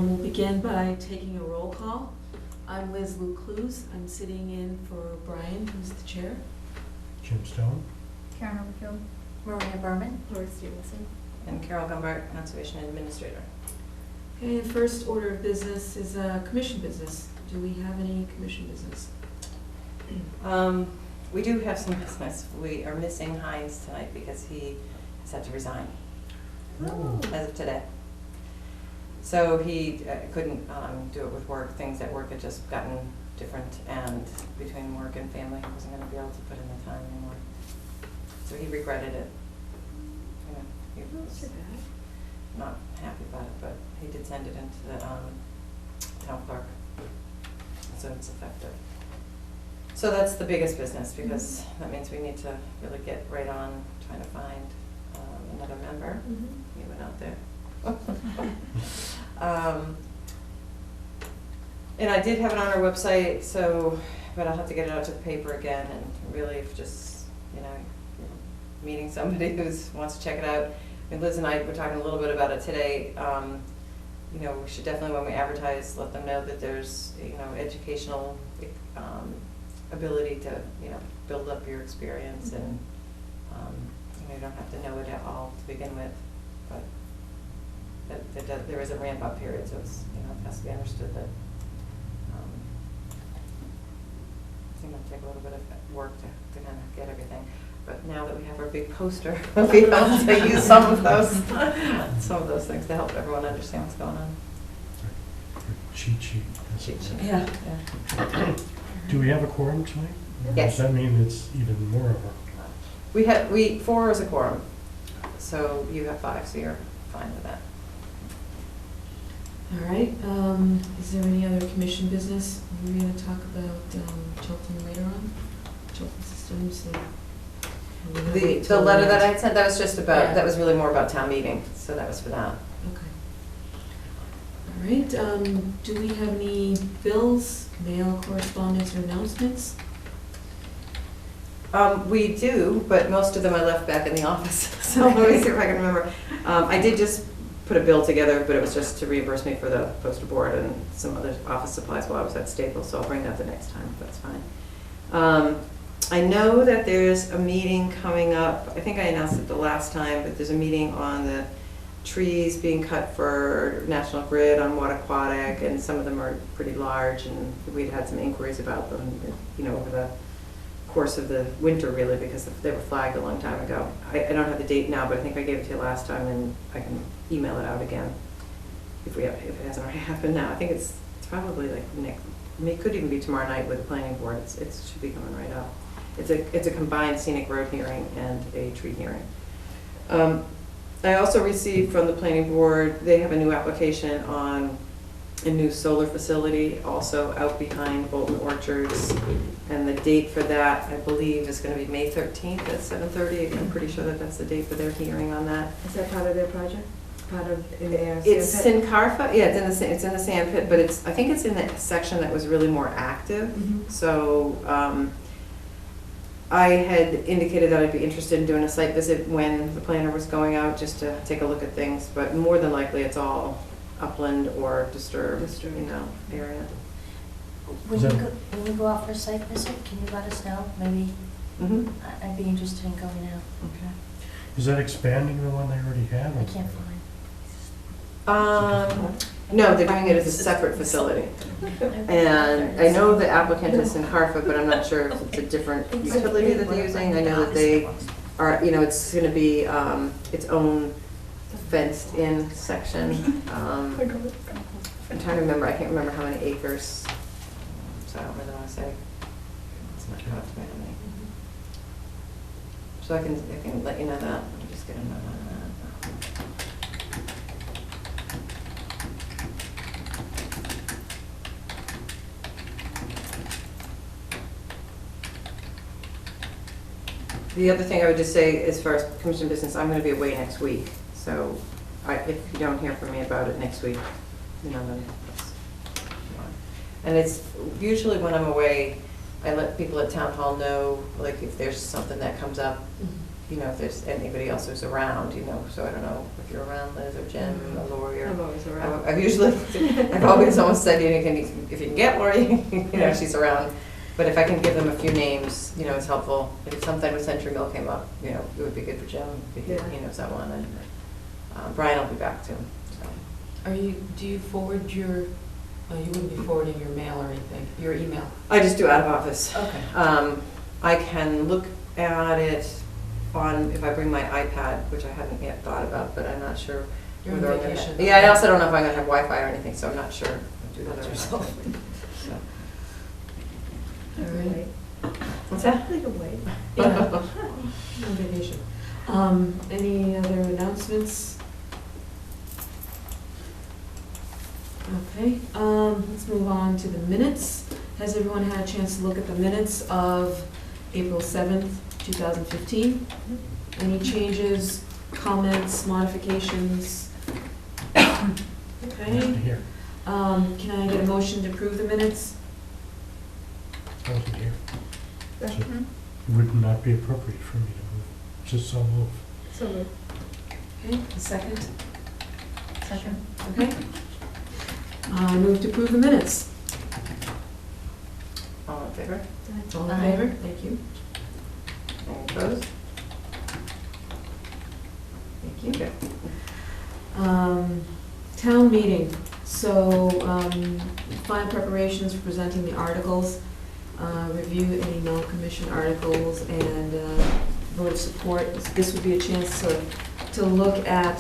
We'll begin by taking a roll call. I'm Liz Lucluse. I'm sitting in for Brian, who's the chair. Jim Stone. Karen Overkill. Maria Berman. Laura Stevenson. And Carol Gumbart, Conservation Administrator. Okay, the first order of business is commission business. Do we have any commission business? We do have some business. We are missing Hines tonight because he has had to resign Oh. as of today. So he couldn't do it with work. Things at work had just gotten different, and between work and family, he wasn't going to be able to put in the time anymore. So he regretted it. You know, he was not happy about it, but he did send it into the town clerk, so it's effective. So that's the biggest business, because that means we need to really get right on trying to find another member. You went out there. And I did have it on our website, so, but I'll have to get it out to the paper again, and really if just, you know, meeting somebody who wants to check it out. And Liz and I were talking a little bit about it today. You know, we should definitely, when we advertise, let them know that there's, you know, educational ability to, you know, build up your experience, and you know, you don't have to know it at all to begin with, but there is a ramp-up period, so it's, you know, it has to be understood that it's going to take a little bit of work to kind of get everything. But now that we have our big poster, we'll be able to use some of those things to help everyone understand what's going on. Cheat sheet. Yeah. Do we have a quorum tonight? Yes. Does that mean it's even more of a? 4 is a quorum, so you have 5, so you're fine with that. All right. Is there any other commission business? We're going to talk about Chilton later on. Chilton Systems. The letter that I had sent, that was just about, Yeah. that was really more about town meeting, so that was for that. Okay. All right. Do we have any bills, mail, correspondence, or announcements? We do, but most of them I left back in the office, so let me see if I can remember. I did just put a bill together, but it was just to reimburse me for the poster board and some other office supplies while I was at Staples, so I'll bring that the next time, if that's fine. I know that there's a meeting coming up. I think I announced it the last time, but there's a meeting on the trees being cut for National Grid on Wattaquatic, and some of them are pretty large, and we'd had some inquiries about them, you know, over the course of the winter, really, because they were flagged a long time ago. I don't have the date now, but I think I gave it to you last time, and I can email it out again if it hasn't already happened now. I think it's probably like next. I mean, it could even be tomorrow night with the planning board. It should be coming right up. It's a combined scenic road hearing and a tree hearing. I also received from the planning board, they have a new application on a new solar facility also out behind Bolton Orchards, and the date for that, I believe, is going to be May 13th at 7:30. I'm pretty sure that that's the date for their hearing on that. Is that part of their project? Part of in the ARC? It's in Carfa, yeah, it's in the sand pit, but I think it's in the section that was really more active. So I had indicated that I'd be interested in doing a site visit when the planner was going out, just to take a look at things, but more than likely it's all upland or disturbed, you know, area. When you go out for a site visit, can you let us know? Maybe I'd be interested in going out. Okay. Is that expanding the one they already have? I can't find. No, they're doing it as a separate facility. And I know the applicant is in Hartford, but I'm not sure if it's a different utility that they're using. I know that they are, you know, it's going to be its own fenced-in section. I'm trying to remember. I can't remember how many acres, so I don't really want to say. It's not caught to me how many. So I can let you know that. Let me just get a note on that. The other thing I would just say, as far as commission business, I'm going to be away next week. So if you don't hear from me about it next week, you know, then that's fine. And it's usually when I'm away, I let people at town hall know, like if there's something that comes up you know, if there's anybody else who's around, you know, so I don't know if you're around, Liz or Jen or Lori or. I'm always around. I've always almost said, you know, if you can get Lori, you know, she's around. But if I can give them a few names, you know, it's helpful. If something with Century Mill came up, you know, it would be good for Jim, if Yeah. he knows that one. And Brian will be back too, so. Do you forward your, you wouldn't be forwarding your mail or anything, your email? I just do out of office. Okay. I can look at it on, if I bring my iPad, which I hadn't yet thought about, but I'm not sure. You're on whether I'm gonna- vacation. Yeah, I also don't know if I'm gonna have Wi-Fi or anything, so I'm not sure. I'll do that That's yourself. yourself. So. All right. What's that? I can wait. Yeah, on vacation. Any other announcements? Okay, let's move on to the minutes. Has everyone had a chance to look at the minutes of April 7th, 2015? Any changes, comments, modifications? Okay. Here, Can I get a motion to approve the minutes? I wasn't here. Mhm. It would not be appropriate for me to move, just so move. So moved. Okay, a second? Second. Okay. I move to approve the minutes. All in favor? All in Aye. favor? Thank you. Any opposed? Thank you. Town meeting, so, final preparations for presenting the articles, review any non-commission articles, and, vote of support. This would be a chance to look at,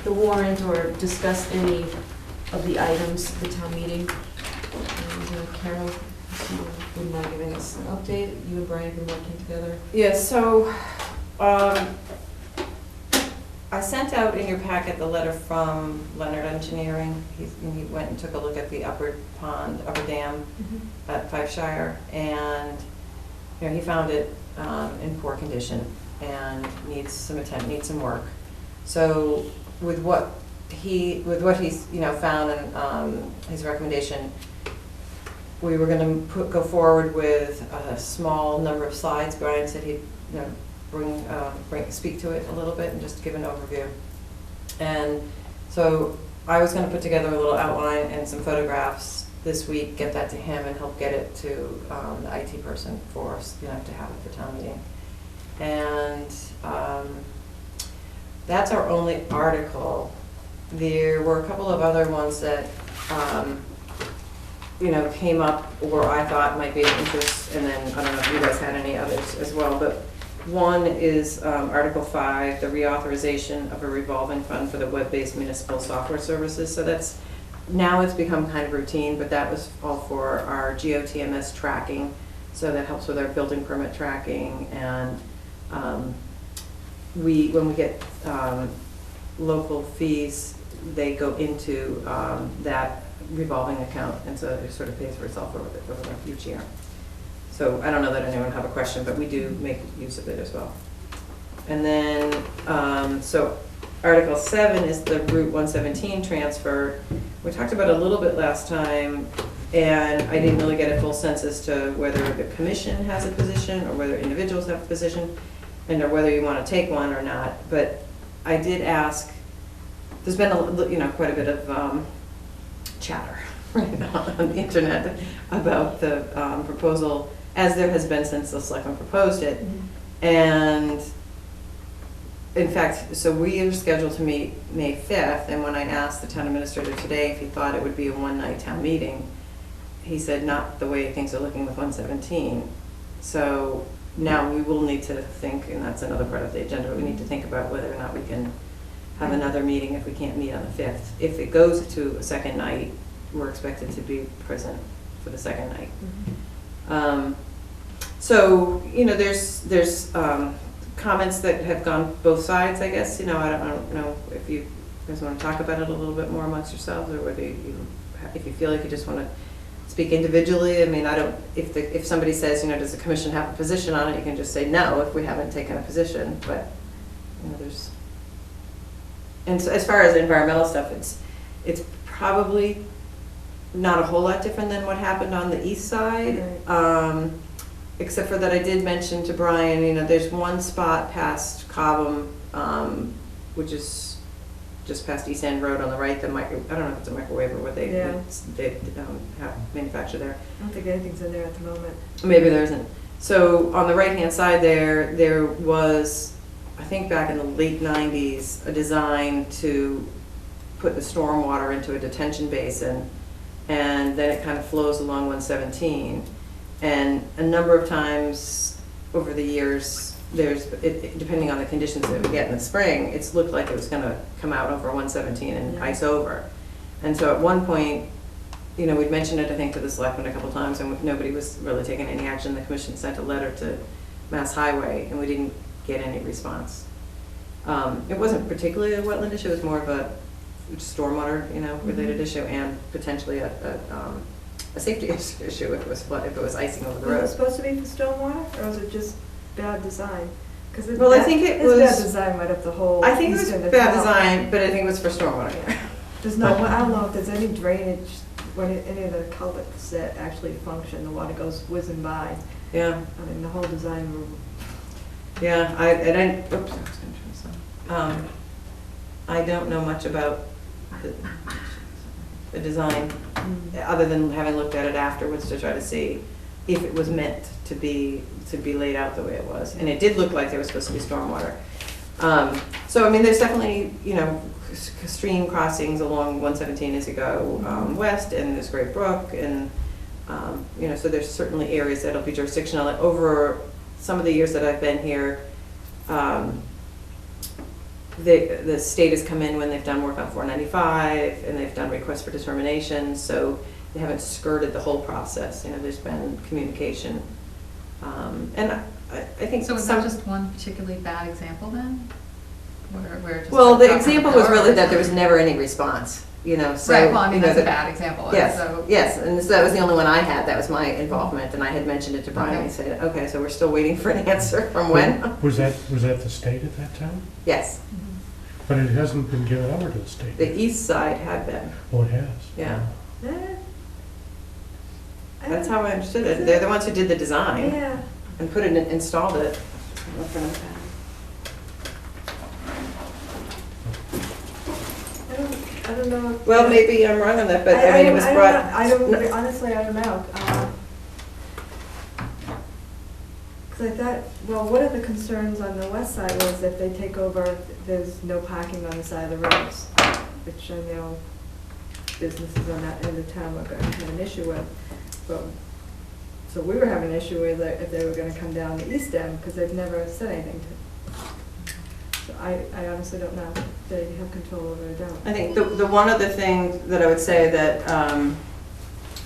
the warrant or discuss any of the items at the town meeting. And Carol, if you wouldn't mind giving us an update, you and Brian have been working together. Yeah, so, I sent out in your packet the letter from Leonard Engineering. He went and took a look at the upper dam at Five Shire, and, you know, he found it in poor condition and needs some work. So with what he's, you know, found and his recommendation, we were gonna go forward with a small number of slides. Brian said he'd, you know, speak to it a little bit and just give an overview. And so I was gonna put together a little outline and some photographs this week, get that to him and help get it to the IT person for us, you know, to have it for town meeting. And that's our only article. There were a couple of other ones that, you know, came up or I thought might be of interest, and then I don't know if you guys had any others as well, but one is Article 5, the reauthorization of a revolving fund for the web-based municipal software services. So that's, now it's become kind of routine, but that was all for our GOTMS tracking. So that helps with our building permit tracking, and when we get local fees, they go into that revolving account, and so it sort of pays for itself over each year. So I don't know that anyone will have a question, but we do make use of it as well. And then, so Article 7 is the Route 117 transfer. We talked about it a little bit last time, and I didn't really get a full sense as to whether the commission has a position or whether individuals have a position, and or whether you want to take one or not. But I did ask, there's been quite a bit of chatter right now on the internet about the proposal, as there has been since the selectmen proposed it. And in fact, so we are scheduled to meet May 5th, and when I asked the town administrator today if he thought it would be a one-night town meeting, he said not the way things are looking with 117. So now we will need to think, and that's another part of the agenda, we need to think about whether or not we can have another meeting if we can't meet on the 5th. If it goes to a second night, we're expected to be present for the second night. So, you know, there's comments that have gone both sides, I guess. You know, I don't know if you guys want to talk about it a little bit more amongst yourselves, or whether if you feel like you just want to speak individually. I mean, if somebody says, you know, does the commission have a position on it, you can just say no if we haven't taken a position. But, you know, and so as far as environmental stuff, it's probably not a whole lot different than what happened on the east side. Right. except for that I did mention to Brian, you know, there's one spot past Cobham, which is just past East End Road on the right, I don't know if it's a microwave or what they Yeah. have manufactured there. I don't think anything's in there at the moment. Maybe there isn't. So on the right-hand side there was, I think back in the late 90s, a design to put the stormwater into a detention basin, and then it kind of flows along 117. And a number of times over the years, depending on the conditions that we get in the spring, it's looked like it was going to come out over 117 and Yeah. ice over. And so at one point, you know, we'd mentioned it, I think, to the selectmen a couple times, and nobody was really taking any action. The commission sent a letter to Mass Highway, and we didn't get any response. It wasn't particularly a wetland issue, it was more of a stormwater, you know, related issue, and potentially a safety issue if it was icing over the Was it road. supposed to be for stormwater, or was it just bad design? 'Cause Well, I think it was- bad design right up the whole. I think it was east end of bad town. design, but I think it was for stormwater. There's no, I don't know if there's any drainage, when any of the culverts that actually function, the water goes whizzing by. Yeah, I mean, the whole design, yeah, I was gonna try some. I don't know much about the design, other than having looked at it afterwards to try to see if it was meant to be laid out the way it was. And it did look like there was supposed to be stormwater. So, I mean, there's definitely, you know, stream crossings along 117 as you go west, and there's Great Brook, and, you know, so there's certainly areas that'll be jurisdictional. Over some of the years that I've been here, the state has come in when they've done work on 495, and they've done requests for determination, so they haven't skirted the whole process. You know, there's been communication. And I think So was some. that just one particularly bad example then? Where it just Well, got the dropped example from was the really door? that there was never any response, you know, so. Right, well, I mean, you know, that's a that- bad example. Yes, So, yes, and so that was the only one I had, that was my involvement, and I had mentioned it to Brian, and he Okay. said, okay, so we're still waiting for an answer from when? Was that the state at that time? Yes, But it hasn't been given over to the state. the east side had been, Oh, it has? Yeah. eh. that's how I understood it, they're the ones who did the design Yeah. and put it, installed it. I don't know. Well, maybe I'm wrong on that, but I mean, it was brought. Honestly, I don't know. Because I thought, well, one of the concerns on the west side was if they take over, there's no parking on the side of the roads, which I know businesses on that end of town were going to have an issue with. But, so we were having an issue with it if they were going to come down the east end, because they've never said anything to. So I honestly don't know if they have control over it or don't. I think the one other thing that I would say that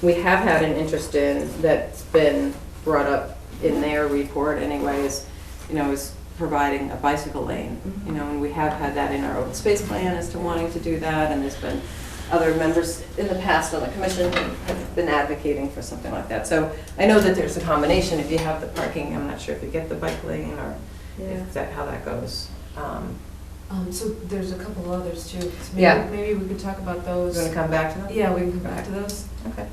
we have had an interest in that's been brought up in their report anyways, you know, is providing a bicycle lane. You know, and we have had that in our open space plan as to wanting to do that, and there's been other members in the past on the commission have been advocating for something like that. So I know that there's a combination. If you have the parking, I'm not sure if you get the bike lane or if that, how that goes. So there's a couple others too. So maybe, Yeah. maybe we could talk about You those. want to come back to them? Yeah, we can come back to those. Okay.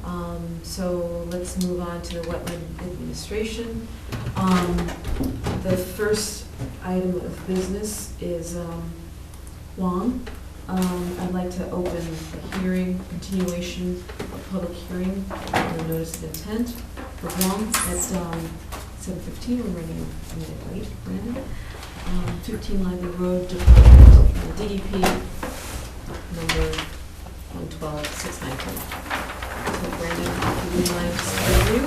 So let's move on to wetland administration. The first item of business is Guam. I'd like to open a hearing, continuation of public hearing on the notice of intent for Guam at 7:15. We're running a minute late, Brandon. 15 Lively Road, Department, DEP, number 112-694. So Brandon, would you mind to review?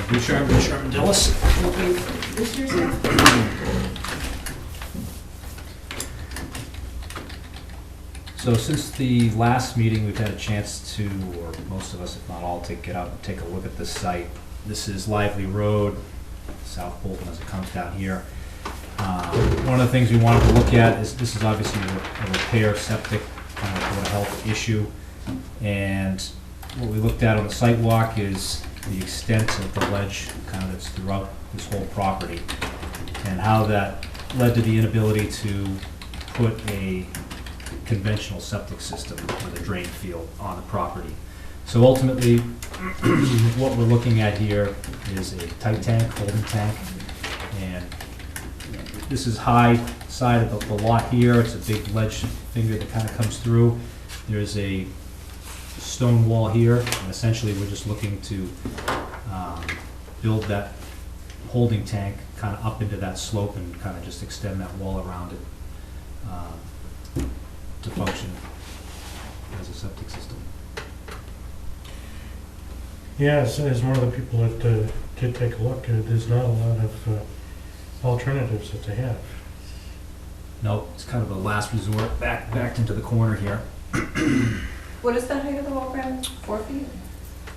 Bruce Sherman Dillis. Thank you. Introduce yourself. So since the last meeting, we've had a chance to, or most of us, if not all, to get out and take a look at this site. This is Lively Road, South Bolton as it comes down here. One of the things we wanted to look at is, this is obviously a repair septic kind of Board of Health issue. And what we looked at on the site walk is the extent of the ledge kind of that's throughout this whole property, and how that led to the inability to put a conventional septic system with a drain field on the property. So ultimately, what we're looking at here is a tight tank, holding tank, and this is high side of the lot here. It's a big ledge finger that kind of comes through. There's a stone wall here, and essentially we're just looking to build that holding tank kind of up into that slope and kind of just extend that wall around it to function as a septic system. Yeah, as one of the people that did take a look, there's not a lot of alternatives that they have. No, it's kind of a last resort, backed into the corner here. What is the height of the wall, Brandon? 4 feet?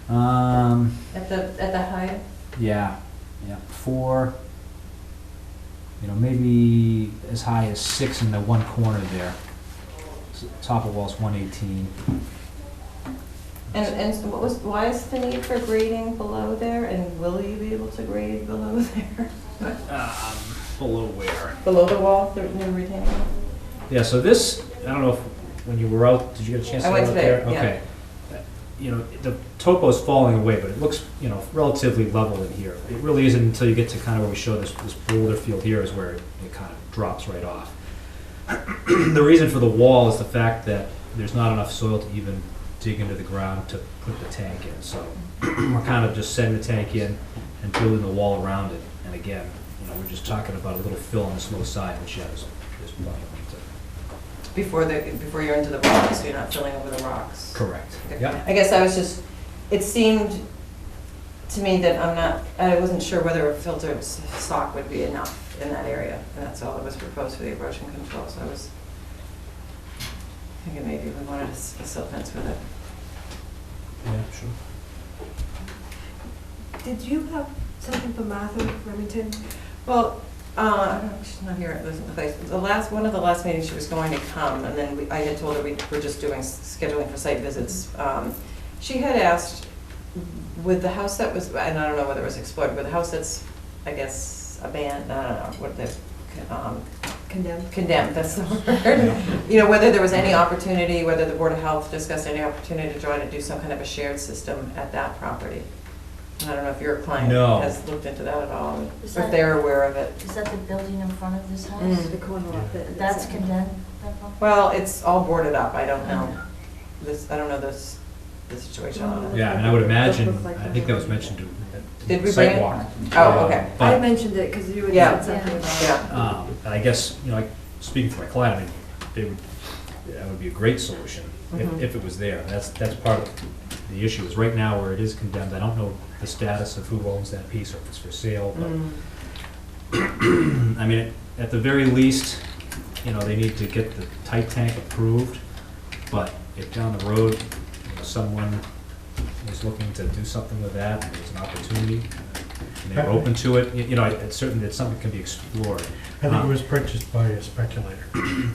Um, At the height? yeah, 4, maybe as high as 6 in the one corner there. So top of wall's 118. And why is the need for grading below there, and will you be able to grade below there? Below where? Below the wall, the new retaining wall? Yeah, so this, I don't know if, when you were out, did you get a chance to I go went out today, there? yeah. Okay. The topo's falling away, but it looks, relatively level in here. It really isn't until you get to kind of where we show this boulder field here is where it kind of drops right off. The reason for the wall is the fact that there's not enough soil to even dig into the ground to put the tank in. So we're kind of just setting the tank in and building the wall around it. And again, we're just talking about a little fill on this low side, which there's plenty of room to. Before you're into the rocks, so you're not filling over the rocks? Correct. Okay. Yeah. I guess it seemed to me that I wasn't sure whether a filtered stock would be enough in that area, and that's all that was proposed for the erosion control, so I was thinking maybe we wanted a silt fence with it. Yeah, sure. Did you have something for Martha Remington? Well, I don't know, she's not here at this place. One of the last meetings, she was going to come, and then I had told her we were just scheduling for site visits. She had asked, with the house that was, and I don't know whether it was explored, with the house that's, I guess, abandoned, I don't know, what the, condemned, that's the word. Whether there was any opportunity, whether the Board of Health discussed any opportunity to try to do some kind of a shared system at that property. And I don't know if your client No. has looked into that at all, or Is if that- they're aware of it. Is that the building in front of this house? Mm. The corner of it. That's condemned, that one? Well, it's all boarded up, I don't know. I don't know the situation on it. Yeah, I mean, I would imagine, Doesn't look like I think that was mentioned Did we at bring site it? walk. Oh, okay. I But, mentioned it because you had Yeah. said something about it. Yeah. and I guess, like, speaking for my client, I mean, that would be a great solution Mhm. if it was there. That's part of the issue, is right now where it is condemned, I don't know the status of who owns that piece or if it's for sale, but Mm. I mean, at the very least, they need to get the tight tank approved, but if down the road, someone is looking to do something with that, and there's an opportunity, and they're open to it, it's certain that something can be explored. I think it was purchased by a speculator,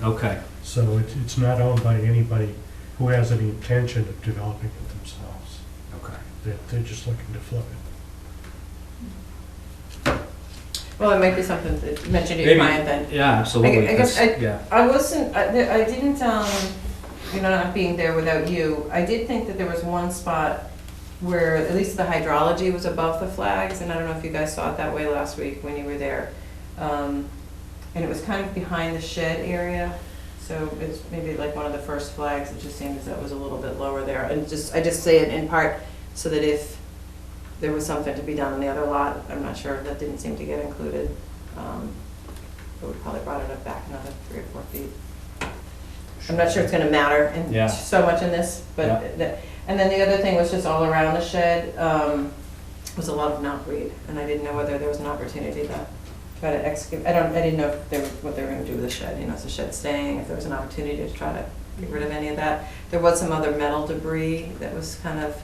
Okay, so it's not owned by anybody who has any intention of developing it themselves. okay. They're just looking to flip it. Well, it might be something to mention to your Maybe, client then. yeah, absolutely. I guess that's- yeah. I wasn't, I didn't, not being there without you, I did think that there was one spot where at least the hydrology was above the flags, and I don't know if you guys saw it that way last week when you were there. And it was kind of behind the shed area, so it's maybe like one of the first flags, it just seemed as though it was a little bit lower there. And I just say it in part so that if there was something to be done on the other lot, I'm not sure, that didn't seem to get included. But we probably brought it up back another 3 or 4 feet. I'm not sure it's gonna matter Yeah. so much in this, but, and then the other thing was just all around the shed, was a lot of knotweed, and I didn't know whether there was an opportunity to try to excavate, I didn't know if what they were gonna do with the shed, is the shed staying, if there was an opportunity to try to get rid of any of that. There was some other metal debris that was kind of,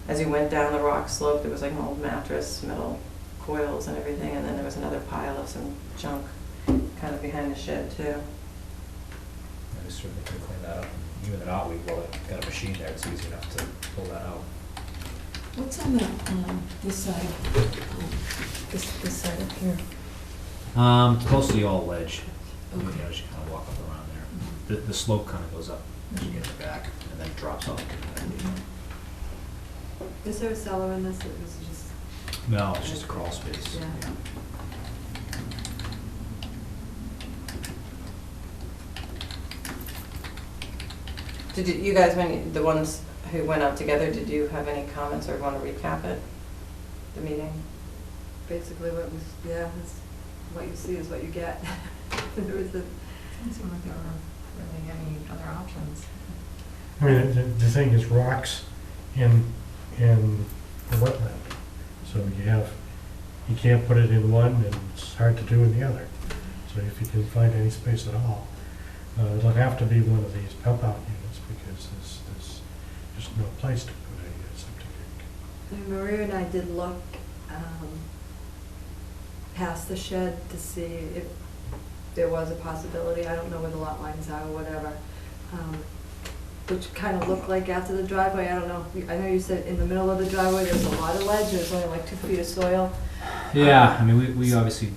as you went down the rock slope, there was like an old mattress, metal coils and everything, and then there was another pile of some junk kind of behind the shed too. I certainly can clean that up. Even the knotweed, well, I've got a machine there, it's easy enough to pull that out. What's on this side? This side up here? It's mostly all ledge. Okay. As you kind of walk up around there. The slope kind of goes up as you get in the back, and then it drops off. Is there a cellar in this, or is it just? No, it's just a crawl space. Yeah. Did you guys, the ones who went out together, did you have any comments or want to recap it, the meeting? Basically what was, yeah, it's, what you see is what you get. There was a, Doesn't seem like there were really any other options. I mean, the thing is rocks in the wetland. So you can't put it in one and it's hard to do in the other. So if you can find any space at all, it'll have to be one of these pump out units because there's just no place to put a septic tank. and Maria and I did look past the shed to see if there was a possibility. I don't know where the lot lines are or whatever. Which kind of looked like after the driveway, I don't know. I know you said in the middle of the driveway, there's a lot of ledge, there's only like 2 feet of soil. Yeah, I mean, we obviously,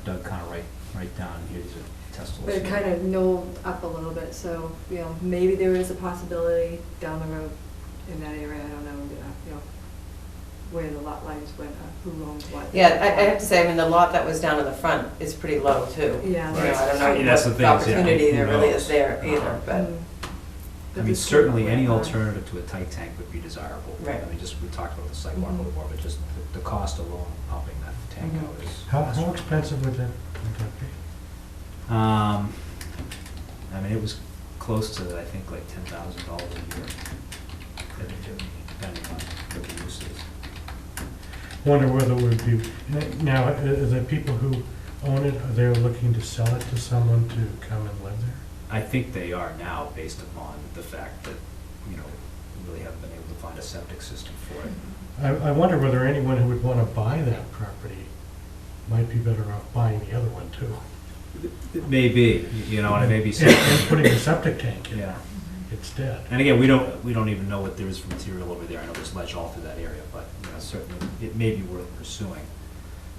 dug kind of right down here, these are test holes. But it kind of knolled up a little bit, so, maybe there is a possibility down the road in that area. I don't know, where the lot lines went, who owns what. Yeah, I have to say, I mean, the lot that was down in the front is pretty low too. Yeah. I don't Right. know That's the what thing is, yeah, opportunity who there really knows? is there either, but. Mm. I But mean, this certainly came any up with, alternative to a tight tank would be desirable. Right. I mean, we talked about the sidewalk Mhm. before, but just the cost alone, pumping that tank Mhm. out is. How expensive would that be? I mean, it was close to, I think, like $10,000 a year, depending on what the use is. Wonder whether it would be, now, are the people who own it, are they looking to sell it to someone to come and live there? I think they are now, based upon the fact that, we really haven't been able to find a septic system for it. I wonder whether anyone who would want to buy that property might be better off buying the other one too. It may be, and it may be. And putting a septic tank in, Yeah. it's dead. And again, we don't even know what there is for material over there. I know there's ledge all through that area, but, certainly it may be worth pursuing.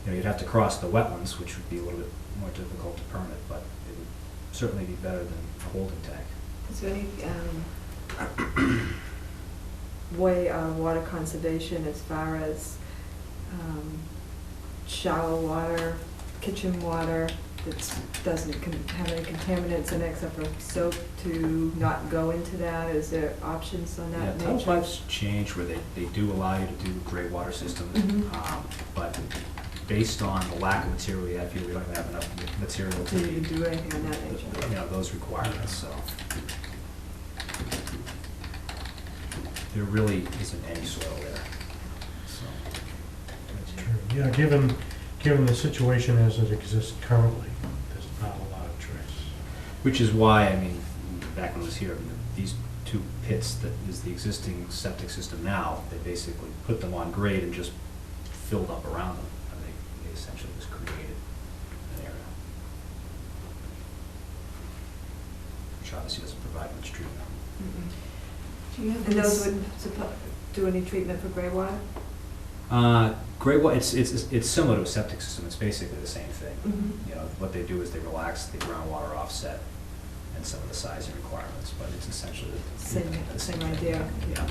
You'd have to cross the wetlands, which would be a little bit more difficult to permit, but it would certainly be better than a holding tank. is there any way on water conservation as far as shower water, kitchen water that doesn't have any contaminants in it except for soap to not go into that? Is there options on Yeah, that Title nature? V's changed where they do allow you to do gray water systems, Mhm. but based on the lack of material we have here, we don't even have enough material to Do you meet, do anything on that nature? those requirements, so. There really isn't any soil there, so. That's true. Yeah, given the situation as it exists currently, there's not a lot of choice. Which is why, back when I was here, these 2 pits that is the existing septic system now, they basically put them on grade and just filled up around them. And they essentially just created an area. Which obviously doesn't provide much treatment. Mm-mm. Do you have And those this- wouldn't do any treatment for gray water? Gray water, it's similar to a septic system, it's basically the same thing. Mhm. What they do is they relax the groundwater offset and some of the sizing requirements, but it's essentially the Same idea. Yeah,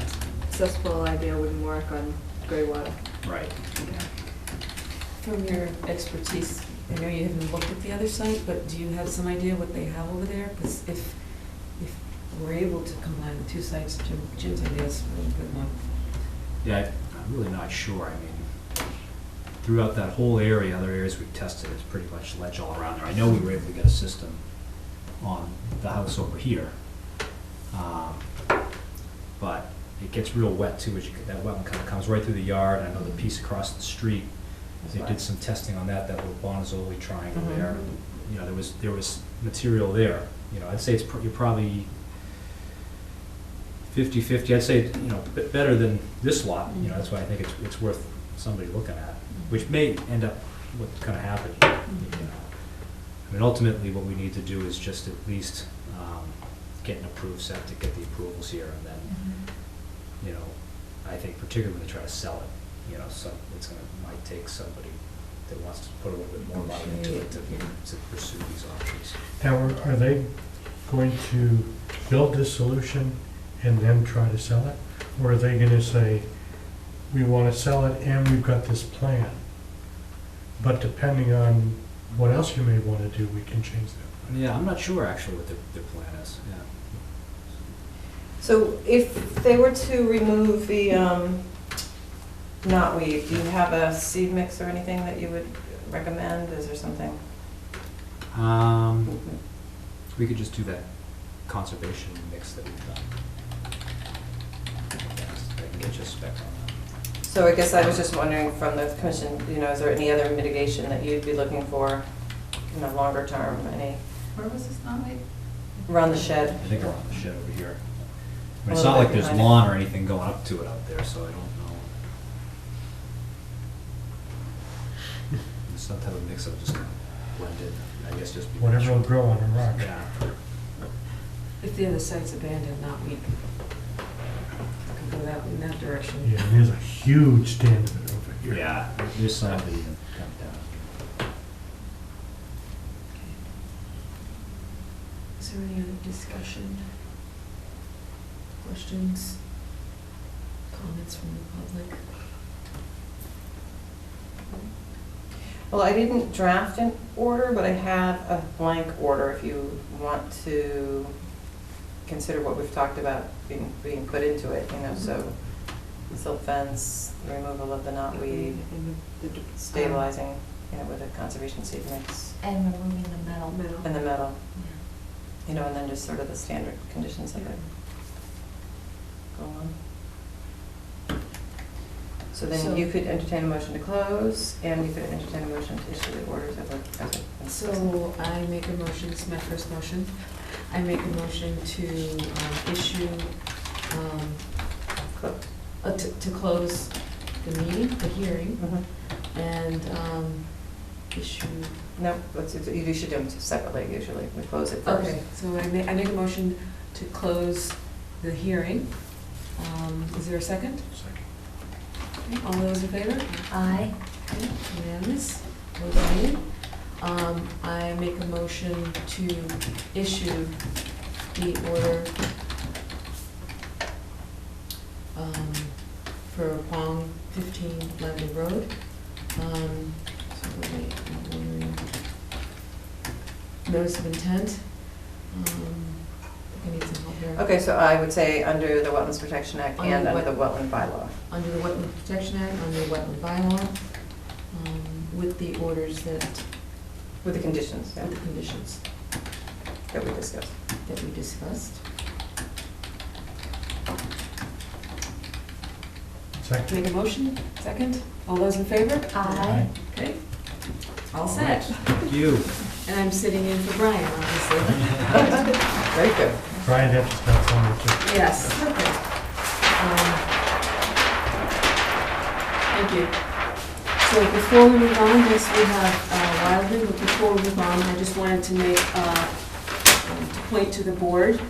Cesspool idea wouldn't work on gray water. right. From your expertise, I know you haven't looked at the other site, but do you have some idea what they have over there? Because if we're able to combine the 2 sites, Jim's idea is a really good one. Yeah, I'm really not sure. Throughout that whole area, other areas we've tested, it's pretty much ledge all around there. I know we were able to get a system on the house over here. But it gets real wet too, that wetland kind of comes right through the yard. I know the piece across the street, they did some testing on that little Bonzoli triangle Mhm. there. There was material there. I'd say you're probably 50-50. I'd say, better than this lot. That's why I think it's worth somebody looking at, which may end up what's going to happen. Ultimately, what we need to do is just at least get an approved septic, get the approvals here, and then, I think particularly when they try to sell it, might take somebody that wants to put a little bit more money into it to pursue these options. Now, are they going to build this solution and then try to sell it? Or are they going to say, we want to sell it and we've got this plan. But depending on what else you may want to do, we can change that. Yeah, I'm not sure actually what their plan is, yeah. So if they were to remove the knotweed, do you have a seed mix or anything that you would recommend? Is there something? We could just do that conservation mix that we've done. I can get you a spec on that. So I guess I was just wondering from the commission, is there any other mitigation that you'd be looking for in the longer term? Any Where was this knotweed? around the shed? I think around the shed over here. I mean, A it's little not like bit there's behind it. lawn or anything going up to it out there, so I don't know. Some type of mix of just kind of blended, I guess just. be Whatever will natural. grow on a rock. Yeah. If the other site's abandoned, not weak. Could go in that direction. Yeah, and there's a huge stand of it over here. Yeah, there's some that even come down. Is there any other discussion? Questions? Comments from the public? Well, I didn't draft an order, but I have a blank order if you want to consider what we've talked about being put into it, so silt fence, removal of the knotweed, And the stabilizing, with a conservation seed mix, And removing the metal. metal. and the metal, and then just sort of the standard conditions of it. Go on. So then you could entertain a motion to close, and we could entertain a motion to issue the orders as a. So I make a motion, this is my first motion, I make a motion to issue, to close the meeting, the hearing, Mhm. and issue. No, you should do them separately usually, we close it first. Okay, so I make a motion to close the hearing. Is there a second? Second. Okay, all those in favor? Aye. Okay, unanimous, voted aye. I make a motion to issue the order for Huang 15 Lemon Road. So wait, I'm wondering. Notice of intent. I think I need some help here. Okay, so I would say under the Wetlands Protection Act Under and the under the Wetland Bylaw. Under the Wetland Protection Act, under the Wetland Bylaw, with the orders that, With the conditions, with the conditions that we discussed. that we discussed. Second. Make a motion, second? All those in favor? Aye. Okay, all set. Thank you. And I'm sitting in for Brian, obviously. Very good. Brian had to spend somewhere too. Yes. Thank you. So before we move on, yes, we have Wildman, but before we move on, I just wanted to make a point to the board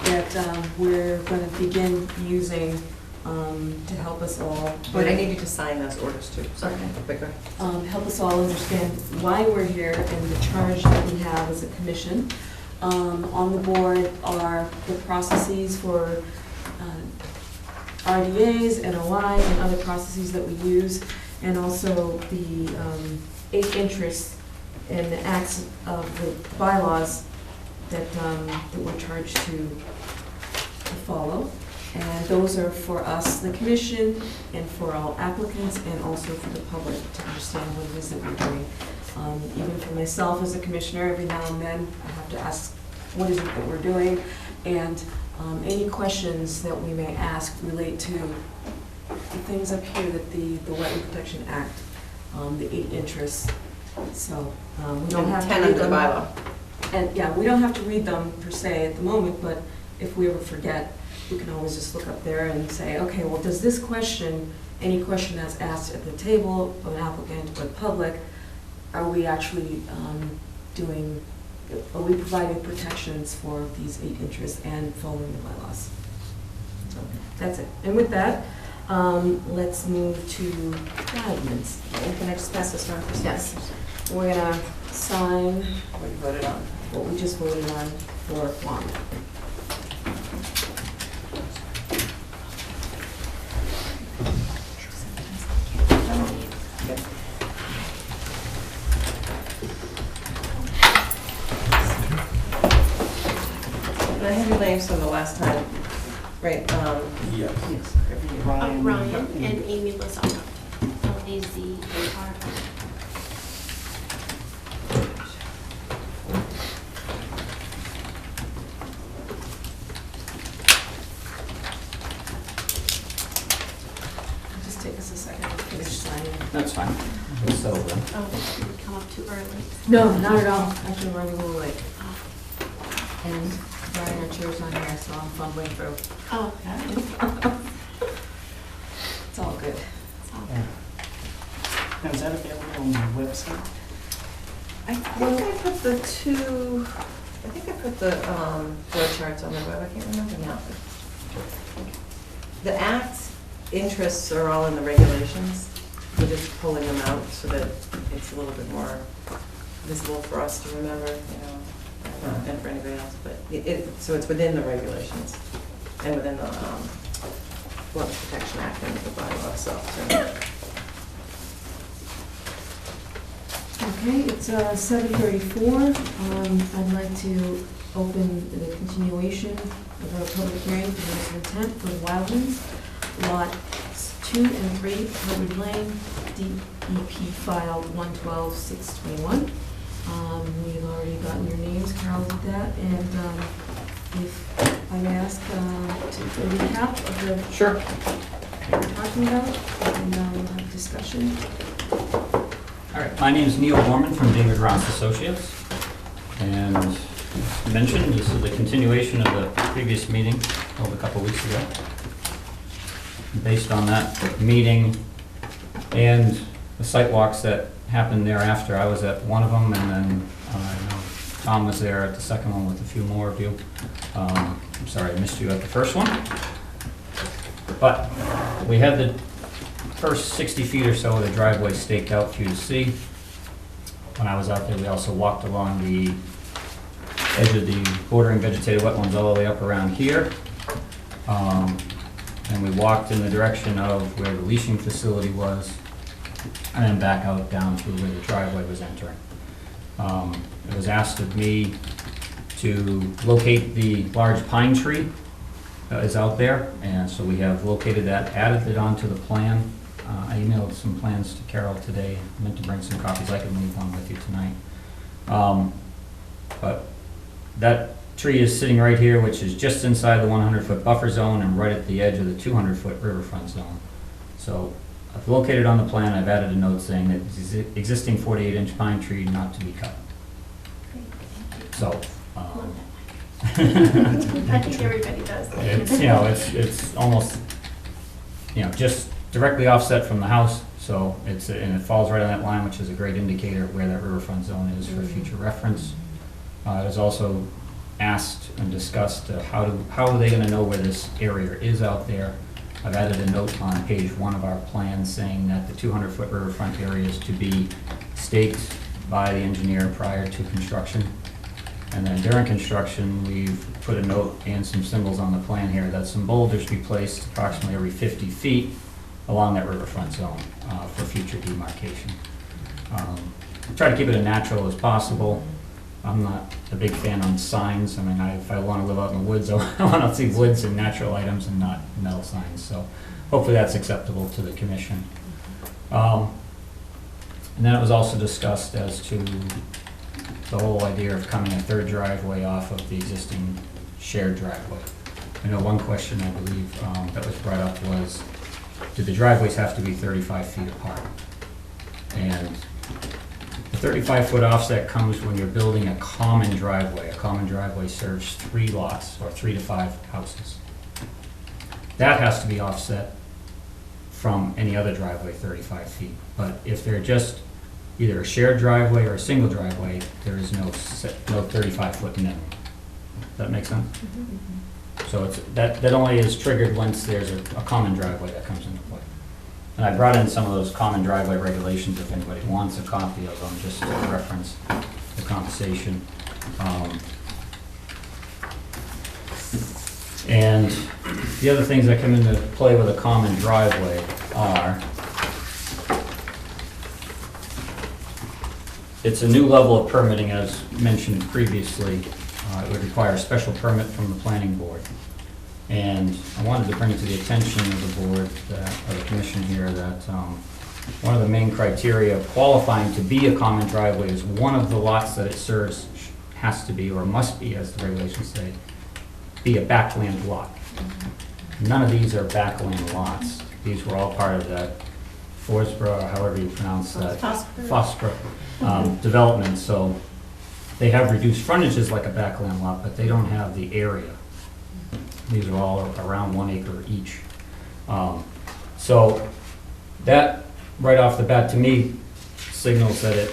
that we're going to begin using to help us all. But I need you to sign those orders too. Sorry. Okay. But go ahead. Help us all understand why we're here and the charge that we have as a commission. On the board are the processes for RDAs, NOI, and other processes that we use, and also the 8 interests and the acts of the bylaws that we're charged to follow. And those are for us, the commission, and for all applicants, and also for the public to understand what it is that we're doing. Even for myself as a commissioner, every now and then, I have to ask, what is it that we're doing? And any questions that we may ask relate to the things up here that the Wetland Protection Act, the 8 interests. So we don't have to 10 read under the them. bylaw. And yeah, we don't have to read them per se at the moment, but if we ever forget, we can always just look up there and say, okay, well, does this question, any question that's asked at the table of an applicant or the public, are we actually are we providing protections for these 8 interests and following the bylaws? So that's it. And with that, let's move to guidance. Can I just pass this around for Yes. We're gonna sign what you voted on? what we just voted on for Juan. I have your names from the last time, right? Yes. Ryan and Amy Lozano, Lazar. Just take us a second to finish signing. That's fine. We'll settle then. Oh, did we come up too early? No, not at all. Actually, we're running a little late. And Brian, our chair's on here, so I'm fumbling through. Oh, okay. It's all good. It's all Yeah. Now, is that available on the website? I think I put the two, I think I put the flow charts on the web, I can't remember now. The act interests are all in the regulations. We're just pulling them out so that it's a little bit more visible for us to remember, you know, and for anybody else, but so it's within the regulations and within the Wetlands Protection Act and the bylaw itself, so. Okay, it's 7:34. I'd like to open the continuation of our public hearing for notice of intent for Wildlands, lots 2 and 3, Hubbard Lane, DEP file 112-621. We've already gotten your names, Carol did that, and if I may ask to a recap of the Sure. what we're talking about, and we'll have discussion. All right, my name is Neil Borman from David Ross Associates. And as mentioned, this is the continuation of the previous meeting held a couple weeks ago. Based on that meeting and the site walks that happened thereafter, I was at one of them, and then I know Tom was there at the second one with a few more of you. I'm sorry I missed you at the first one. But we had the first 60 feet or so of the driveway staked out for you to see. When I was out there, we also walked along the edge of the bordering vegetated wetlands all the way up around here. And we walked in the direction of where the leashing facility was, and then back out down to where the driveway was entering. It was asked of me to locate the large pine tree that is out there, and so we have located that, added it onto the plan. I emailed some plans to Carol today, meant to bring some copies, I can leave one with you tonight. But that tree is sitting right here, which is just inside the 100-foot buffer zone and right at the edge of the 200-foot riverfront zone. So I've located on the plan, I've added a note saying that it's the existing 48-inch pine tree not to be cut. Great, thank you. So, Love that. I think everybody does. it's, you know, it's almost, you know, just directly offset from the house, so and it falls right on that line, which is a great indicator of where that riverfront zone is for future reference. It is also asked and discussed how are they going to know where this area is out there. I've added a note on page 1 of our plan saying that the 200-foot riverfront area is to be staked by the engineer prior to construction. And then during construction, we've put a note and some symbols on the plan here that some boulders be placed approximately every 50 feet along that riverfront zone for future demarcation. Try to keep it as natural as possible. I'm not a big fan on signs. I mean, if I want to live out in the woods, I want to see woods and natural items and not metal signs. So hopefully that's acceptable to the commission. And then it was also discussed as to the whole idea of coming a third driveway off of the existing shared driveway. I know one question I believe that was brought up was, do the driveways have to be 35 feet apart? And the 35-foot offset comes when you're building a common driveway. A common driveway serves 3 lots, or 3 to 5 houses. That has to be offset from any other driveway 35 feet. But if they're just either a shared driveway or a single driveway, there is no 35-foot minimum. Does that make sense? So it's, that only is triggered once there's a common driveway that comes into play. And I brought in some of those common driveway regulations if anybody wants a copy of them, just to reference the conversation. And the other things that come into play with a common driveway are, it's a new level of permitting as mentioned previously. it would require a special permit from the planning board. And I wanted to bring it to the attention of the board, or the commission here, that one of the main criteria of qualifying to be a common driveway is one of the lots that it serves has to be, or must be, as the regulations say, be a backland lot. None of these are backland lots. These were all part of that Forsborough, or however you pronounce that. Foxborough development, so they have reduced frontages like a backland lot, but they don't have the area. These are all around 1 acre each. So that, right off the bat, to me, signals that it,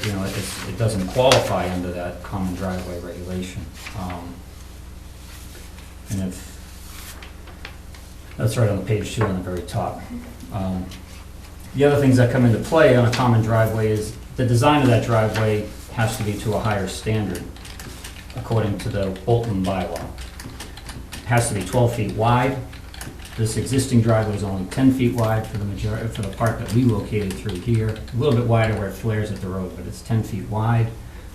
it doesn't qualify under that common driveway regulation. And if, that's right on page 2 on the very top. The other things that come into play on a common driveway is the design of that driveway has to be to a higher standard, according to the Bolton bylaw. It has to be 12 feet wide. This existing driveway is only 10 feet wide for the part that we located through here. A little bit wider where it flares at the road, but it's 10 feet wide.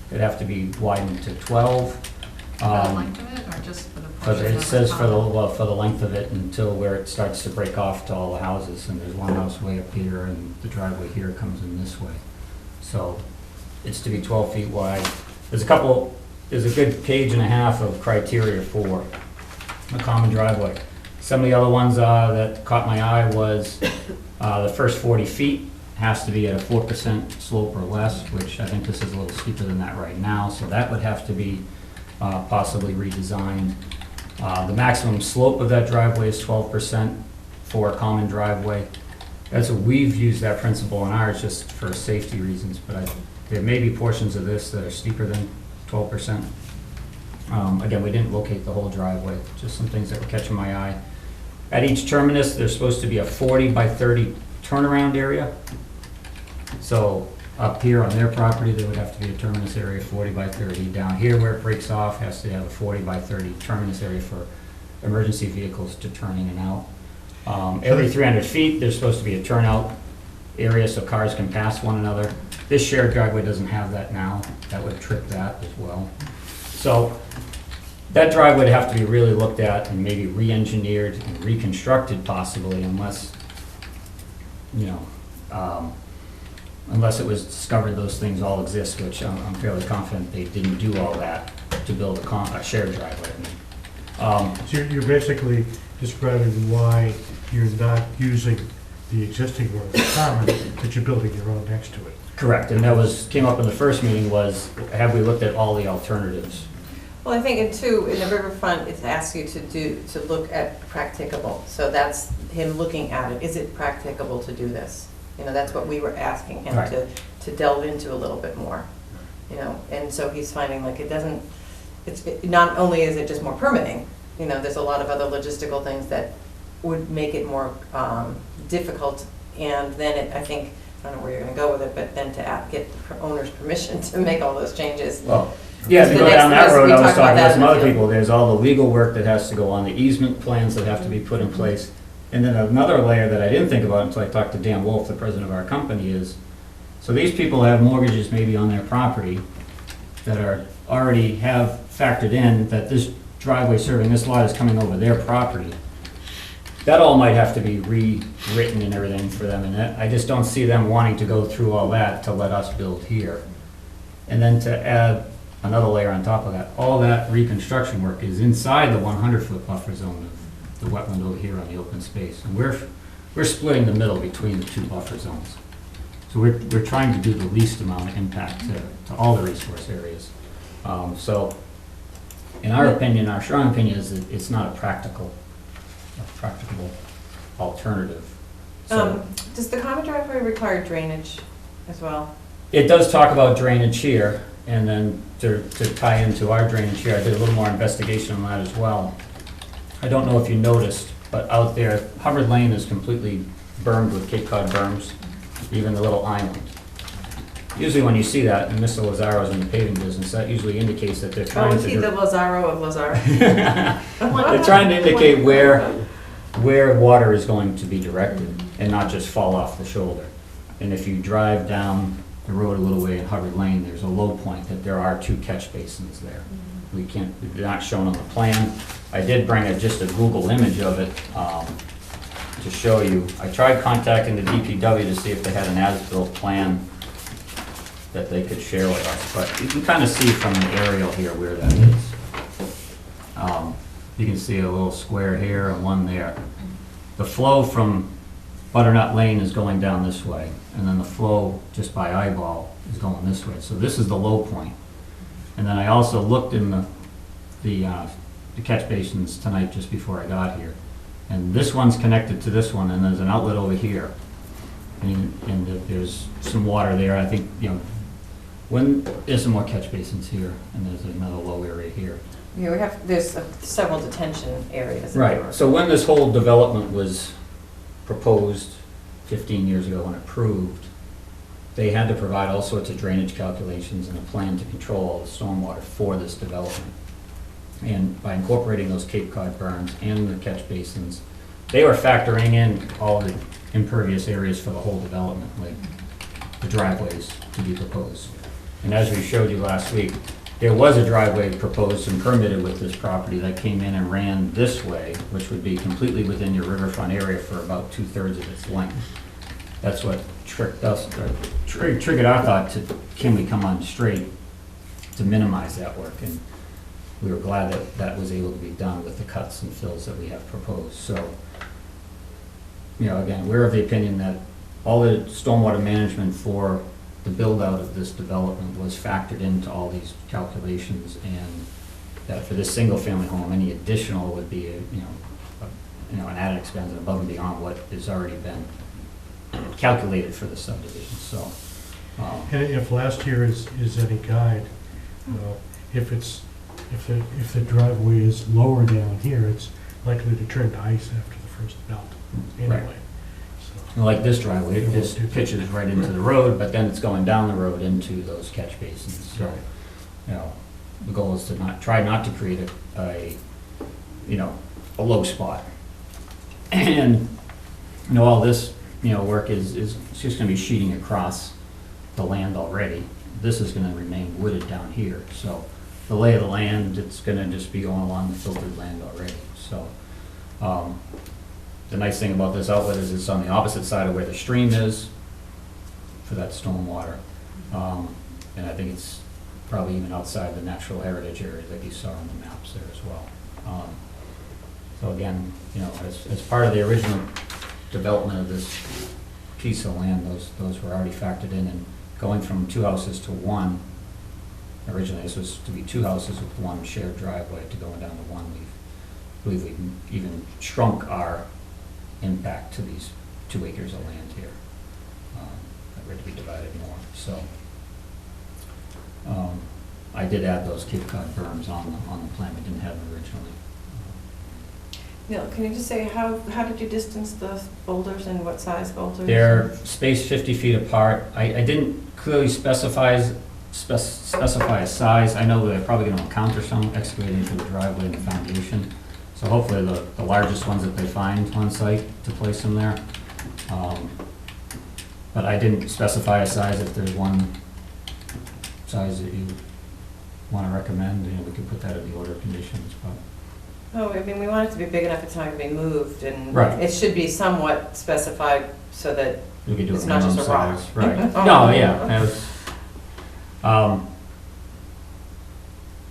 It'd have to be widened to 12. For the length of it, or just for the portion? It says for the length of it until where it starts to break off to all the houses, and there's one house way up here, and the driveway here comes in this way. So it's to be 12 feet wide. There's a good page and a half of criteria for a common driveway. Some of the other ones that caught my eye was the first 40 feet has to be at a 4% slope or less, which I think this is a little steeper than that right now, so that would have to be possibly redesigned. The maximum slope of that driveway is 12% for a common driveway. We've used that principle in ours just for safety reasons, but there may be portions of this that are steeper than 12%. Again, we didn't locate the whole driveway, just some things that were catching my eye. At each terminus, there's supposed to be a 40 by 30 turnaround area. So up here on their property, there would have to be a terminus area 40 by 30. Down here where it breaks off has to have a 40 by 30 terminus area for emergency vehicles to turn in and out. Every 300 feet, there's supposed to be a turnout area so cars can pass one another. This shared driveway doesn't have that now. That would trip that as well. So that driveway would have to be really looked at and maybe re-engineered and reconstructed possibly, unless, unless it was discovered those things all exist, which I'm fairly confident they didn't do all that to build a shared driveway. So you're basically describing why you're not using the existing one as common, that you're building your own next to it. Correct, and that came up in the first meeting was, have we looked at all the alternatives? Well, I think in the riverfront, it asks you to look at practicable. So that's him looking at it. Is it practicable to do this? That's what we were asking him Right. to delve into a little bit more. And so he's finding like not only is it just more permitting, there's a lot of other logistical things that would make it more difficult. And then I don't know where you're gonna go with it, but then to get the owner's permission to make all those changes. Well, yeah, to The go next down that thing is road, we I was talk about talking that to some in the other field. people, there's all the legal work that has to go on, the easement plans that have to be put in place. And then another layer that I didn't think about until I talked to Dan Wolf, the president of our company, is, so these people have mortgages maybe on their property that already have factored in that this driveway serving this lot is coming over their property. That all might have to be rewritten and everything for them, and I just don't see them wanting to go through all that to let us build here. And then to add another layer on top of that, all that reconstruction work is inside the 100-foot buffer zone of the wetland over here on the open space. And we're splitting the middle between the two buffer zones. So we're trying to do the least amount of impact to all the resource areas. So in our opinion, our strong opinion is that it's not a practicable alternative. So Does the common driveway require drainage as well? it does talk about drainage here, and then to tie into our drainage here, I did a little more investigation on that as well. I don't know if you noticed, but out there, Hubbard Lane is completely bermed with Cape Cod berms, even the little island. Usually when you see that, and Mr. Lazaro's in the paving business, that usually indicates that they're Oh, trying is to he do... the Lazaro of Lazaro? They're trying to indicate where water is going to be directed and not just fall off the shoulder. And if you drive down the road a little way in Hubbard Lane, there's a low point that there are 2 catch basins there. we can't, they're not shown on the plan. I did bring just a Google image of it to show you. I tried contacting the DPW to see if they had an as-built plan that they could share with us, but you can kind of see from the aerial here where that is. You can see a little square here and one there. The flow from Butternut Lane is going down this way, and then the flow just by eyeball is going this way. So this is the low point. And then I also looked in the catch basins tonight just before I got here. And this one's connected to this one, and there's an outlet over here. And there's some water there. I think, you know, there's some more catch basins here, and there's another low area here. Yeah, there's several detention areas. that they were- Right, so when this whole development was proposed 15 years ago and approved, they had to provide all sorts of drainage calculations and a plan to control all the stormwater for this development. And by incorporating those Cape Cod berms and the catch basins, they were factoring in all the impervious areas for the whole development, like the driveways to be proposed. And as we showed you last week, there was a driveway proposed and permitted with this property that came in and ran this way, which would be completely within your riverfront area for about 2/3 of its length. That's what tricked us, or triggered our thought to, can we come on straight to minimize that work? And we were glad that that was able to be done with the cuts and fills that we have proposed. So, you know, again, we're of the opinion that all the stormwater management for the build-out of this development was factored into all these calculations, and that for this single-family home, any additional would be, an added expense above and beyond what has already been calculated for the subdivision, so. And if last year is any guide, if the driveway is lower down here, it's likely to turn to ice after the first melt anyway. So, Like this driveway, it just pitches right into the road, but then it's going down the road into those catch basins. So, the goal is to try not to create a low spot. And, all this, work is just gonna be sheeting across the land already. This is gonna remain wooded down here, so the lay of the land, it's gonna just be going along the filtered land already, so. The nice thing about this outlet is it's on the opposite side of where the stream is for that stormwater. And I think it's probably even outside the natural heritage area that you saw on the maps there as well. So again, as part of the original development of this piece of land, those were already factored in, and going from 2 houses to 1, originally this was to be 2 houses with 1 shared driveway, to going down to 1, we've even shrunk our impact to these 2 acres of land here that were to be divided more. So I did add those Cape Cod berms on the plan. We didn't have them originally. Neil, can you just say, how did you distance the boulders and what size boulders? They're spaced 50 feet apart. I didn't clearly specify a size. I know they're probably going to encounter some excavating for the driveway and the foundation. So hopefully the largest ones that they find on site to place them there. But I didn't specify a size. If there's one size that you want to recommend, we could put that in the order of conditions. But we want it to be big enough it's not going to be moved, and right. It should be somewhat specified so that we could do it's it not just a rock. size. Right. Oh. No, yeah. It was,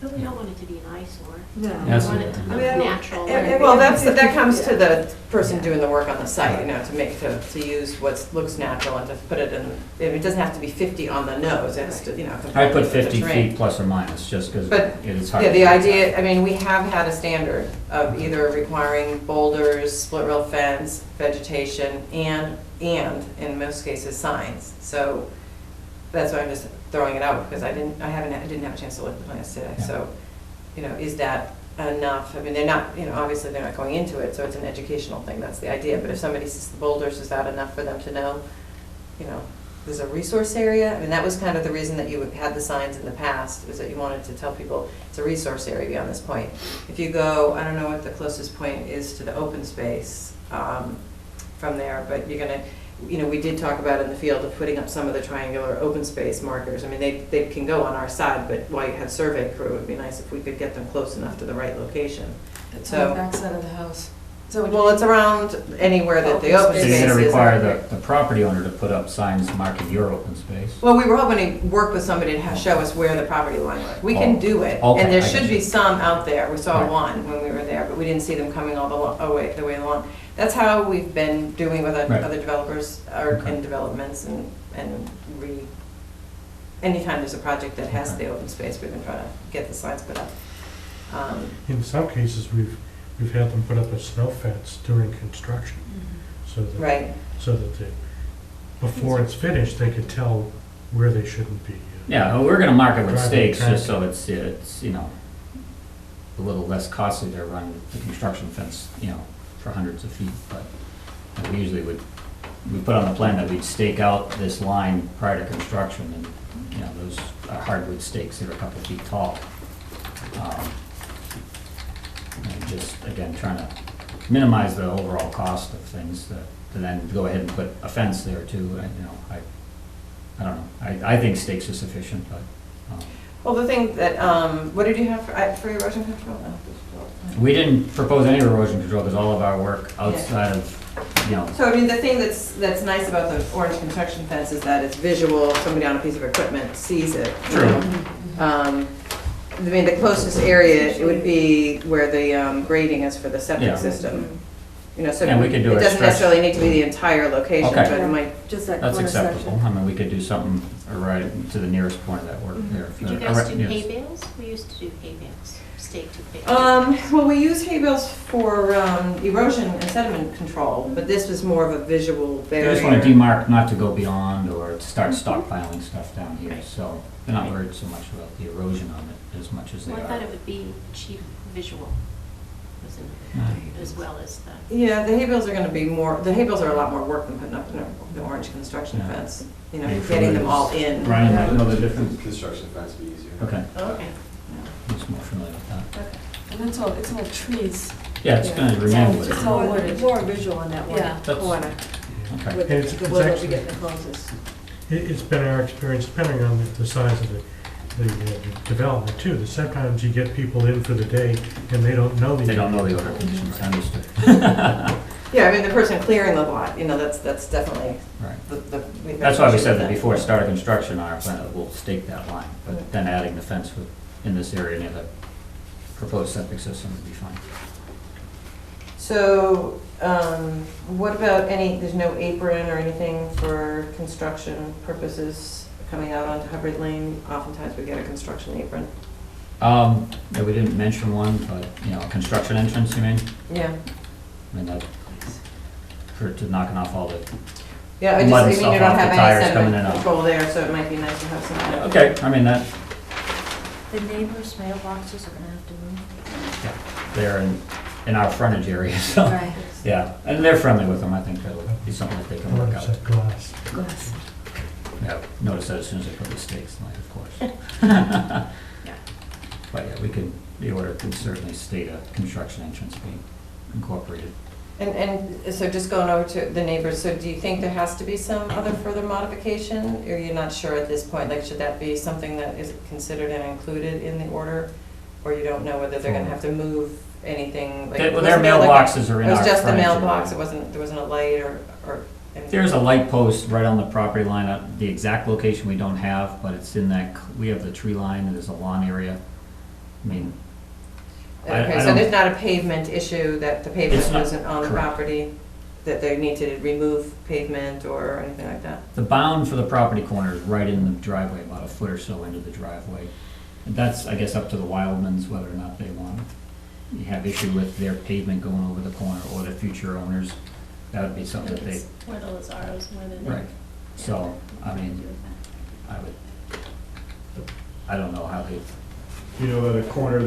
But we don't want it to be an eyesore. No. We That's want it. it to I look mean, I don't- natural. Well, that comes to Yeah. the person Yeah. doing the work on the site, to use what looks natural and to put it in, it doesn't have to be 50 on the nose, it has to, I put comply with the 50 terrain. feet plus or minus, just because But, it is hard. Yeah, to the fix idea, that. we have had a standard of either requiring boulders, split rail fence, vegetation, and in most cases, signs. So that's why I'm just throwing it out, because I didn't have a chance to look at the plans today. Yeah. So, is that enough? They're not, obviously they're not going into it, so it's an educational thing, that's the idea. But if somebody sees the boulders, is that enough for them to know, there's a resource area? That was kind of the reason that you had the signs in the past, was that you wanted to tell people it's a resource area beyond this point. If you go, I don't know what the closest point is to the open space from there, but we did talk about in the field of putting up some of the triangular open space markers. I mean, they can go on our side, but while you have survey crew, it'd be nice if we could get them close enough to the right location. It's So- on the backside of the house. So Well, it's around anywhere that the open So space you're is. gonna require the property owner to put up signs marking your open space? Well, we were hoping to work with somebody to show us where the property line was. We can Oh, do it, okay, and there I should get be you. some out there. We saw Right. one when we were there, but we didn't see them coming all the way along. That's how we've been doing with Right. other developers or Okay. in developments anytime there's a project that has Okay. the open space, we've been trying to get the signs put up. In some cases, we've had them put up a snow fence during construction, so that, Right, so that before it's finished, they could tell where they shouldn't be. Yeah, well, we're gonna mark it with Driving stakes, just traffic. so it's, a little less costly to run the construction fence, for hundreds of feet, but we usually we put on the plan that we'd stake out this line prior to construction, and, those are hardwood stakes that are a couple feet tall. And just, again, trying to minimize the overall cost of things, to then go ahead and put a fence there too, I don't know, I think stakes are sufficient, but, well, the thing that, what did you have for erosion control? we didn't propose any erosion control, because all of our work outside of, So, I mean, the thing that's nice about the orange construction fence is that it's visual, somebody on a piece of equipment sees it. you True. know. I mean, the closest area, it would be where the grading is for the septic Yeah. system. So And we could do it a doesn't stretch. necessarily need to be the entire location, Okay. but it might, Just that that's corner acceptable. section. I mean, we could do something right to the nearest point of that work there. Did you guys do hay bales? We used to do hay bales, staked hay bales. well, we use hay bales for erosion and sediment control, but this was more of a visual They barrier. just want to demarc not to go beyond or to start stockpiling stuff down here, Right. so they're not worried so much about the erosion on it as much as they Well, I are. thought it would be cheap visual, was in Right. as well as the. Yeah, the hay bales are gonna be the hay bales are a lot more work than putting up the orange construction Yeah. fence. Are you Getting familiar them with- all in. Brian, might know the difference? Construction fence be easier. Okay, Okay. he's more familiar with that. And it's all trees. Yeah, it's gonna remain It's with just it. all More wooded. more visual on that one Yeah. corner, Okay. with It's- the it's willow actually- be getting the closest. It's been our experience, depending on the size of the development too, that sometimes you get people in for the day and they don't know the. They don't know the order conditions, understood. Yeah, I mean, the person clearing the lot, that's definitely Right. we've got That's why we issues said with that before start of construction, our plan, we'll stake that line, but then adding the fence in this area near the proposed septic system would be fine. So, what about there's no apron or anything for construction purposes coming out onto Hubbard Lane? Oftentimes we get a construction apron. Yeah, we didn't mention one, but, construction entrance, you mean? Yeah. I mean, that, to knocking off all the, Yeah, Mud and I mean, stuff you don't off the have tires any coming in sediment and out. control there, so it might be nice to have some. okay, I mean, that, The neighbors' mailboxes are gonna have to move. they're in our frontage area, so, Right. yeah, and they're friendly with them, I think that'll be something that they can work out. That glass. Glass. Yeah, notice that as soon as they put the stakes in, of course. Yeah. But yeah, the order can certainly state a construction entrance being incorporated. And so just going over to the neighbors, so do you think there has to be some other further modification? Or you're not sure at this point, like, should that be something that is considered and included in the order? Or you don't know whether they're gonna have to move anything, like? Their wasn't there like a- mailboxes are in It our was just the frontage mailbox, area. there wasn't a light or anything? There's a light post right on the property line, the exact location we don't have, but it's in that, we have the tree line, and there's a lawn area. I mean, Okay, I so don't- there's not a pavement issue, that the It's pavement not- isn't on the correct. property? That they need to remove pavement or anything like that? the bound for the property corner is right in the driveway, about a foot or so into the driveway. And that's, I guess, up to the Wildmans whether or not they want, you have issue with their pavement going over the corner, or the future owners. That would be something that they, It's little as ours more than. right. So, I mean, I don't know how they, the corner,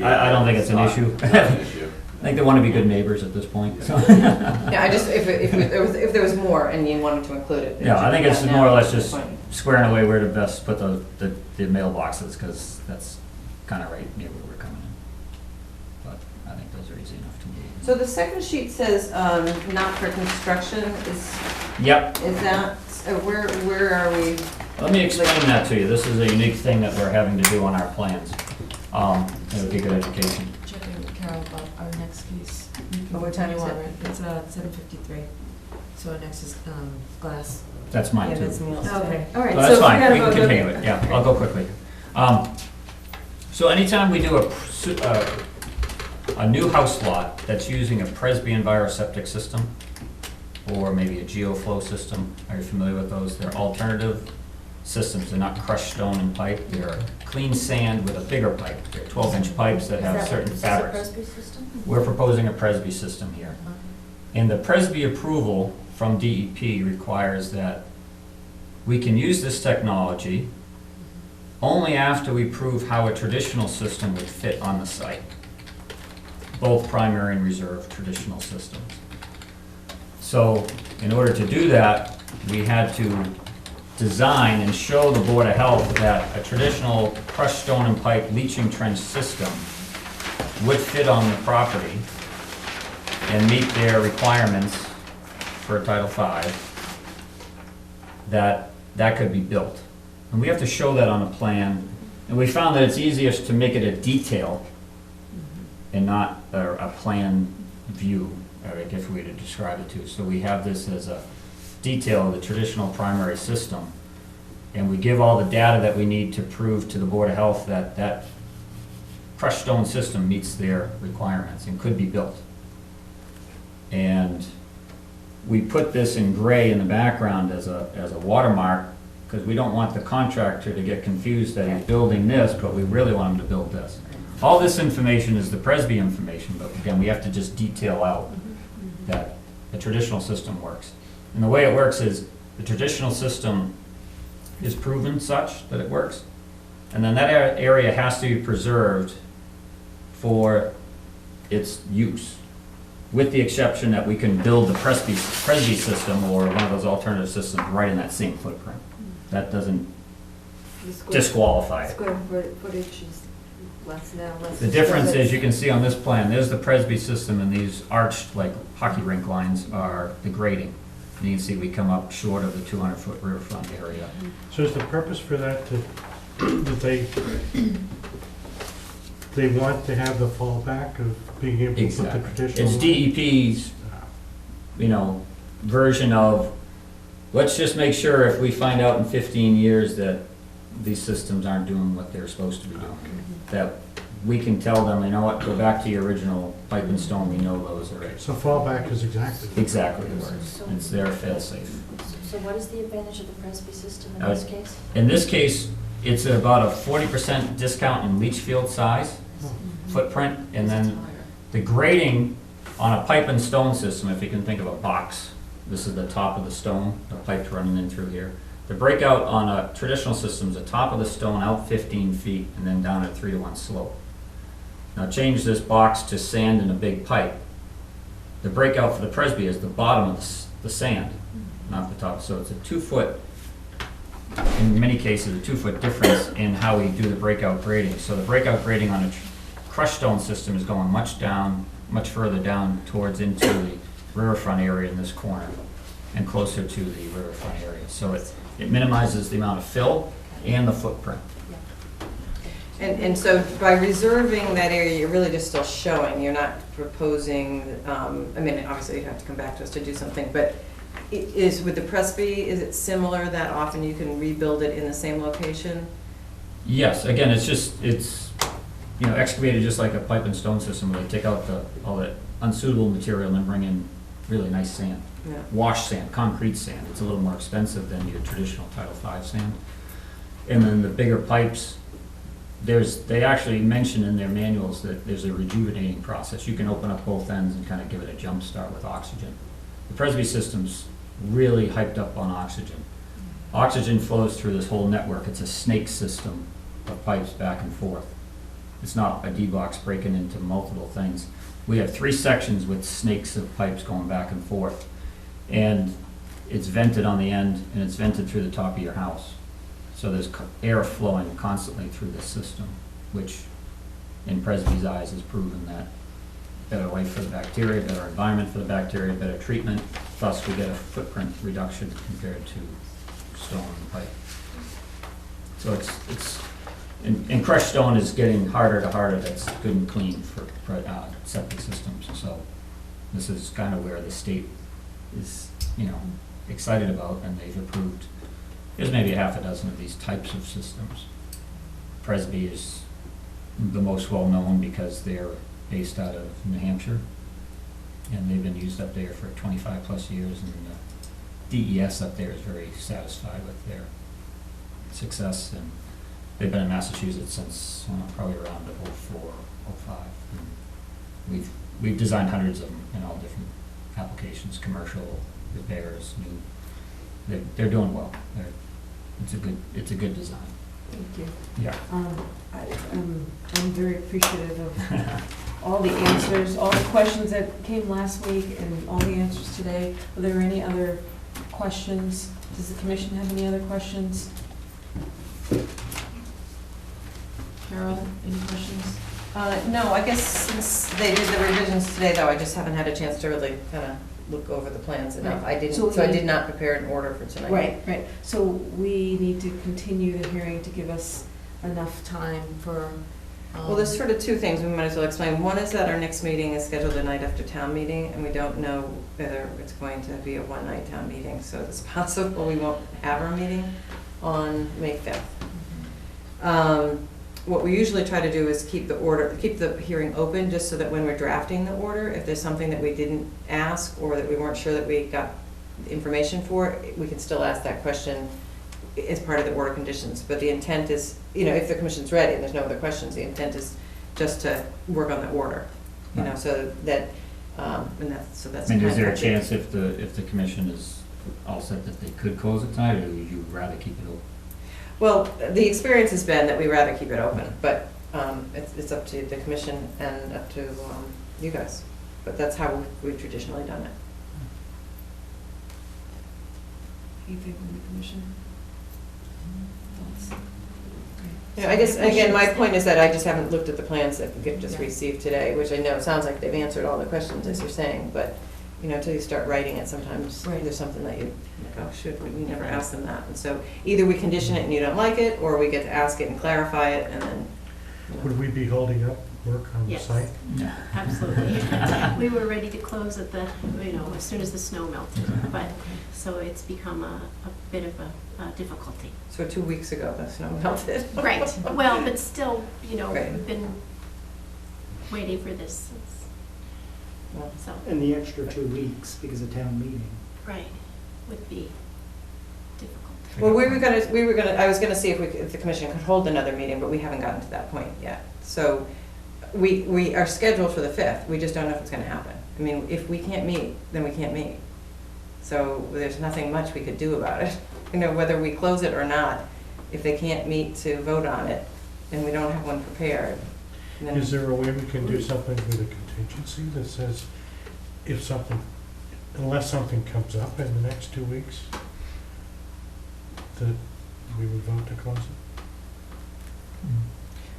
I don't think it's an issue. Not an issue. I think they want to be good neighbors at this point, so. Yeah, I just, if there was more and you wanted to include it. Yeah, I think it's Yeah, more or less at this just point. squaring away where to best put the mailboxes, because that's kind of right near where we're coming in. But I think those are easy enough to move. So the second sheet says, not for construction, Yep, is that, where are we? let me explain that to you. This is a unique thing that we're having to do on our plans. It would be good education. Checking with Carol about our next piece. Oh, what time is it? It's 7:53. So our next is glass. That's mine Yeah, too. that's Neil's. Okay, all right. So that's so fine, gotta we can vote, continue okay. it, yeah, I'll go quickly. So anytime we do a new house lot that's using a Presby Enviroseptic system, or maybe a geoflow system, are you familiar with those? They're alternative systems, they're not crushed stone and pipe, they're clean sand with a bigger pipe. They're 12-inch pipes that have certain fabrics. Is this a Presby system? We're proposing a Presby system here. And the Presby approval from DEP requires that we can use this technology only after we prove how a traditional system would fit on the site. Both primary and reserve traditional systems. So in order to do that, we had to design and show the Board of Health that a traditional crushed stone and pipe leaching trench system would fit on the property and meet their requirements for Title V, that could be built. And we have to show that on a plan, and we found that it's easiest to make it a detail and not a plan view, like if we were to describe it to. So we have this as a detail of the traditional primary system, and we give all the data that we need to prove to the Board of Health that that crushed stone system meets their requirements and could be built. And we put this in gray in the background as a watermark, because we don't want the contractor to get confused that he's building this, but we really want him to build this. All this information is the Presby information, but again, we have to just detail out that the traditional system works. And the way it works is the traditional system is proven such that it works, and then that area has to be preserved for its use, with the exception that we can build the Presby system or one of those alternative systems right in that same footprint. That doesn't The square- disqualify it. Square footage is less now, less. The difference is, you can see on this plan, there's the Presby system, and these arched, like hockey rink lines are the grading. And you can see we come up short of the 200-foot riverfront area. So is the purpose for that that they want to have the fallback of being able to put the Exactly. traditional? It's DEP's, version of, let's just make sure if we find out in 15 years that these systems aren't doing what they're supposed to be doing, that we can tell them, you know what, go back to your original pipe and stone, we know those are So fallback is exactly. exactly the words. It's their fail-safe. So what is the advantage of the Presby system in Uh, this case? In this case, it's about a 40% discount in leach field size, footprint, and then the grading on a pipe and stone system, if you can think of a box, this is the top of the stone, the pipe's running in through here. The breakout on a traditional system is the top of the stone out 15 feet and then down a 3-to-1 slope. Now change this box to sand in a big pipe. The breakout for the Presby is the bottom of the sand, not the top. So it's a 2-foot, in many cases, a 2-foot difference in how we do the breakout grading. So the breakout grading on a crushed stone system is going much further down towards into the riverfront area in this corner and closer to the riverfront area. So it minimizes the amount of fill and the footprint. And so by reserving that area, you're really just still showing, you're not proposing, I mean, obviously you have to come back to us to do something, but is, with the Presby, is it similar that often you can rebuild it in the same location? Yes, again, it's excavated just like a pipe and stone system, where they take out all the unsuitable material and then bring in really nice sand. Yeah. Wash sand, concrete sand. It's a little more expensive than your traditional Title V sand. And then the bigger pipes, they actually mention in their manuals that there's a rejuvenating process. You can open up both ends and kind of give it a jump start with oxygen. The Presby system's really hyped up on oxygen. Oxygen flows through this whole network. It's a snake system of pipes back and forth. It's not a D-box breaking into multiple things. We have 3 sections with snakes of pipes going back and forth. And it's vented on the end, and it's vented through the top of your house. So there's air flowing constantly through this system, which in Presby's eyes has proven that better life for the bacteria, better environment for the bacteria, better treatment, thus we get a footprint reduction compared to stone and pipe. So and crushed stone is getting harder to harder, that's good and clean for septic systems, so this is kind of where the state is, excited about, and they've approved, there's maybe a half a dozen of these types of systems. Presby is the most well-known because they're based out of New Hampshire, and they've been used up there for 25 plus years, and the DES up there is very satisfied with their success, and they've been in Massachusetts since probably around 04, 05. And we've designed hundreds of them in all different applications, commercial, repairs, new. They're doing well. It's a good design. Thank you. Yeah. I'm very appreciative of all the answers, all the questions that came last week and all the answers today. Are there any other questions? Does the commission have any other questions? Carol, any questions? No, I guess since they did the revisions today, though, I just haven't had a chance to really kind of look over the plans enough. Right. So I did not prepare an order for tonight. Right. So we need to continue the hearing to give us enough time for. Well, there's sort of two things we might as well explain. One is that our next meeting is scheduled the night after town meeting, and we don't know whether it's going to be a one-night town meeting, so it's possible we won't have our meeting on May 5th. What we usually try to do is keep the hearing open, just so that when we're drafting the order, if there's something that we didn't ask or that we weren't sure that we got information for, we can still ask that question as part of the order conditions. But the intent is, if the commission's ready and there's no other questions, the intent is just to work on the order, so that, that's. And is there a chance if the commission is all set that they could close it tonight, or would you rather keep it open? Well, the experience has been that we rather keep it open, but it's up to the commission and up to you guys. But that's how we've traditionally done it. Anything from the commission? Thoughts? I guess, again, my point is that I just haven't looked at the plans that we just received today, which I know it sounds like they've answered all the questions as you're saying, but until you start writing it, sometimes there's something that you like, oh, shoot, we never asked them that. And so either we condition it and you don't like it, or we get to ask it and clarify it, and then. Would we be holding up work on the Yes. site? Yeah. Absolutely. We were ready to close at as soon as the snow melted, but, so it's become a bit of a difficulty. So 2 weeks ago, the snow melted. Right, well, but still, Right. we've been waiting for this since, Well, so, And the extra 2 weeks because of town meeting. right, would be difficult. Well, I was gonna see if the commission could hold another meeting, but we haven't gotten to that point yet. So we are scheduled for the 5th, we just don't know if it's gonna happen. I mean, if we can't meet, then we can't meet. So there's nothing much we could do about it. Whether we close it or not, if they can't meet to vote on it, and we don't have one prepared, then. Is there a way we can do something with a contingency that says unless something comes up in the next 2 weeks, that we would vote to close it?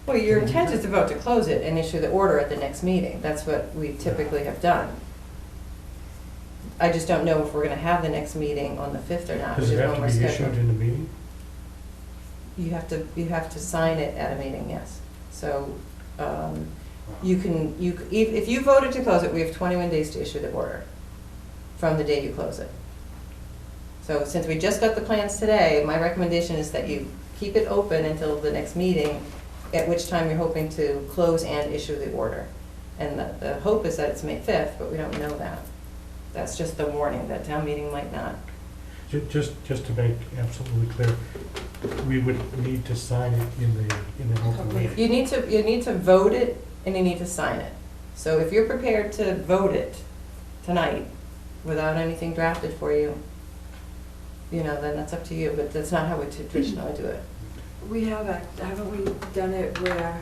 Well, your intent is to vote to close it and issue the order at the next meeting. That's what we typically have done. I just don't know if we're gonna have the next meeting on the 5th or not. Does which it is have when to we're be scheduled. issued in a meeting? You have to sign it at a meeting, yes. So, if you voted to close it, we have 21 days to issue the order from the day you close it. So since we just got the plans today, my recommendation is that you keep it open until the next meeting, at which time you're hoping to close and issue the order. And the hope is that it's May 5th, but we don't know that. That's just the warning, that town meeting might not. Just to make absolutely clear, we would need to sign it in the open meeting. You need to vote it and you need to sign it. So if you're prepared to vote it tonight without anything drafted for you, then that's up to you, but that's not how we traditionally do it. Haven't we done it where,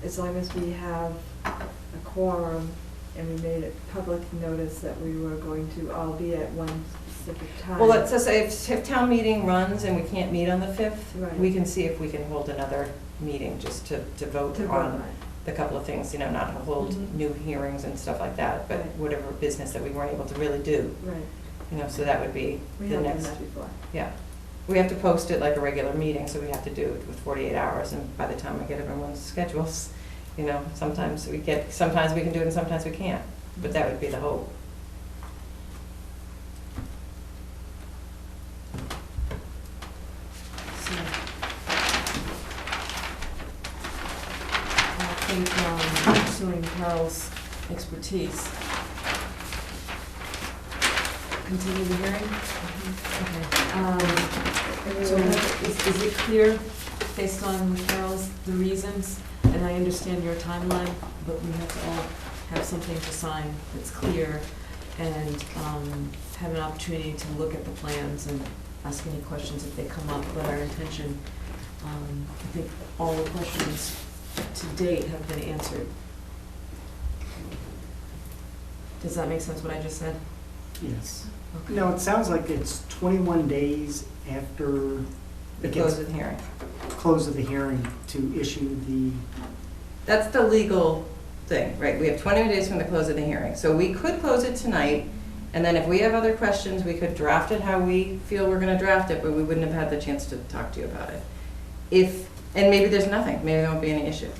as long as we have a quorum and we made it public notice that we were going to all be at one specific time? Well, let's just say if town meeting runs and we can't meet on the 5th, Right. we can see if we can hold another meeting just to vote To vote on on it. the couple of things, not to hold Mhm. new hearings and stuff like that, but Right. whatever business that we weren't able to really do, Right, so that would be we the have done next. that before. Yeah. We have to post it like a regular meeting, so we have to do it with 48 hours, and by the time I get everyone's schedules, sometimes we can do it and sometimes we can't, but that would be the hope. So, I think, pursuing Carol's expertise. Continue the hearing? Okay. So is it clear, based on Carol's, the reasons, and I understand your timeline, but we have to all have something to sign that's clear, and have an opportunity to look at the plans and ask any questions if they come up, but our intention, I think all the questions to date have been answered. Does that make sense, what I just said? Yes. Okay. No, it sounds like it's 21 days after The it close gets of the hearing. close of the hearing to issue the, That's the legal thing, right? We have 21 days from the close of the hearing. So we could close it tonight, and then if we have other questions, we could draft it how we feel we're gonna draft it, but we wouldn't have had the chance to talk to you about it. And maybe there's nothing, maybe there won't be any issue.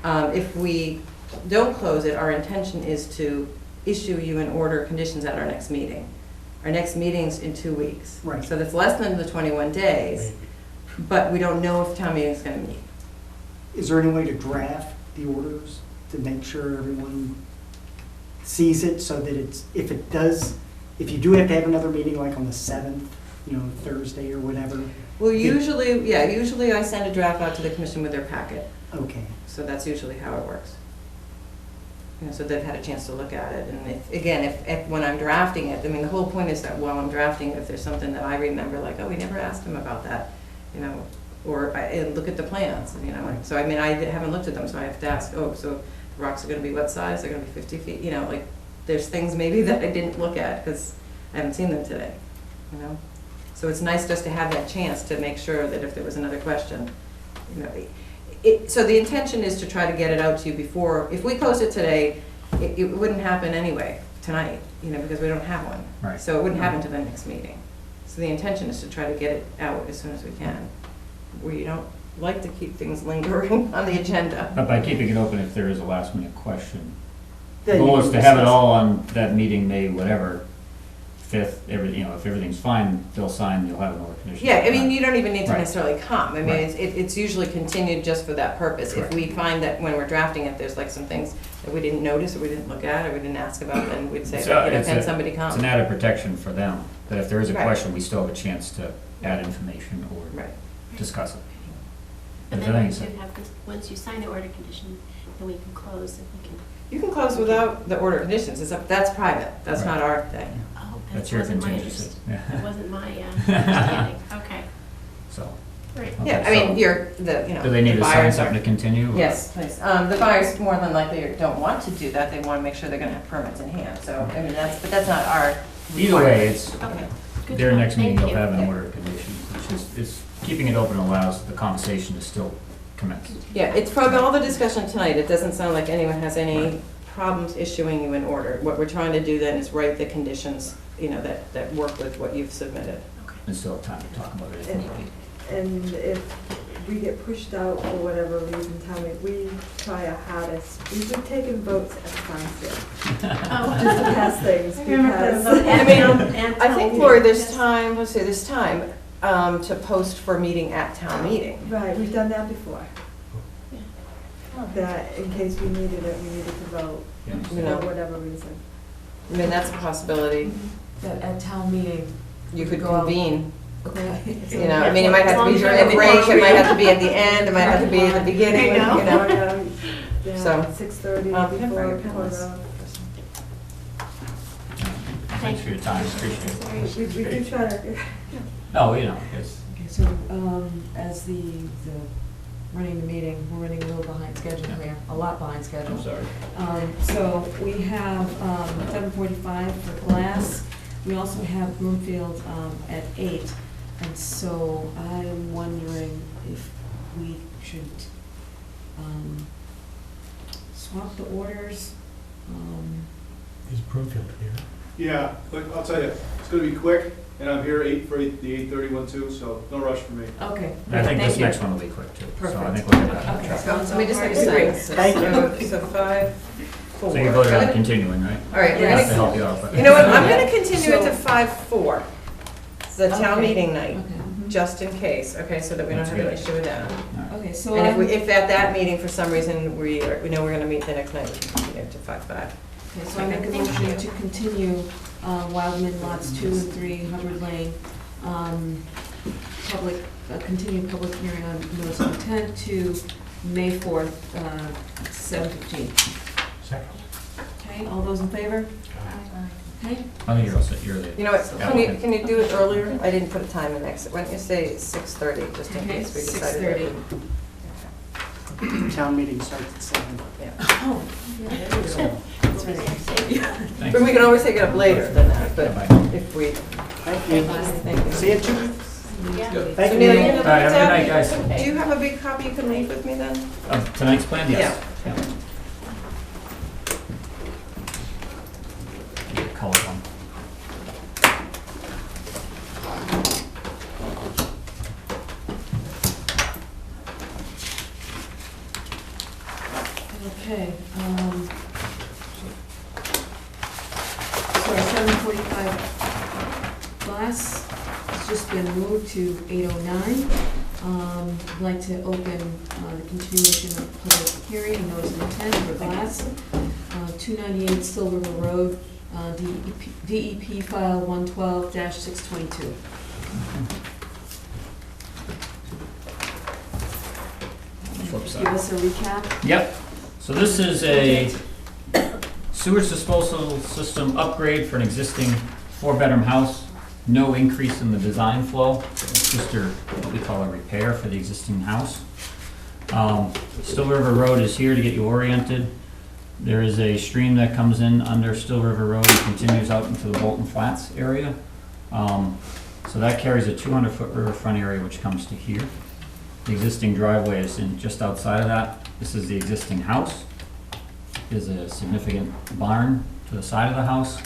If we don't close it, our intention is to issue you an order of conditions at our next meeting. Our next meeting's in 2 weeks. Right. So that's less than the 21 days, but we don't know if town meeting's gonna meet. is there any way to draft the orders to make sure everyone sees it so that it's, if you do have to have another meeting like on the 7th, Thursday or whatever? Well, usually I send a draft out to the commission with their packet. Okay, So that's usually how it works. So they've had a chance to look at it, and if when I'm drafting it, the whole point is that while I'm drafting it, if there's something that I remember, like, oh, we never asked him about that, or I look at the plans, so I haven't looked at them, so I have to ask, oh, so the rocks are gonna be what size, they're gonna be 50 feet, there's things maybe that I didn't look at, because I haven't seen them today, So it's nice just to have that chance to make sure that if there was another question, so the intention is to try to get it out to you before, if we post it today, it wouldn't happen anyway, tonight, because we don't have one. Right. So it wouldn't happen to the next meeting. So the intention is to try to get it out as soon as we can. We don't like to keep things lingering on the agenda. But by keeping it open, if there is a last minute question, the Then goal you is to can have it discuss all on that meeting, May, whatever, 5th, if everything's fine, they'll sign, you'll have an order of conditions. Yeah, you don't even need to Right. necessarily come. Right. It's usually continued just for that purpose. Correct. If we find that when we're drafting it, there's like some things that we didn't notice, or we didn't look at, or we didn't ask about, then we'd say, can somebody come? It's an added protection for them, that if there is a Right. question, we still have a chance to add information or Right. discuss it. But Is then there once any- you have this, once you sign the order condition, then we can close and we can, You can close without the order of conditions, that's private, that's Right. not our thing. oh, that That's your wasn't my contingency. That wasn't my understanding, okay, So, great. okay, Yeah, so- Do they need the to sign buyers something to are. continue? or- Yes, please. The buyers more than likely don't want to do that, they want to make sure they're gonna have permits in hand, so, but that's not our. Either way, it's, Okay. Good their job. next meeting, Thank they'll have you. an order of conditions, which is keeping it open allows the conversation to still commence. Yeah, it's from all the discussion tonight, it doesn't sound like anyone has any problems issuing you an order. What we're trying to do then is write the conditions, that work with what you've submitted. And still have time to talk about it if need be. And if we get pushed out for whatever reason, we try our hardest. We've been taking votes at times Oh. just to pass things, I remember the because. vote. I And think, town Lori, meeting, there's yes. time, to post for a meeting at town meeting. Right, we've done that before, Oh. that in case we needed it, we needed to vote, You for understand? whatever reason. That's a possibility. That at town meeting, You could Go out. convene, okay, it might have to be during a break, it might have to be at the end, it might have to be at the beginning, I So, 6:30 can I before, bring a before pen? Thanks for your time, appreciate it. we do try to, No, it's, okay, so, as the running the meeting, we're running a little behind schedule here, a lot behind schedule. I'm sorry. So we have 7:45 for glass. We also have Broomfield at 8. And so I'm wondering if we should swap the orders. Is Broomfield here? Yeah, look, I'll tell you, it's gonna be quick, and I'm here the 8:30 one too, so no rush for me. Okay. I think this thank you. next one will be quick too, so I Perfect. think we'll get that on Okay. track. So let me just take a Great. second. So 5, 4. So you voted on continuing, right? All right, we're Just to gonna, help you out, but. you know what, I'm gonna continue it to 5-4. It's the town Okay. meeting night, Okay. just in case, okay, so that we don't That's have an good. issue with that. Okay, so And I'm, if at that meeting, for some reason, we know we're gonna meet the next night, we can continue it to 5-5. okay, so I make a Thank motion you. to continue Wildman lots 2 and 3, Hubbard Lane, continued public hearing on notice of intent to May 4th, 7:15. Second. Okay, all those in favor? Okay, I think you're all set, you're the. You know what, Yeah, can you, okay. can you do it earlier? I didn't put a time in next, why don't you say 6:30, just in Okay, case we decided. 6:30. that Town meeting starts at 7. we- yeah. oh, yeah, there we go. That's right. Thanks. But we can always take it up later than that, but Yeah, bye. if we, Thank you. thank you. See you, Jim. Yeah. Thank So you. Neil, you gonna All right, have a good night, look guys. at that? Do you have a big copy you can leave with me then? Tonight's plan, yes. Yeah. Color one. Okay, so our 7:45 class has just been moved to 8:09. I'd like to open the continuation of public hearing and notice of intent for class. 298 Still River Road, DEP file 112-622. Flip side. Give us a recap. Yep, so this is a sewage disposal system upgrade for an existing 4-bedroom house. No increase in the design flow, it's just what we call a repair for the existing house. Still River Road is here to get you oriented. There is a stream that comes in under Still River Road and continues out into the Bolton Flats area. So that carries a 200-foot riverfront area which comes to here. The existing driveway is in just outside of that. This is the existing house. There's a significant barn to the side of the house.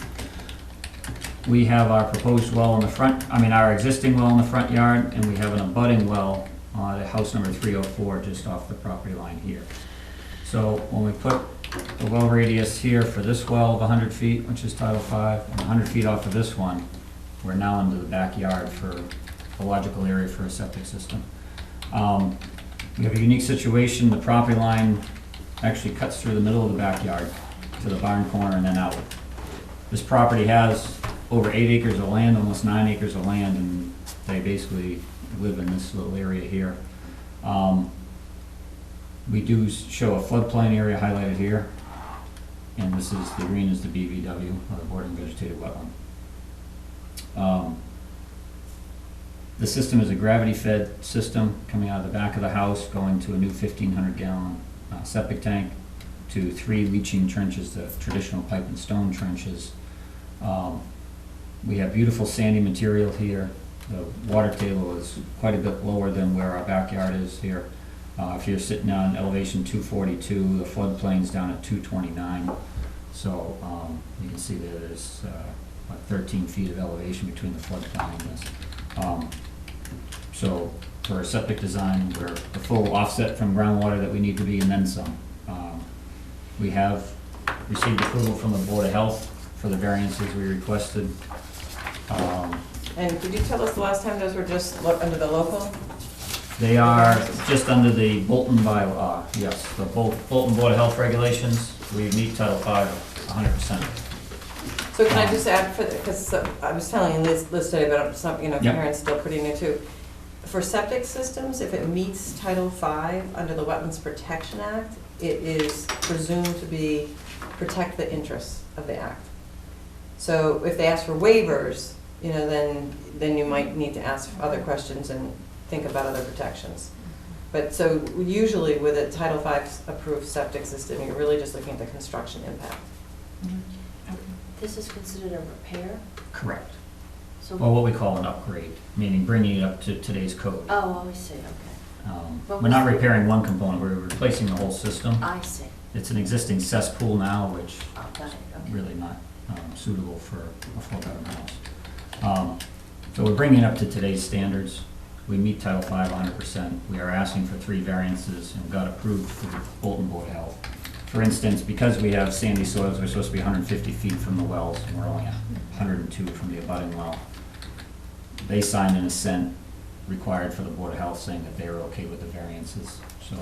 We have our proposed well in the front, our existing well in the front yard, and we have an abutting well at house number 304 just off the property line here. So when we put the well radius here for this well of 100 feet, which is Title V, and 100 feet off of this one, we're now into the backyard for a logical area for a septic system. We have a unique situation. The property line actually cuts through the middle of the backyard to the barn corner and then out. This property has over 8 acres of land, almost 9 acres of land, and they basically live in this little area here. We do show a floodplain area highlighted here, and this is, the green is the BVW, or the Bordering Vegetated Wetland. The system is a gravity-fed system coming out of the back of the house, going to a new 1,500-gallon septic tank, to 3 leaching trenches, the traditional pipe and stone trenches. We have beautiful sandy material here. The water table is quite a bit lower than where our backyard is here. If you're sitting on elevation 242, the floodplain's down at 229. So you can see that there's about 13 feet of elevation between the floodplain and this. So for our septic design, we're the full offset from groundwater that we need to be, and then some. We have received approval from the Board of Health for the variances we requested. And did you tell us the last time those were just under the local? They are just under the Bolton bylaw, yes, the Bolton Board of Health regulations. We meet Title V 100%. So can I just add, because I was telling Liz today, but some, Yep. Karen's still pretty new too. For septic systems, if it meets Title V under the Wetlands Protection Act, it is presumed to protect the interests of the act. So if they ask for waivers, then you might need to ask other questions and think about other protections. But so usually with a Title V approved septic system, you're really just looking at the construction impact. This is considered a repair? Correct. So, Or what we call an upgrade, meaning bringing it up to today's code. oh, I see, okay. We're not repairing one component, we're replacing the whole system. I see. It's an existing cesspool now, which Oh, got it, okay. really not suitable for a four-bedroom house. So we're bringing it up to today's standards. We meet Title V 100%. We are asking for 3 variances and got approved through Bolton Board of Health. For instance, because we have sandy soils, we're supposed to be 150 feet from the wells, and we're only 102 from the abutting well. They signed an assent required for the Board of Health saying that they were okay with the variances. So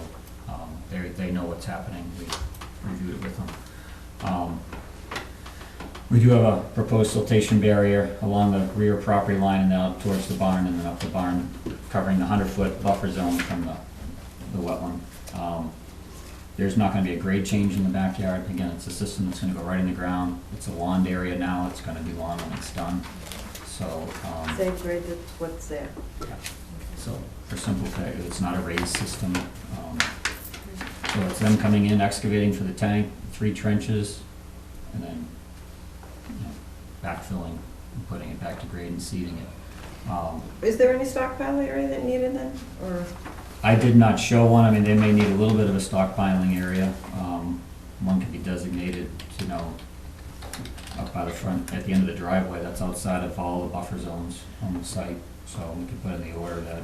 they know what's happening. We reviewed it with them. We do have a proposed siltation barrier along the rear property line and then up towards the barn and then up the barn, covering the 100-foot buffer zone from the wetland. There's not gonna be a grade change in the backyard. Again, it's a system that's gonna go right in the ground. It's a lawned area now. It's gonna be lawn when it's done. So, Same grade as what's there. yeah. So for simple fact, it's not a raised system. So it's them coming in, excavating for the tank, 3 trenches, and then, you know, backfilling and putting it back to grade and seeding it. Is there any stockpile area that needed then, or? I did not show one. I mean, they may need a little bit of a stockpiling area. One could be designated, you know, up by the front, at the end of the driveway. That's outside of all the buffer zones on the site. So we could put in the order that,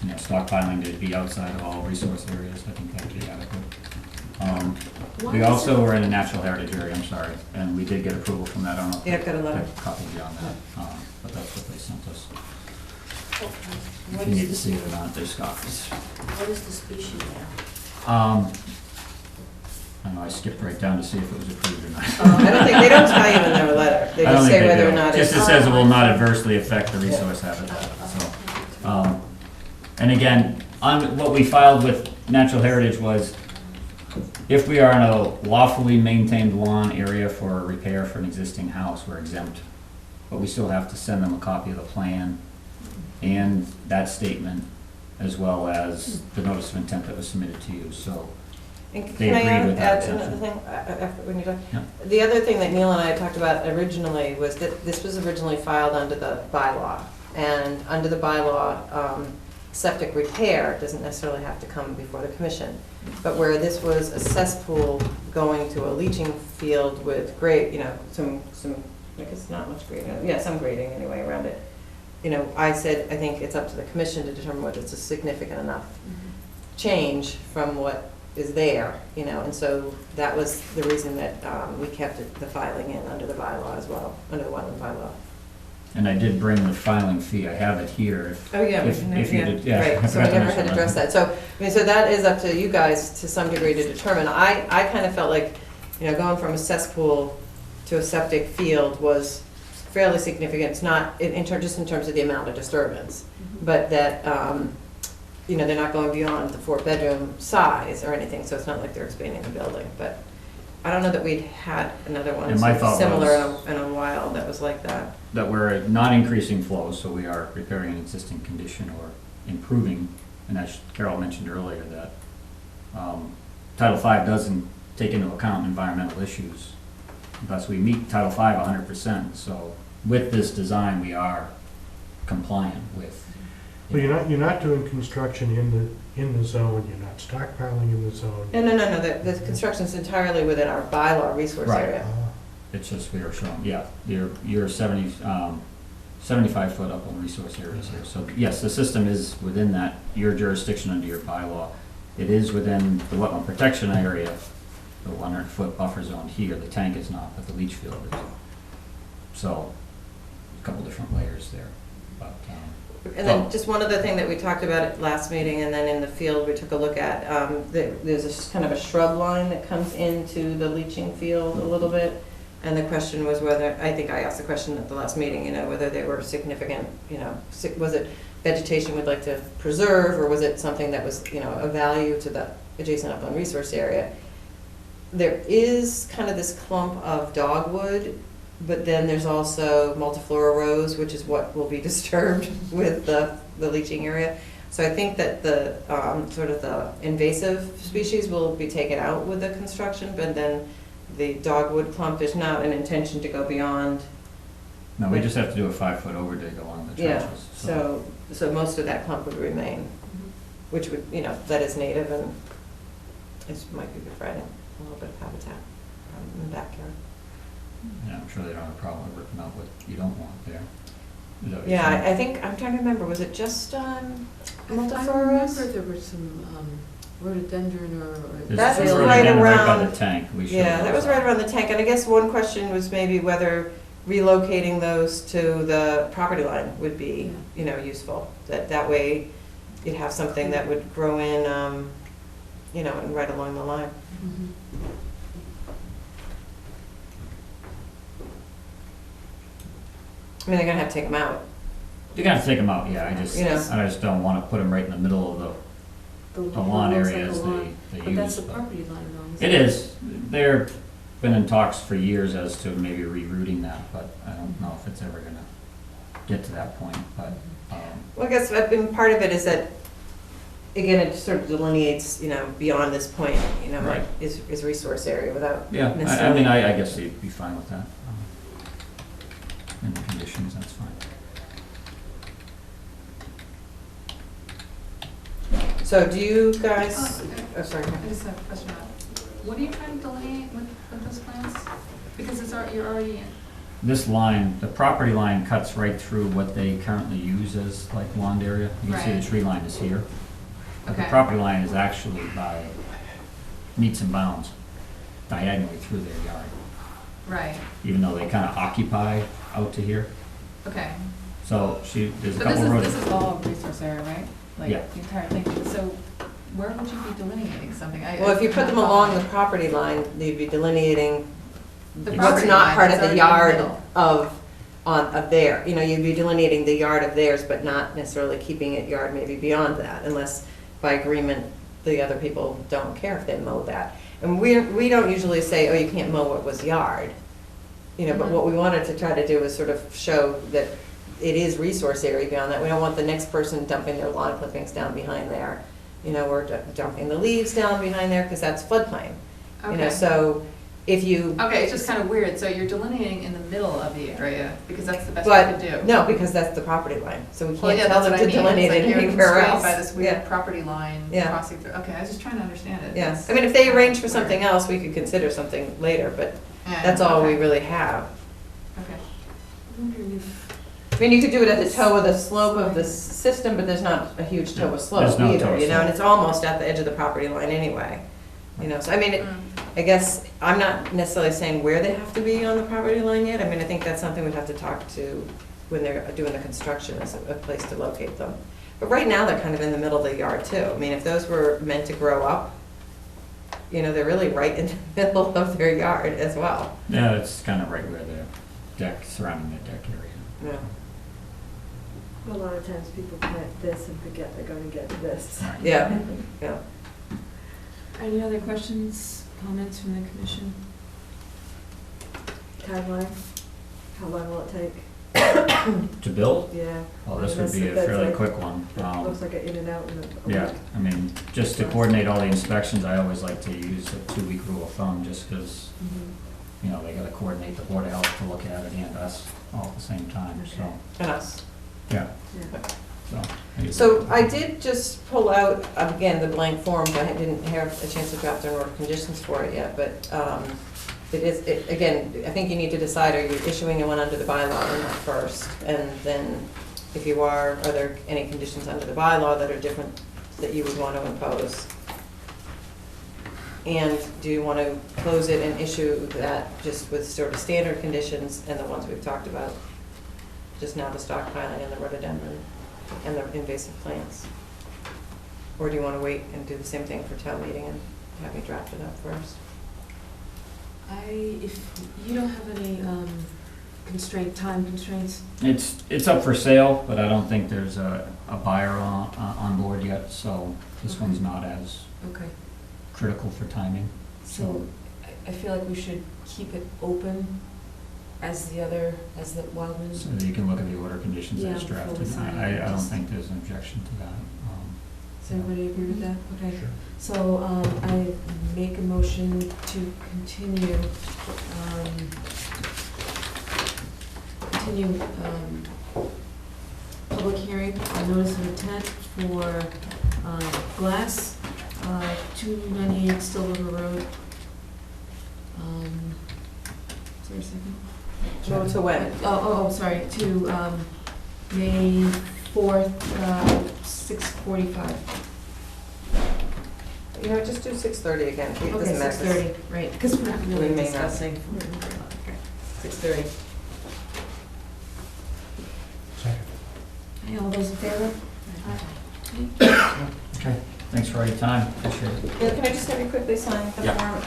you know, stockpiling to be outside of all resource areas. I think that would be adequate. We also were in a natural heritage area, I'm sorry, and we did get approval from that. I don't know if Yeah, I've got a letter. I copied you on that, but that's what they sent us. What If you is need to the- see it or not, there's copies. What is the species now? I don't know, I skipped right down to see if it was approved or not. I don't think, they don't tell you in their letter. They I don't just think say they whether do. or not Just it's. it says it will not adversely affect the resource habitat, so. And again, on, what we filed with Natural Heritage was, if we are in a lawfully maintained lawn area for a repair for an existing house, we're exempt. But we still have to send them a copy of the plan and that statement, as well as the notice of intent that was submitted to you, so. And They can I agreed with that add another exemption. thing, after, when you're done? Yeah. The other thing that Neil and I talked about originally was that this was originally filed under the bylaw. And under the bylaw, septic repair doesn't necessarily have to come before the commission. But where this was a cesspool going to a leaching field with grade, you know, some, I guess not much grading, yeah, some grading anyway around it. You know, I said, I think it's up to the commission to determine whether it's a significant enough change from what is there, you know, and so that was the reason that we kept the filing in under the bylaw as well, under the wetland bylaw. And I did bring the filing fee, I have it here. Oh, yeah, If you did, yeah. I right, so we forgot to never mention had addressed that. So, I mean, so that is up to you guys to some degree to determine. I kind of felt like, you know, going from a cesspool to a septic field was fairly significant. It's not, just in terms of the amount of disturbance, but that, you know, they're not going beyond the 4-bedroom size or anything, so it's not like they're expanding the building. But I don't know that we'd had another one And my thought similar was- in a while that was like that. That we're not increasing flows, so we are repairing an existing condition or improving, and as Carol mentioned earlier, that Title V doesn't take into account environmental issues. Thus, we meet Title V 100%, so with this design, we are compliant with. Well, you're not doing construction in the zone, you're not stockpiling in the zone. No, the construction's entirely within our bylaw resource Right. area. It's just we are showing, yeah, you're 75 foot up on resource areas here. So yes, the system is within that, your jurisdiction under your bylaw. It is within the wetland protection area, the 100-foot buffer zone here. The tank is not, but the leach field is. So a couple different layers there, but. And then just one other thing that we talked about at last meeting, and then in the field we took a look at, there's a kind of a shrub line that comes into the leaching field a little bit. And the question was whether, I think I asked the question at the last meeting, you know, whether they were significant, you know, was it vegetation we'd like to preserve, or was it something that was, you know, of value to the adjacent upland resource area? There is kind of this clump of dogwood, but then there's also multiflora rose, which is what will be disturbed with the leaching area. So I think that the sort of the invasive species will be taken out with the construction, but then the dogwood clump, there's not an intention to go beyond. No, we just have to do a 5-foot overdig along the trenches. Yeah, so most of that clump would remain, which would, you know, that is native and it might be good for Friday. a little bit of habitat in the backyard. Yeah, I'm sure they don't have a problem with ripping out what you don't want there. Is that what you're Yeah, saying? I think, I'm trying to remember, was it just on I multiflorous? remember there were some rhododendron or. This That is was really right down by around- the tank. We showed Yeah, that those was right around the tank, and I guess one question was maybe whether relocating those to the property line would be, you know, useful. That way, you'd have something that would grow in, you know, and right along the line. Mhm. I mean, they're gonna have to take them out. You're gonna have to take them out, yeah, I just, You know. I just don't wanna put them right in the middle of the lawn looks like areas a lawn. they use. But that's the but- property line though. isn't It is. They're been in talks for years as to maybe rerouting that, but I don't know if it's ever gonna get to that point, but, Well, I guess I've been, part of it is that, again, it sort of delineates, you know, beyond this point, you know, Right. is resource area without yeah, I necessarily. mean, I guess you'd be fine with that. In the conditions, that's fine. So do you guys, oh, sorry. I just have a question about, what are you trying to delineate with those plans? Because you're already in. This line, the property line cuts right through what they currently use as like lawn area. You can see the Right. tree line is here. But the Okay. property line is actually by meets and bounds diagonally through their yard, Right, even though they kind of occupy out to here. okay. So there's a But couple roads. this is all resource area, right? Like, Yeah. the entire thing, so where would you be delineating something? Well, if you put them along the property line, you'd be delineating The what's property not line part is of the already in yard middle. of their, you know, you'd be delineating the yard of theirs, but not necessarily keeping it yard maybe beyond that, unless by agreement, the other people don't care if they mow that. And we don't usually say, oh, you can't mow what was yard, you know, but Mhm. what we wanted to try to do is sort of show that it is resource area beyond that. We don't want the next person dumping their lawn clippings down behind there, you know, or dumping the leaves down behind there, because that's floodplain. You know, Okay. so if you. Okay, it's just kind of weird, so you're delineating in the middle of the area, because that's the best you But, could do. no, because that's the property line, so we Well, can't yeah, tell that's them what to I mean, delineate it's it like you're anywhere constrained else. by this Yeah. weird property line Yeah. crossing through, okay, I was just trying to understand it. Yeah, It's- I mean, if they arrange for something else, we could consider something later, but Yeah, that's all we okay, really have. Okay. I'm wondering if, I mean, you could do it at the toe of the slope of the system, but there's not a huge toe of There's slope no toe either, of you know, and slope. it's almost at the edge of the property line anyway. You know, so I mean, Mm. I guess, I'm not necessarily saying where they have to be on the property line yet. I mean, I think that's something we'd have to talk to when they're doing the construction, as a place to locate them. But right now, they're kind of in the middle of the yard too. I mean, if those were meant to grow up, you know, they're really right in the middle of their yard as well. Yeah, it's kind of right where the deck, surrounding the deck area. Yeah. A lot of times people plant this and forget they're gonna get this. Right. Yeah, yeah. any other questions, comments from the commission? Timeline, how long will it take? To build? Yeah. Well, this I mean, would be a that's fairly like- quick one. It looks like an in and out in a week. Yeah, I mean, just to coordinate all the inspections, I always like to use a 2-week rule of thumb, just because, Mhm. you know, they gotta coordinate the Board of Health to look at it and us all at the same time, so, Okay. And us. yeah, Yeah. so. So I did just pull out, again, the blank forms. I didn't have a chance to draft an order of conditions for it yet, but again, I think you need to decide, are you issuing one under the bylaw or not first? And then, if you are there any conditions under the bylaw that are different that you would want to impose? And do you want to close it and issue that just with sort of standard conditions and the ones we've talked about? Just now the stockpiling and the rhododendron and the invasive plants? Or do you want to wait and do the same thing for town meeting and have me draft it up first? If you don't have any time constraints, It's up for sale, but I don't think there's a buyer on board yet, so this one's not as okay. critical for timing. So I feel like we should keep it open as the Wildman. So that you can look at the order conditions Yeah, as before we drafted. sign it, I don't just- think there's an objection to that. Does everybody agree with that? Okay. Sure. So I make a motion to continue public hearing on notice of intent for glass, 298 Still River Road, there a second? No, to when? Sorry, to May 4th, 6:45. You know, just do 6:30 again. It Okay, doesn't matter. 6:30, right, because we're not We really may not. discussing. 6:30. Second. Okay, all those in favor? Okay, thanks for all your time, appreciate it. Yeah, can I just have you quickly sign the Yeah. form?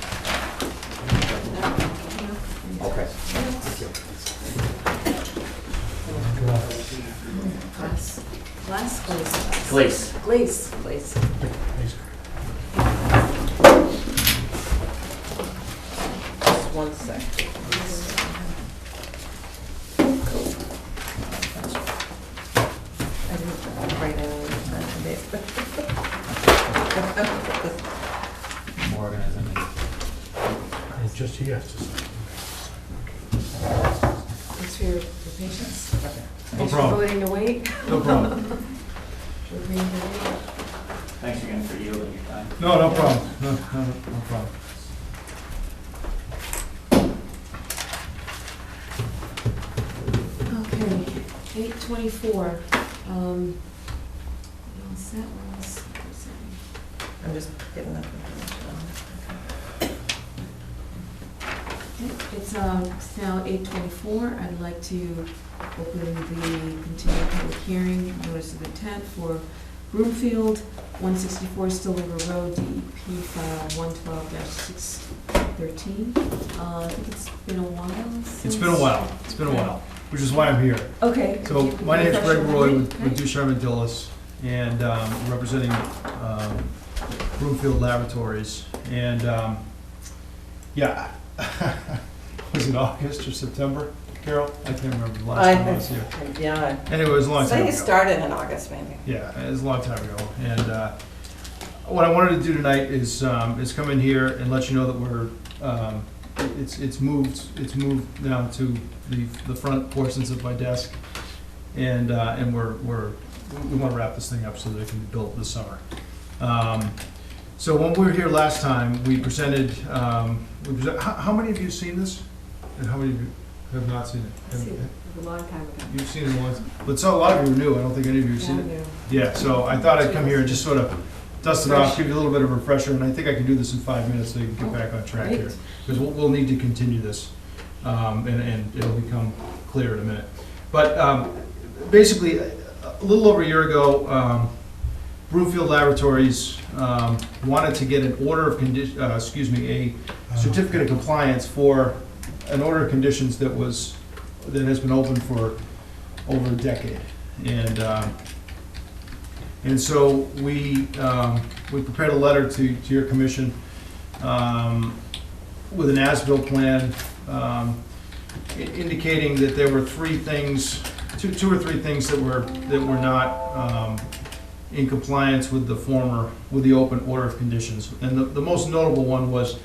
Okay. Glass, glaze. Glaze. Glaze, glaze. Please. Just one sec. I didn't write any of it. More organized than me. It's just he has to sign. Thanks for your patience. Okay. No Thanks for problem. voting to wait. No problem. For agreeing to wait. Thanks again for yielding your time. No problem. No problem. Okay, 8:24. All set, ones. I'm just getting that information. It's now 8:24. I'd like to open the continued public hearing, notice of intent for Broomfield, 164 Still River Road, DEP file 112-613. I think it's been a while since. It's been a while, which is why I'm here. Okay. So could you my name's refresh Greg your Roy memory? with Ducharme Dillis, and representing Broomfield Laboratories. And yeah, was it August or September, Carol? I can't remember the last time I was here. Yeah. Anyway, it was a long I time think ago. it started in August, maybe. Yeah, it was a long time ago. And what I wanted to do tonight is come in here and let you know that we're it's moved now to the front portions of my desk, and we want to wrap this thing up so that it can be built this summer. So when we were here last time, we presented. How many of you have seen this, and how many of you have not seen it? I've seen it a long time ago. You've seen it once, but so a lot of you are new. I don't think any of you have seen it. Yeah, so I thought I'd come here and just sort of dust it off, give you a little bit of a refresher, and I think I can do this in 5 minutes so you can get back on track here. Because we'll need to continue this, and it'll become clear in a minute. But basically, a little over a year ago, Broomfield Laboratories wanted to get an order of a certificate of compliance for an order of conditions that has been open for over a decade. And so we prepared a letter to your commission with an as-built plan indicating that there were two or three things that were not in compliance with the open order of conditions. And the most notable one was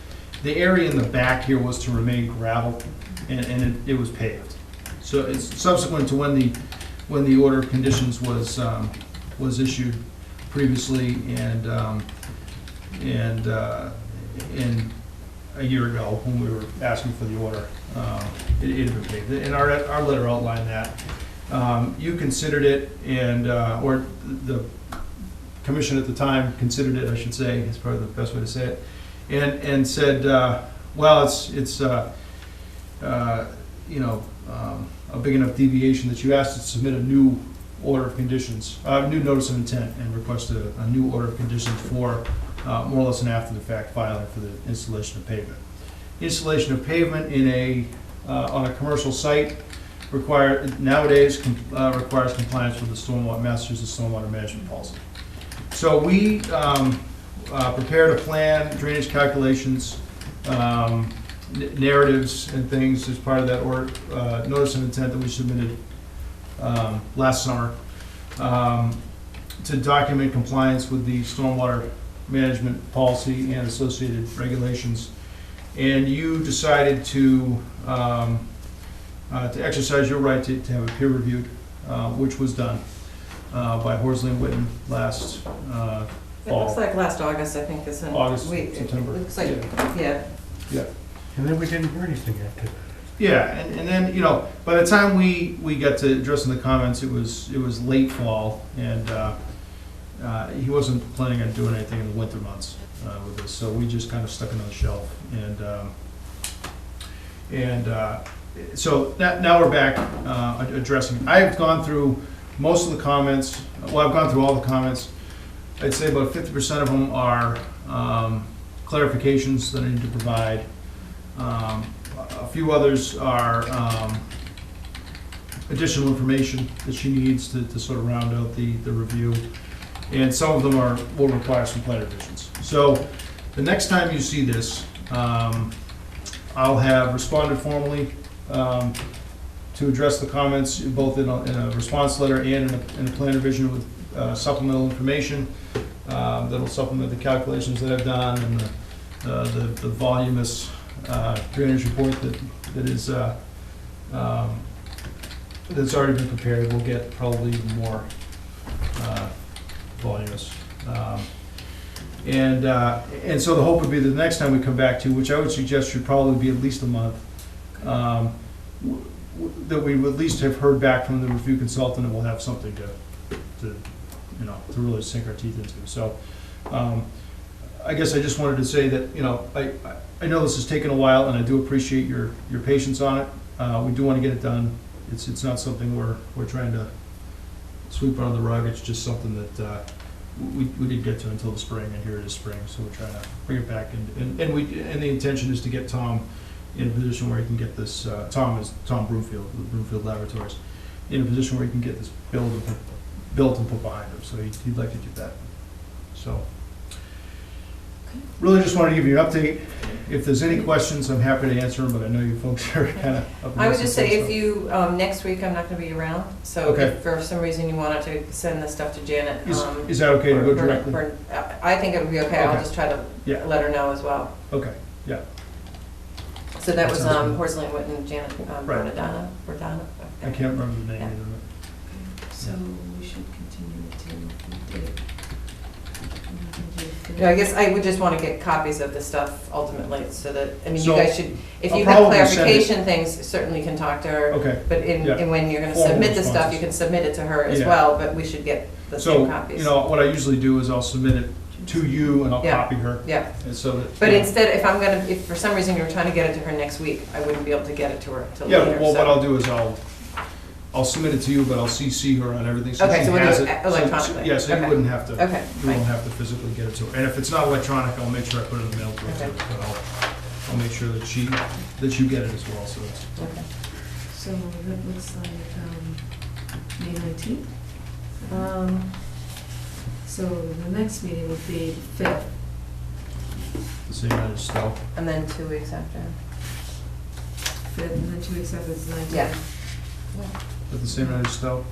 the area in the back here was to remain gravel, and it was paved. So it's subsequent to when the order of conditions was issued previously, and a year ago when we were asking for the order, it had been paved. And our letter outlined that. You considered it, or the commission at the time considered it, I should say, is probably the best way to say it, and said, well, it's a big enough deviation that you asked to submit a new order of conditions, new notice of intent, and request a new order of conditions for more or less an after-the-fact filing for the installation of pavement. Installation of pavement on a commercial site nowadays requires compliance with the Massachusetts Stormwater Management Policy. So we prepared a plan, drainage calculations, narratives and things as part of that notice of intent that we submitted last summer to document compliance with the stormwater management policy and associated regulations. And you decided to exercise your right to have it peer reviewed, which was done by Horsley and Witten last fall. It looks like last August, I think, is when August, it September. looks like, yeah. Yeah. And then we didn't hear anything after that. Yeah, and then, you know, by the time we got to addressing the comments, it was late fall, and he wasn't planning on doing anything in the winter months with this, so we just kind of stuck it on the shelf. So now we're back addressing. I've gone through most of the comments. Well, I've gone through all the comments. I'd say about 50% of them are clarifications that I need to provide. A few others are additional information that she needs to sort of round out the review. And some of them will require some plan revisions. So the next time you see this, I'll have responded formally to address the comments, both in a response letter and in a plan revision with supplemental information that'll supplement the calculations that I've done and the voluminous drainage report that is that's already been prepared. Will get probably even more voluminous. And so the hope would be that the next time we come back to, which I would suggest should probably be at least a month, that we would at least have heard back from the review consultant, and we'll have something to really sink our teeth into. So I guess I just wanted to say that, you know, I know this has taken a while, and I do appreciate your patience on it. We do want to get it done. It's not something we're trying to sweep under the rug. It's just something that we didn't get to until the spring, and here it is spring, so we're trying to bring it back. And the intention is to get Tom in a position where he can get this. Tom Broomfield, with Broomfield Laboratories, in a position where he can get this built and put behind him. So he'd like to do that. So really just wanted to give you an update. If there's any questions, I'm happy to answer them, but I know you folks are kind of up against I would just say, it, if you, next week, I'm not gonna be around, so Okay. if for some reason you wanted to send this stuff to Janet. Is that okay to go directly? I think it would be okay, I'll Okay. just try to Yeah. let her know as well. Okay, yeah. So that was Sounds good. Horsley and Witten, Janet, Right. Bernadonna. I can't remember the name Yeah. either. So we should continue to date. Yeah, I guess I would just want to get copies of the stuff ultimately, so that, I mean, So, you guys should, if I'll you have probably send it- clarification things, certainly can talk to her. Okay. But Yeah. and when you're gonna Formal submit the stuff, responses. you can submit it to her as Yeah. well, but we should get the So, same copies. you know, what I usually do is I'll submit it to you and I'll Yeah. copy her. Yeah, And so that. but instead, if for some reason you were trying to get it to her next week, I wouldn't be able to get it to her till Yeah, later, well, so- what I'll do is I'll submit it to you, but I'll CC her on everything, so Okay, she so we'll do has it it. electronically. Yeah, so you Okay. wouldn't have to, Okay, you won't fine. have to physically get it to her. And if it's not electronic, I'll make sure I put it in the mail to her, Okay. too, but I'll make sure that you get it as well, so it's. Okay. So that looks like May 19th. So the next meeting would be the 5th. The same night as Stowe. And then 2 weeks after. 5th, and then 2 weeks after is the 19th. Yeah, At the same night as Stowe?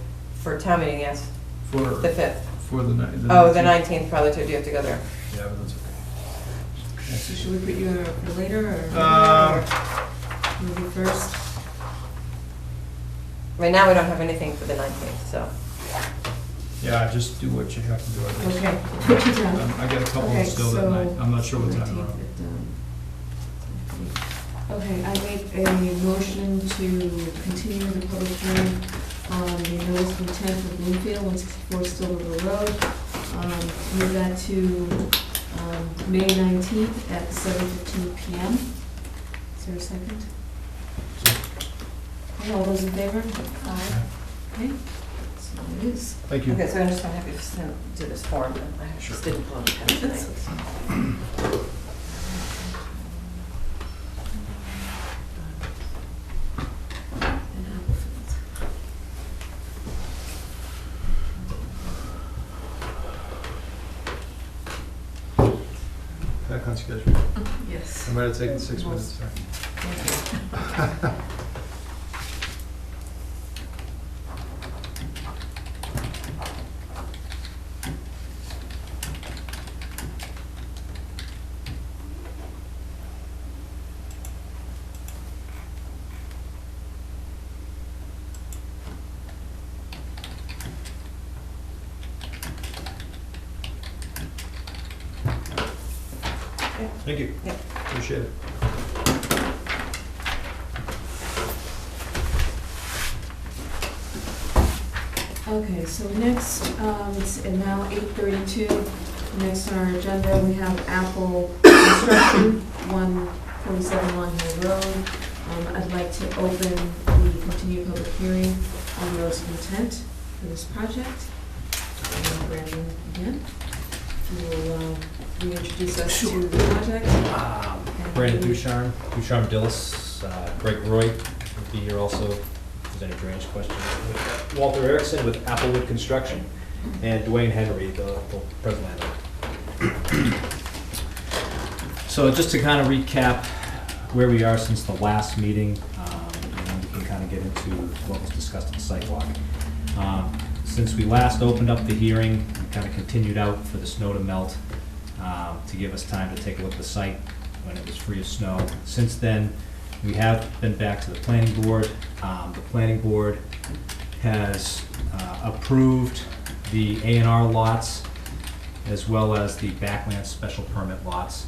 for town meeting, yes, For the 5th. the night. Oh, the 19th, probably too, do you have to go there? Yeah, but that's okay. So should we put you for later, or Um, maybe first? Right now, we don't have anything for the 19th, so. Yeah, just do what you have to do, I guess. Okay, put you down. I got a couple Okay, still that so night. I'm not sure what time 19th they're on. Okay, I make a motion to continue the public hearing on the notice of intent for Bloomfield, 164 Still River Road. Move that to May 19th at 7:15 PM. Is there a second? Okay, all those in favor? Aye. Okay, so it is. Thank you. Okay, so I'm just gonna have you do this form, and I just didn't pull the pen tonight. Back on schedule. Yes. I might have taken 6 minutes. Thank you. Yeah. Appreciate it. Okay, so next, it's now 8:32. Next on our agenda, we have Apple Construction, 147 Long Hill Road. I'd like to open the continued public hearing on the notice of intent for this project. And Brandon, again, you will reintroduce us to the project. And Brandon we- Ducharme, Dillis, Greg Roy will be here also, if there's any drainage questions. Walter Erickson with Applewood Construction, and Dwayne Henry, the present landlord. So just to kind of recap where we are since the last meeting, and then we can kind of get into what was discussed at the sidewalk. Since we last opened up the hearing, we kind of continued out for the snow to melt, to give us time to take a look at the site when it was free of snow. Since then, we have been back to the planning board. The planning board has approved the A&R lots as well as the backland special permit lots.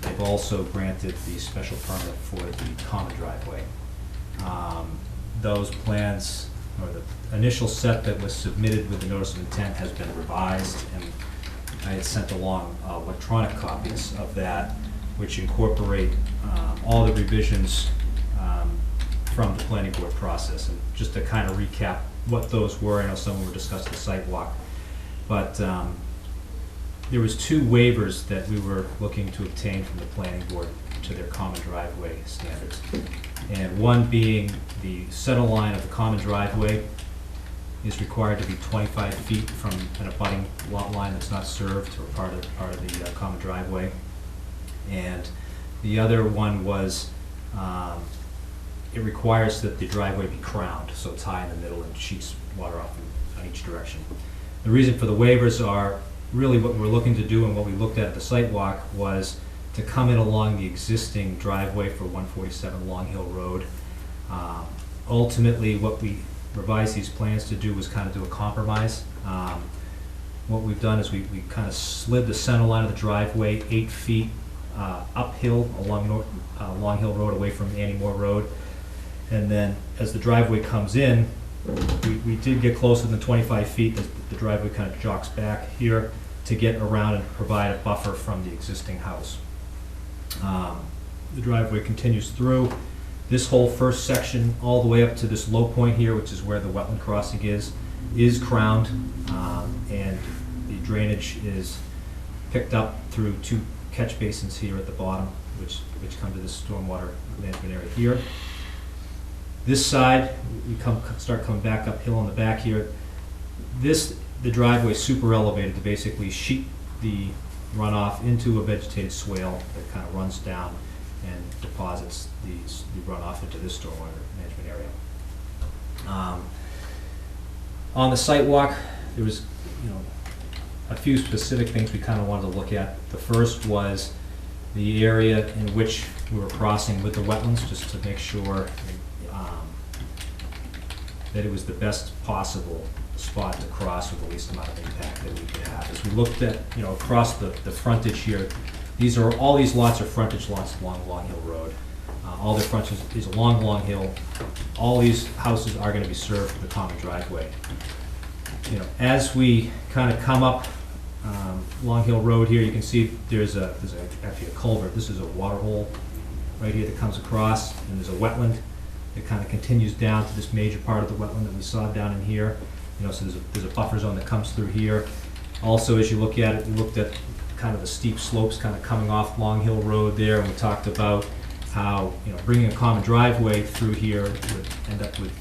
They've also granted the special permit for the common driveway. Those plans, or the initial set that was submitted with the notice of intent, has been revised, and I had sent along electronic copies of that, which incorporate all the revisions from the planning board process. And just to kind of recap what those were, I know some were discussed at the sidewalk, but there was 2 waivers that we were looking to obtain from the planning board to their common driveway standards. And one being the center line of the common driveway is required to be 25 feet from an abutting lot line that's not served or part of the common driveway. And the other one was, it requires that the driveway be crowned, so it's high in the middle and shoots water off in each direction. The reason for the waivers are really what we're looking to do, and what we looked at the site walk was to come in along the existing driveway for 147 Long Hill Road. Ultimately, what we revised these plans to do was kind of do a compromise. What we've done is we kind of slid the center line of the driveway 8 feet uphill along Long Hill Road away from Annie Moore Road. And then as the driveway comes in, we did get closer than 25 feet. The driveway kind of jogs back here to get around and provide a buffer from the existing house. The driveway continues through. This whole first section, all the way up to this low point here, which is where the wetland crossing is crowned, and the drainage is picked up through 2 catch basins here at the bottom, which come to this stormwater management area here. This side, we start coming back uphill on the back here. The driveway is super elevated to basically sheet the runoff into a vegetated swale that kind of runs down and deposits the runoff into this stormwater management area. On the site walk, there was, a few specific things we kind of wanted to look at. The first was the area in which we were crossing with the wetlands, just to make sure that it was the best possible spot to cross with the least amount of impact that we could have. As we looked at, across the frontage here, all these lots are frontage lots along Long Hill Road. All their frontage is along Long Hill. All these houses are going to be served with the common driveway. As we kind of come up Long Hill Road here, you can see there's actually a culvert. This is a water hole right here that comes across, and there's a wetland that kind of continues down to this major part of the wetland that we saw down in here. So there's a buffer zone that comes through here. Also, as you look at it, we looked at kind of the steep slopes kind of coming off Long Hill Road there, and we talked about how bringing a common driveway through here would end up with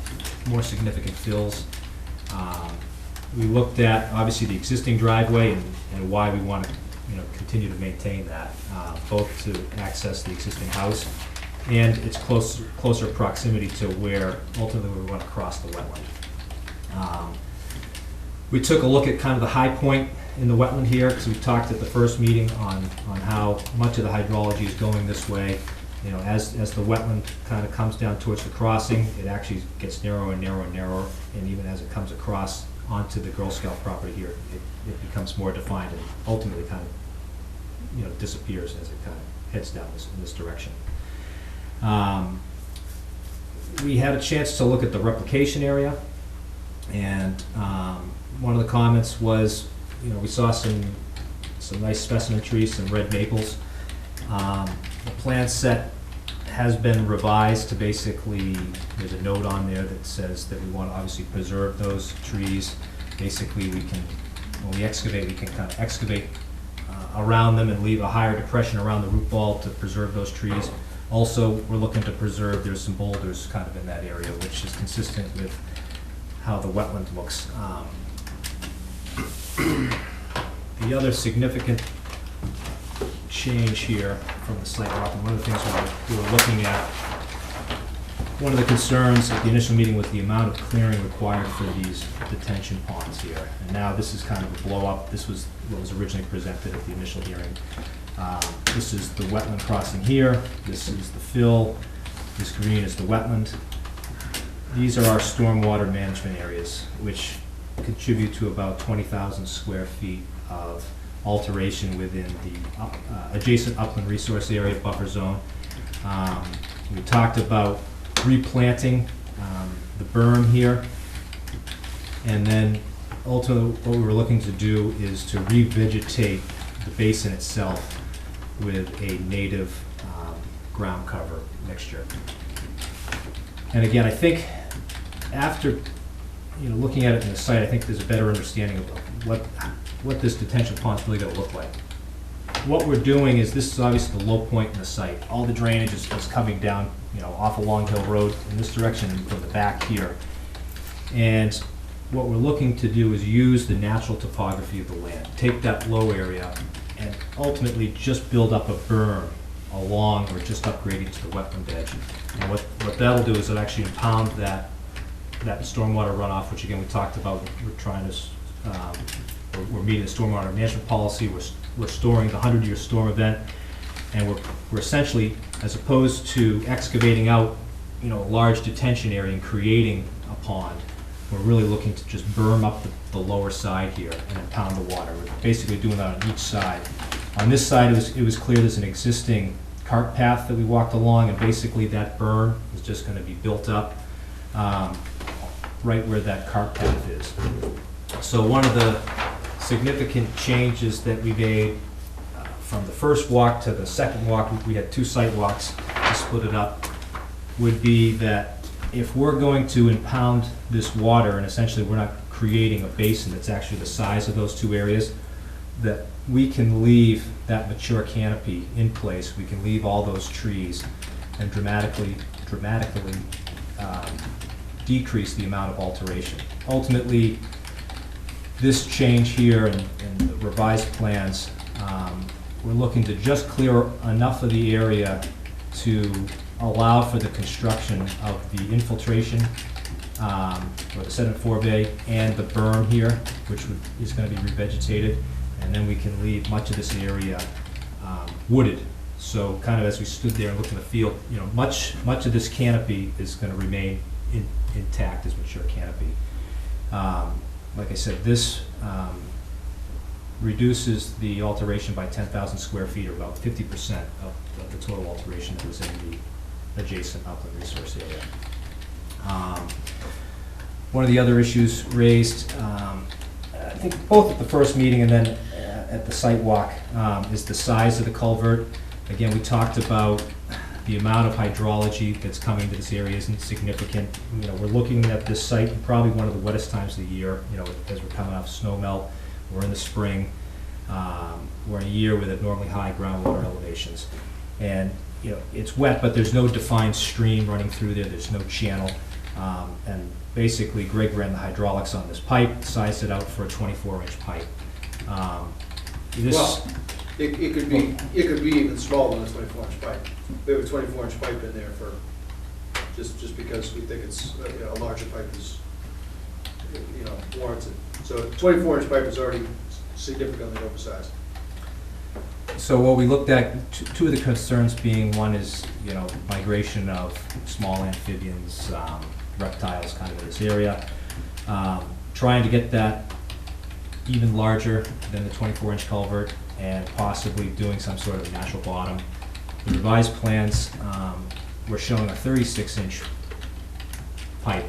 more significant fills. We looked at obviously the existing driveway and why we want to continue to maintain that, both to access the existing house and its closer proximity to where ultimately we want to cross the wetland. We took a look at kind of the high point in the wetland here, because we talked at the first meeting on how much of the hydrology is going this way. As the wetland kind of comes down towards the crossing, it actually gets narrower and narrower and narrower, and even as it comes across onto the Girl Scout property here, it becomes more defined and ultimately kind of disappears as it kind of heads down in this direction. We had a chance to look at the replication area. And one of the comments was, you know, we saw some nice specimen trees, some red maples. The plan set has been revised to basically, there's a note on there that says that we want to obviously preserve those trees. Basically, we can, when we excavate, we can kind of excavate around them and leave a higher depression around the root ball to preserve those trees. Also, we're looking to preserve, there's some boulders kind of in that area, which is consistent with how the wetland looks. The other significant change here from the site walk, and one of the things we were looking at, one of the concerns at the initial meeting was the amount of clearing required for these detention ponds here. And now this is kind of a blow up. This was what was originally presented at the initial hearing. This is the wetland crossing here. This is the fill. This green is the wetland. These are our stormwater management areas, which contribute to about 20,000 square feet of alteration within the adjacent upland resource area buffer zone. We talked about replanting the berm here, and then ultimately what we were looking to do is to revegetate the basin itself with a native ground cover mixture. And again, I think after looking at it in the site, I think there's a better understanding of what this detention pond is really going to look like. What we're doing is, this is obviously the low point in the site. All the drainage is coming down, off of Long Hill Road in this direction from the back here. And what we're looking to do is use the natural topography of the land, take that low area and ultimately just build up a berm along or just upgrading to the wetland edge. And what that'll do is it'll actually impound that stormwater runoff, which again we talked about. We're trying to, we're meeting the stormwater management policy. We're storing the 100-year storm event, and we're essentially, as opposed to excavating out, a large detention area and creating a pond, we're really looking to just berm up the lower side here and impound the water. We're basically doing that on each side. On this side, it was clear there's an existing cart path that we walked along, and basically that berm is just going to be built up right where that cart path is. So one of the significant changes that we made from the first walk to the second walk, we had 2 site walks to split it up, would be that if we're going to impound this water, and essentially we're not creating a basin that's actually the size of those 2 areas, that we can leave that mature canopy in place. We can leave all those trees and dramatically decrease the amount of alteration. Ultimately, this change here in the revised plans, we're looking to just clear enough of the area to allow for the construction of the infiltration or the sediment forebay and the berm here, which is going to be revegetated, and then we can leave much of this area wooded. So kind of as we stood there and looked at the field, much of this canopy is going to remain intact as mature canopy. Like I said, this reduces the alteration by 10,000 square feet, or about 50% of the total alteration that was in the adjacent upland resource area. One of the other issues raised, I think both at the first meeting and then at the site walk, is the size of the culvert. Again, we talked about the amount of hydrology that's coming to this area isn't significant. We're looking at this site in probably one of the wettest times of the year, as we're coming off snow melt. We're in the spring. We're in a year with abnormally high groundwater elevations. And it's wet, but there's no defined stream running through there. There's no channel. And basically, Greg ran the hydraulics on this pipe, sized it out for a 24-inch pipe. Well, it could be even smaller than a 24-inch pipe. We have a 24-inch pipe in there for, just because we think it's, a larger pipe is, warranted. So a 24-inch pipe is already significantly oversized. So what we looked at, 2 of the concerns being, one is, migration of small amphibians, reptiles kind of in this area. Trying to get that even larger than the 24-inch culvert, and possibly doing some sort of natural bottom. The revised plans, we're showing a 36-inch pipe,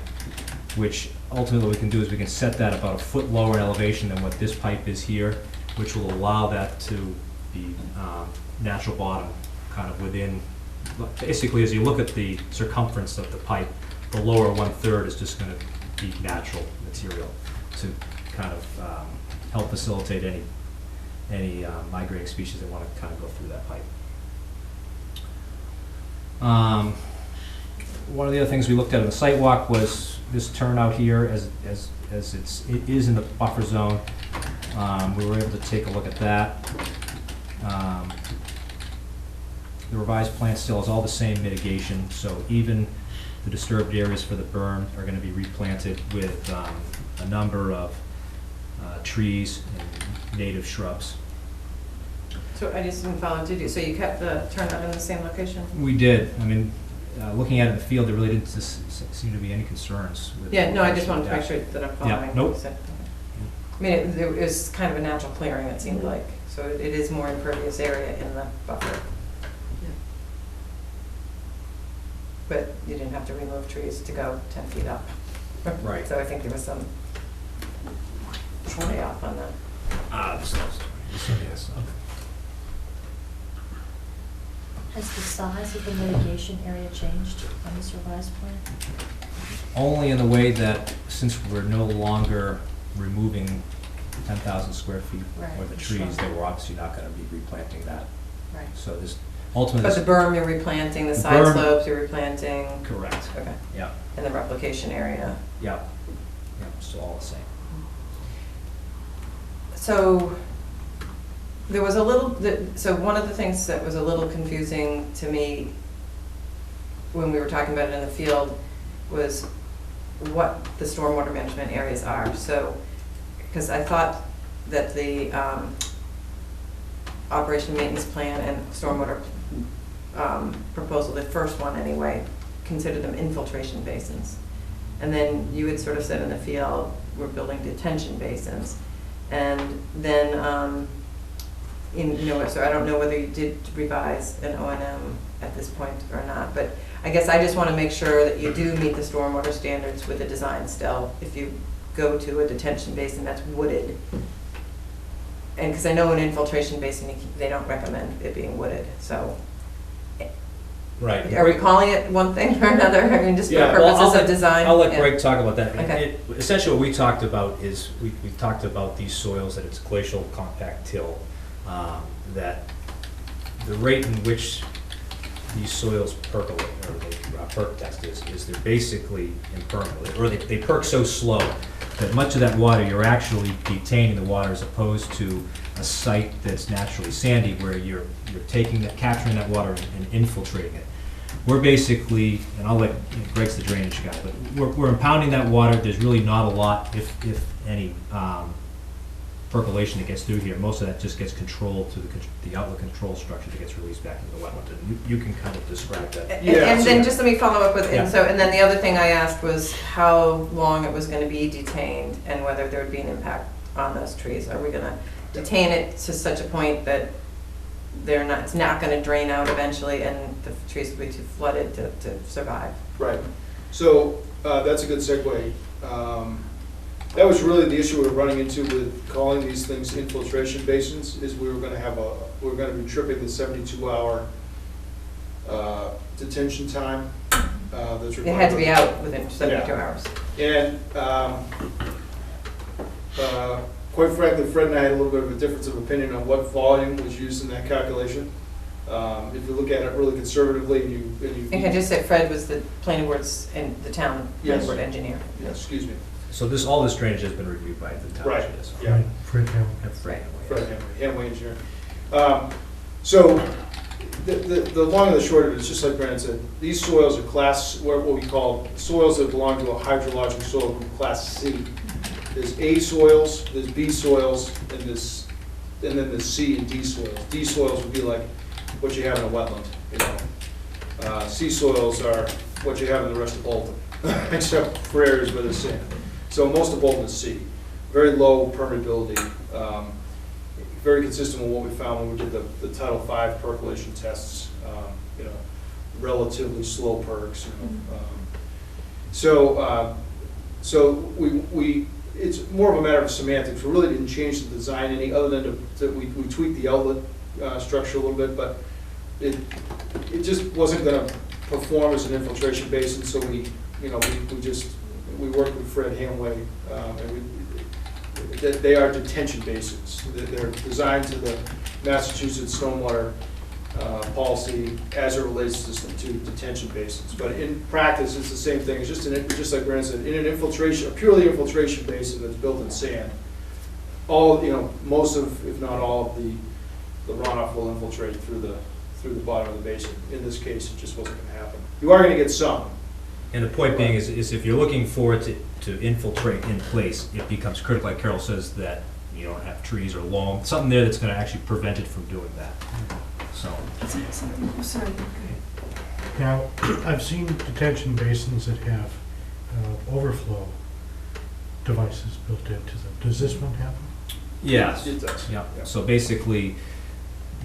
which ultimately what we can do is we can set that about a foot lower in elevation than what this pipe is here, which will allow that to be natural bottom, kind of within, basically as you look at the circumference of the pipe, the lower 1/3 is just going to be natural material to kind of help facilitate any migrating species that want to kind of go through that pipe. One of the other things we looked at in the site walk was this turnout here as it is in the buffer zone. We were able to take a look at that. The revised plan still has all the same mitigation, so even the disturbed areas for the berm are going to be replanted with a number of trees and native shrubs. So I just didn't follow, did you? So you kept the turnout in the same location? We did. I mean, looking at it in the field, there really didn't seem to be any concerns with. Yeah, no, I just wanted to make sure that I'm following. Yeah, nope. I mean, it was kind of a natural clearing, it seemed like, so it is more impervious area in the buffer. But you didn't have to remove trees to go 10 feet up. Right. So I think there was some way off on that. Yes. Has the size of the mitigation area changed on this revised plan? Only in the way that since we're no longer removing 10,000 square feet Right, worth of sure. trees, then we're obviously not going to be replanting that. Right. So this ultimately. But the berm you're replanting, the The side berm- slopes you're replanting, Correct. okay, Yeah, and the replication area. yeah, yeah, still all the same. So there was a little, so one of the things that was a little confusing to me when we were talking about it in the field was what the stormwater management areas are. So, because I thought that the operation maintenance plan and stormwater proposal, the first one anyway, considered them infiltration basins. And then you had sort of said in the field, we're building detention basins. And then, so I don't know whether you did revise an O&M at this point or not, but I guess I just want to make sure that you do meet the stormwater standards with the design still. If you go to a detention basin that's wooded, and because I know an infiltration basin, they don't recommend it being wooded, so. Right. Are we calling it one thing or another? I mean, just for Yeah, well, purposes of design? I'll let Yeah. Greg talk about that. Okay. Essentially, what we talked about is, we talked about these soils, that it's glacial compact till, that the rate in which these soils percolate, or they perk test is they're basically impermeable, or they perk so slow that much of that water, you're actually detaining the water as opposed to a site that's naturally sandy where you're taking that, capturing that water and infiltrating it. We're basically, and I'll let, Greg's the drainage guy, but we're impounding that water. There's really not a lot, if any, percolation that gets through here. Most of that just gets controlled through the outlet control structure that gets released back into the wetland. And you can kind of describe that. And then just let me follow up with, Yeah. and then the other thing I asked was how long it was gonna be detained and whether there would be an impact on those trees. Are we gonna detain it to such a point that it's not gonna drain out eventually and the trees will be too flooded to survive? Right. So that's a good segue. That was really the issue we were running into with calling these things infiltration basins, is we were going to be tripping the 72-hour detention time that's required. It had to be out within 72 Yeah. hours. And quite frankly, Fred and I had a little bit of a difference of opinion on what volume was used in that calculation. If you look at it really conservatively, and you And I just said Fred was the planning board's and the town planning Yes. board engineer. yeah, excuse me, So all this drainage has been reviewed by the town. Right. Yes. yeah. Fred Hamel. Right. Fred Hamway Engineering. So the long and the short of it is just like Brandon said, these soils are what we call soils that belong to a hydrologic soil group, class C. There's A soils, there's B soils, and then there's C and D soils. D soils would be like what you have in a wetland, you know. C soils are what you have in the rest of Bolton, except for areas where there's sand. So most of Bolton is C. Very low permeability, very consistent with what we found when we did the Title V percolation tests, you know, relatively slow perks. You know. So it's more of a matter of semantics. We really didn't change the design any, other than we tweaked the outlet structure a little bit, but it just wasn't gonna perform as an infiltration basin, so we worked with Fred Hanway, and they are detention basins. They're designed to the Massachusetts stormwater policy as it relates to detention basins. But in practice, it's the same thing. It's just like Brandon said, in an infiltration, a purely infiltration basin that's built in sand, most of, if not all of the runoff will infiltrate through the bottom of the basin. In this case, it just wasn't gonna happen. You are gonna get some. And the point being is if you're looking for it to infiltrate in place, it becomes critical, like Carol says, that you don't have trees or loam, something there that's gonna actually prevent it from doing that. So. Sorry. Now, I've seen detention basins that have overflow devices built into them. Does this one have them? Yeah. It does. Yeah, so basically,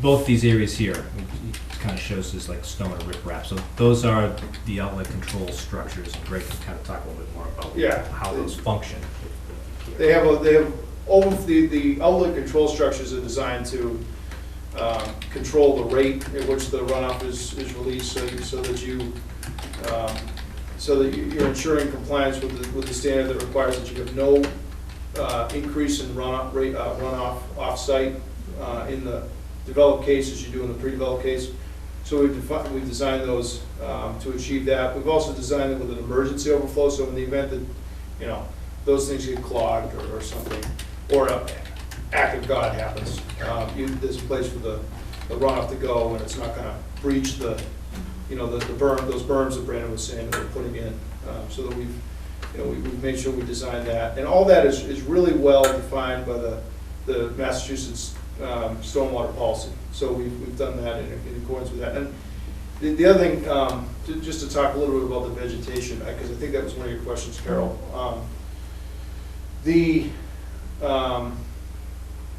both these areas here, it kind of shows this like stone or riprap. So those are the outlet control structures, and Greg can kind of talk a little bit more about how those function. The outlet control structures are designed to control the rate at which the runoff is released, so that you're ensuring compliance with the standard that requires that you have no increase in runoff off-site in the developed case as you do in the pre-developed case. So we've designed those to achieve that. We've also designed it with an emergency overflow, so in the event that those things get clogged or something, or an act of God happens, there's a place for the runoff to go, and it's not going to breach the those berms that Brandon was saying that we're putting in, so that we've made sure we designed that, and all that is really well defined by the Massachusetts stormwater policy. So we've done that in accordance with that. And the other thing, just to talk a little bit about the vegetation, because I think that was one of your questions, Carol.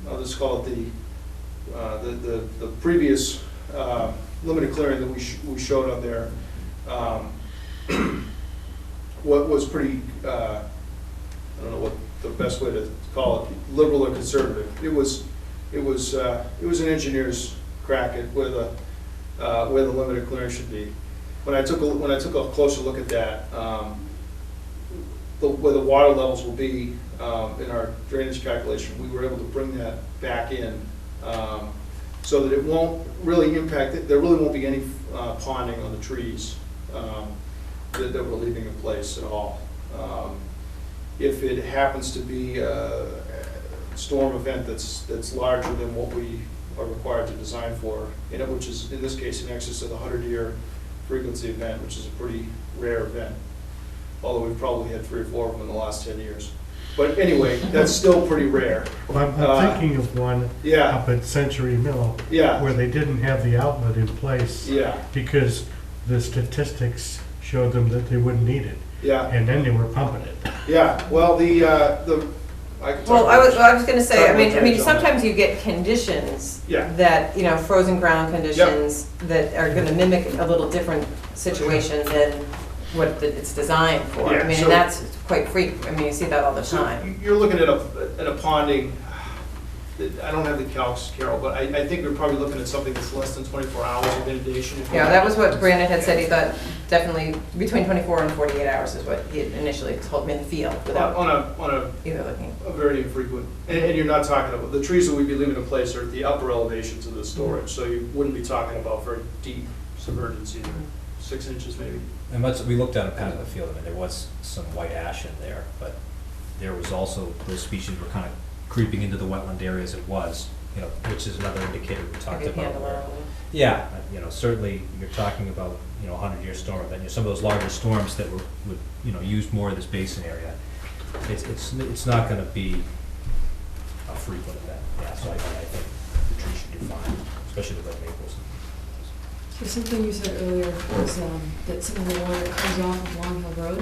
I'll just call it the previous limited clearing that we showed on there. What was pretty, I don't know what the best way to call it, liberal or conservative. It was an engineer's crack at where the limited clearing should be. When I took a closer look at that, where the water levels will be in our drainage calculation, we were able to bring that back in so that it won't really impact it. There really won't be any ponding on the trees that we're leaving in place at all. If it happens to be a storm event that's larger than what we are required to design for, which is in this case in excess of the 100-year frequency event, which is a pretty rare event, although we've probably had 3 or 4 of them in the last 10 years. But anyway, that's still pretty rare. Well, I'm thinking of one up at Century Mill where they didn't have the outlet in place because the statistics showed them that they wouldn't need it. And then they were pumping it. Well, I was going to say, I mean, sometimes you get conditions that, frozen ground conditions that are going to mimic a little different situation than what it's designed for. I mean, and that's quite frequent. I mean, you see that all the time. You're looking at a ponding. I don't have the calcs, Carol, but I think we're probably looking at something that's less than 24 hours of inundation. Yeah, that was what Brandon had said. He thought definitely between 24 and 48 hours is what he had initially told me in the field. Without on a very infrequent, and you're not talking about the trees that we'd be leaving in place are at the upper elevations of the storage, so you wouldn't be talking about very deep submergence either, 6 inches maybe. And we looked at a pat of the field. I mean, there was some white ash in there, but there was also those species were kind of creeping into the wetland areas. It was, which is another indicator we talked about. Yeah, certainly you're talking about 100-year storm event. Some of those larger storms that would use more of this basin area. It's not going to be a frequent event. Yeah, so I think the tree should do fine, especially the red maples. So something you said earlier was that some of the water comes off of Long Hill Road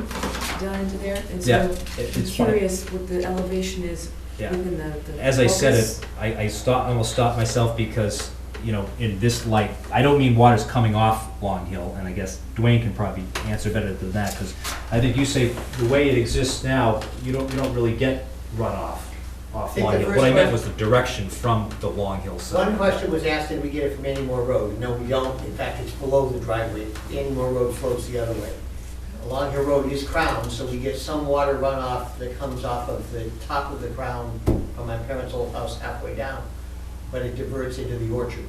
down into there, and so I'm curious what the elevation is within the As I said it, I almost stopped myself because you know, in this light, I don't mean water's coming off Long Hill, and I guess Dwayne can probably answer better than that, because I think you say the way it exists now, you don't really get runoff off think Long the Hill. first What I meant one- was the direction from the Long Hill side. One question was asked, did we get it from Anymore Road? No, we don't. In fact, it's below the driveway. Anymore Road flows the other way. Long Hill Road is crowned, so we get some water runoff that comes off of the top of the crown from my parents' old house halfway down, but it diverts into the orchard,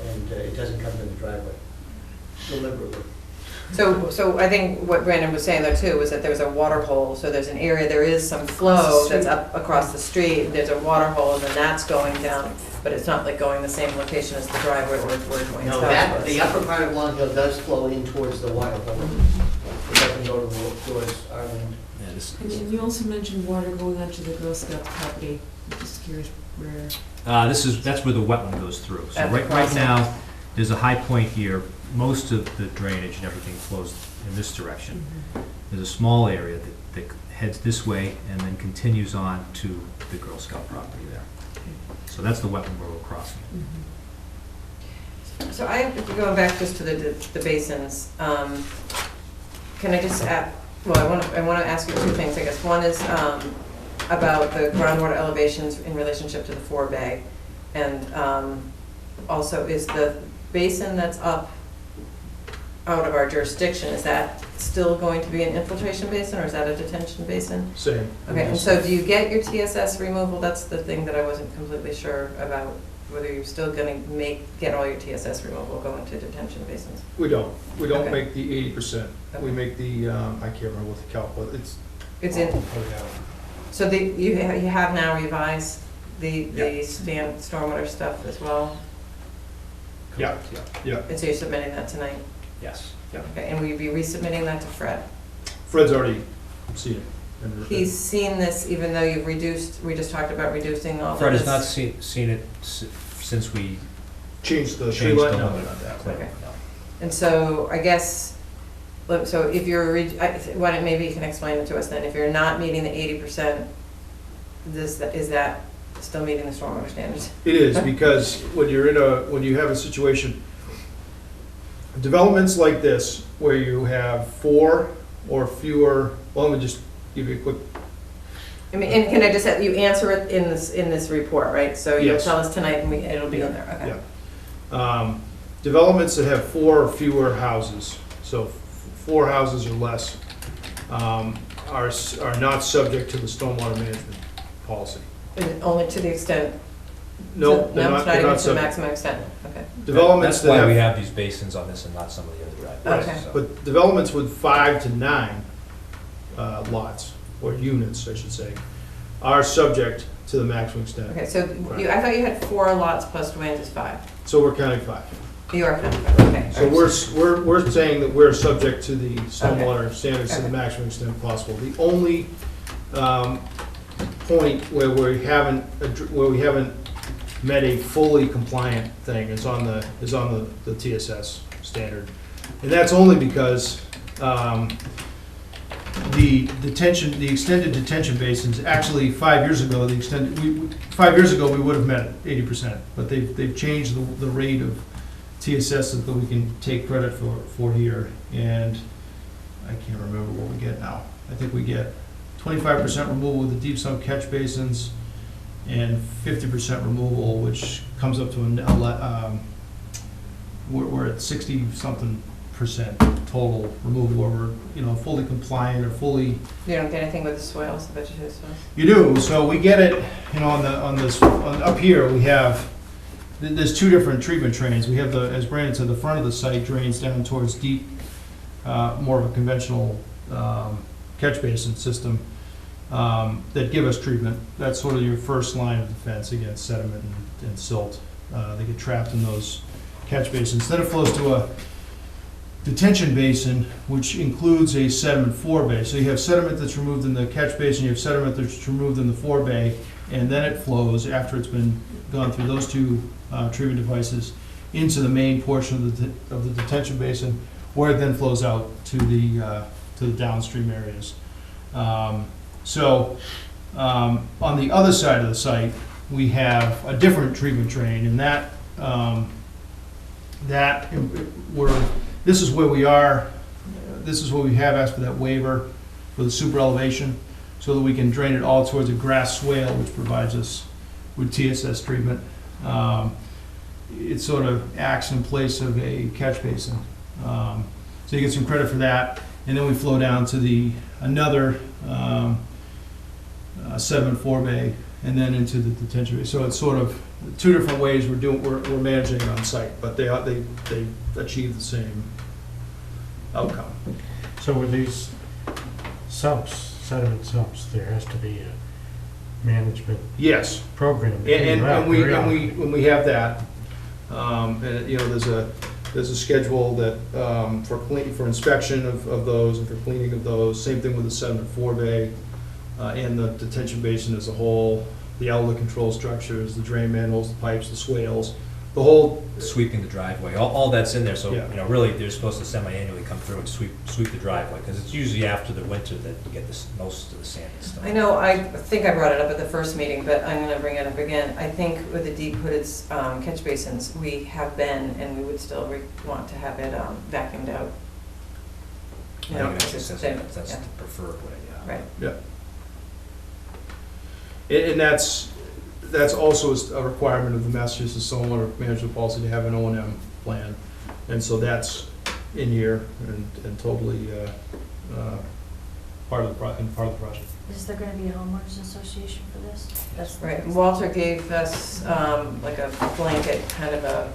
and it doesn't come to the driveway deliberately. So I think what Brandon was saying though too was that there's a water hole, so there's an area, there is some flow that's up across the street, there's a water hole, and then that's going down, but it's not like going the same location as the driveway where Dwayne's No, house the was. upper part of Long Hill does flow in towards the water hole. It doesn't go towards Ireland. Yeah, this- And you also mentioned water going onto the Girl Scout property. I'm just curious where. that's where the wetland goes through. So At the right crossing. now, there's a high point here. Most of the drainage and everything flows in this direction. There's a small area that heads this way and then continues on to the Girl Scout property there. So that's the wetland where we're crossing. So going back just to the basins, can I just add, well, I want to ask you two things, I guess. One is about the groundwater elevations in relationship to the forebay. And also, is the basin that's up out of our jurisdiction, is that still going to be an infiltration basin, or is that a detention basin? Same. Okay, and so do you get your TSS removal? That's the thing that I wasn't completely sure about, whether you're still gonna get all your TSS removal go into detention basins. We don't. We don't Okay. make the 80%. We Okay. make the, I can't remember what the calc was. It's in, Oh, yeah. so you have now revised the Yeah. stormwater stuff as well? Yeah. Correct, yeah. Yeah. And so you're submitting that tonight? Yes. Okay, and will you be resubmitting that to Fred? Fred's already seen it. And- He's seen this, even though you've reduced, we just talked about reducing all of this? Fred has not seen it since we Changed the tree changed line. the No, limit not on that. that. Okay. And so I guess, so if you're, why don't, maybe you can explain it to us then. If you're not meeting the 80%, is that still meeting the stormwater standards? It is, because when you have a situation, developments like this, where you have 4 or fewer, well, let me just give you a quick, I mean, and can I just have you answer it in this report, right? So you'll Yes. tell us tonight and it'll be in there, okay? yeah. Developments that have 4 or fewer houses, so 4 houses or less, are not subject to the stormwater management policy. And only to the extent? No, they're No, not, it's not they're even not to the subject. maximum extent, okay. Developments That's that why we have, have these basins on this and not some of the other driveways. Okay. so. but developments with 5 to 9 lots, or units, I should say, are subject to the maximum extent. Okay, so I thought you had 4 lots plus Dwayne's is 5. So we're counting 5. You are counting 5, okay. So we're saying that we're subject to the stormwater standards to the Okay. maximum extent possible. The only point where we haven't met a fully compliant thing is on the TSS standard. And that's only because the extended detention basins, actually 5 years ago, 5 years ago, we would have met 80%, but they've changed the rate of TSS that we can take credit for here, and I can't remember what we get now. I think we get 25% removal with the deep sump catch basins, and 50% removal, which comes up to we're at 60-something% total removal, where we're, fully compliant or fully. You don't get anything with the soils, the vegetative soils? You do, so we get it, up here, we have, there's 2 different treatment drains. We have as Brandon said, the front of the site drains down towards deep, more of a conventional catch basin system that give us treatment. That's sort of your first line of defense against sediment and silt. They get trapped in those catch basins. Then it flows to a detention basin, which includes a sediment forebay. So you have sediment that's removed in the catch basin, you have sediment that's removed in the forebay, and then it flows, after it's been gone through those 2 treatment devices, into the main portion of the detention basin, where it then flows out to the downstream areas. On the other side of the site, we have a different treatment drain, and that that this is where we are, this is where we have asked for that waiver for the super elevation, so that we can drain it all towards a grass swale, which provides us with TSS treatment. It sort of acts in place of a catch basin. So you get some credit for that, and then we flow down to another sediment forebay, and then into the detention basin. So it's sort of two different ways we're managing it on site, but they achieve the same outcome. So with these sediment sumps, there has to be a management Yes, program. and we have that. And there's a schedule that for inspection of those and for cleaning of those. Same thing with the sediment forebay and the detention basin as a whole, the outlet control structures, the drain manholes, the pipes, the swales, the whole. Sweeping the driveway, all that's in there, so, Yeah. really, they're supposed to semi-annually come through and sweep the driveway, because it's usually after the winter that you get most of the sand and stuff. I know, I think I brought it up at the first meeting, but I'm gonna bring it up again. I think with the deep hooded catch basins, we have been, and we would still want to have it vacuumed out. I think it actually says Yeah. that's the preferred way, yeah. Right. Yeah. And that's also a requirement of the Massachusetts Stormwater Management Policy to have an O&M plan. And so that's in here and totally part of the project. Is there gonna be a homeowners association for this? That's Right, and Walter gave us like a blanket, kind of a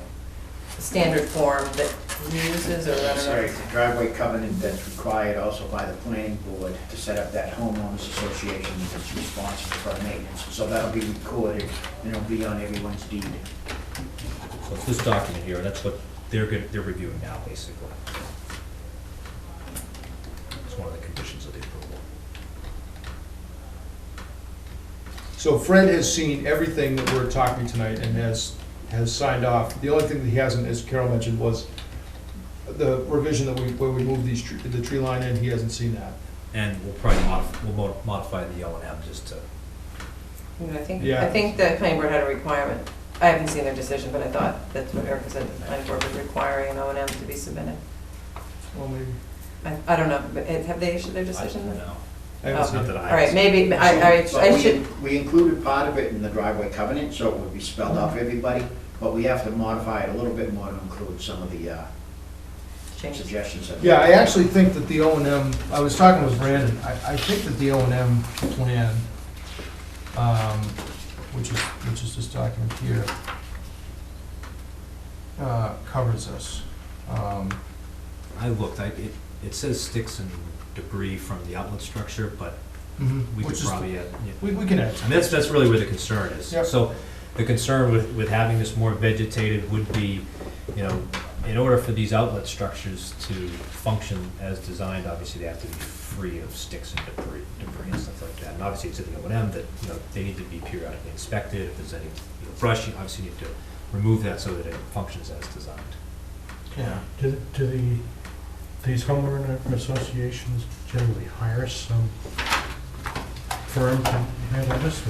standard form that he uses, or I don't Sorry, know. it's a driveway covenant that's required also by the planning board to set up that homeowners association that's responsible for maintenance. So that'll be recorded and it'll be on everyone's deed. So it's this document here, that's what they're reviewing now, basically. It's one of the conditions of the approval. So Fred has seen everything that we're talking tonight and has signed off. The only thing that he hasn't, as Carol mentioned, was the revision where we moved the tree line in. He hasn't seen that. And we'll probably modify the O&M just to, I think Yeah. the planning board had a requirement. I haven't seen their decision, but I thought that's what Erica said, the planning board was requiring an O&M to be submitted. Well, maybe. I don't know, but have they issued their I decision? don't know. I haven't Oh. seen Not it. that I. All right, maybe, But I should, we included part of it in the driveway covenant, so it would be spelled out for everybody, but we have to modify it a little bit more to include some of the change it. suggestions. that- Yeah, I actually think that the O&M, I was talking with Brandon, I think that the O&M plan, which is this document here, covers this. I looked, it says sticks and debris from the outlet structure, but we could Which is- probably add. We can add And that's really where the concern is. Yep. So the concern with having this more vegetated would be, in order for these outlet structures to function as designed, obviously they have to be free of sticks and debris and stuff like that. And obviously it's in the O&M that, they need to be periodically inspected. If there's any brush, you obviously need to remove that so that it functions as designed. Yeah. Do these homeowner associations generally hire some firm to handle this?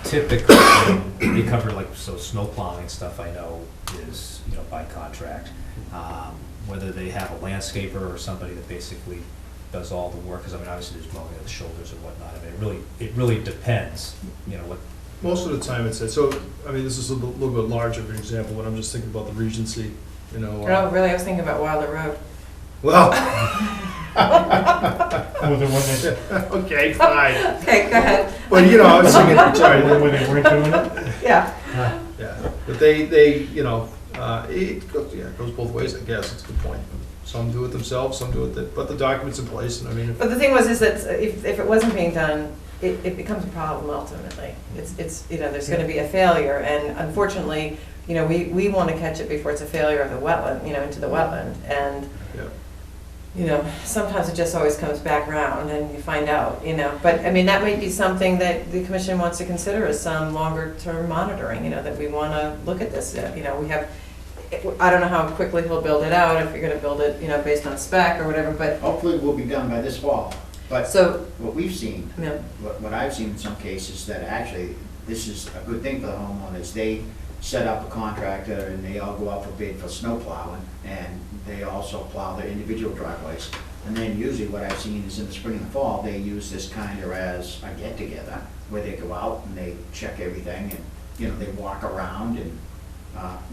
Typically, they cover snow plowing stuff I know is, by contract. Whether they have a landscaper or somebody that basically does all the work, because obviously there's mowing of the shoulders and whatnot. It really depends, what. Most of the time it's, this is a little bit larger of an example, but I'm just thinking about the Regency, Oh, really, I was thinking about Wilder Road. Well. Or the one that, Okay, fine. Okay, go ahead. But, I was thinking, sorry, where they weren't doing it? Yeah. yeah, but it goes both ways, I guess, it's a good point. Some do it themselves, some do it, but the document's in place, and But the thing is that if it wasn't being done, it becomes a problem ultimately. It's there's gonna be a failure, and unfortunately, we wanna catch it before it's a failure of the wetland, into the wetland, and sometimes it just always comes back around and you find out, but that might be something that the commission wants to consider as some longer term monitoring, that we wanna look at this, we have, I don't know how quickly he'll build it out, if you're gonna build it, based on spec or whatever, but. Hopefully it will be done by this fall, but So, what we've seen, yeah, what I've seen in some cases, that actually, this is a good thing for the homeowners. They set up a contractor and they all go out for bid for snow plowing, and they also plow their individual driveways. And then usually what I've seen is in the spring and the fall, they use this kind of as a get-together, where they go out and they check everything, and, you know, they walk around, and,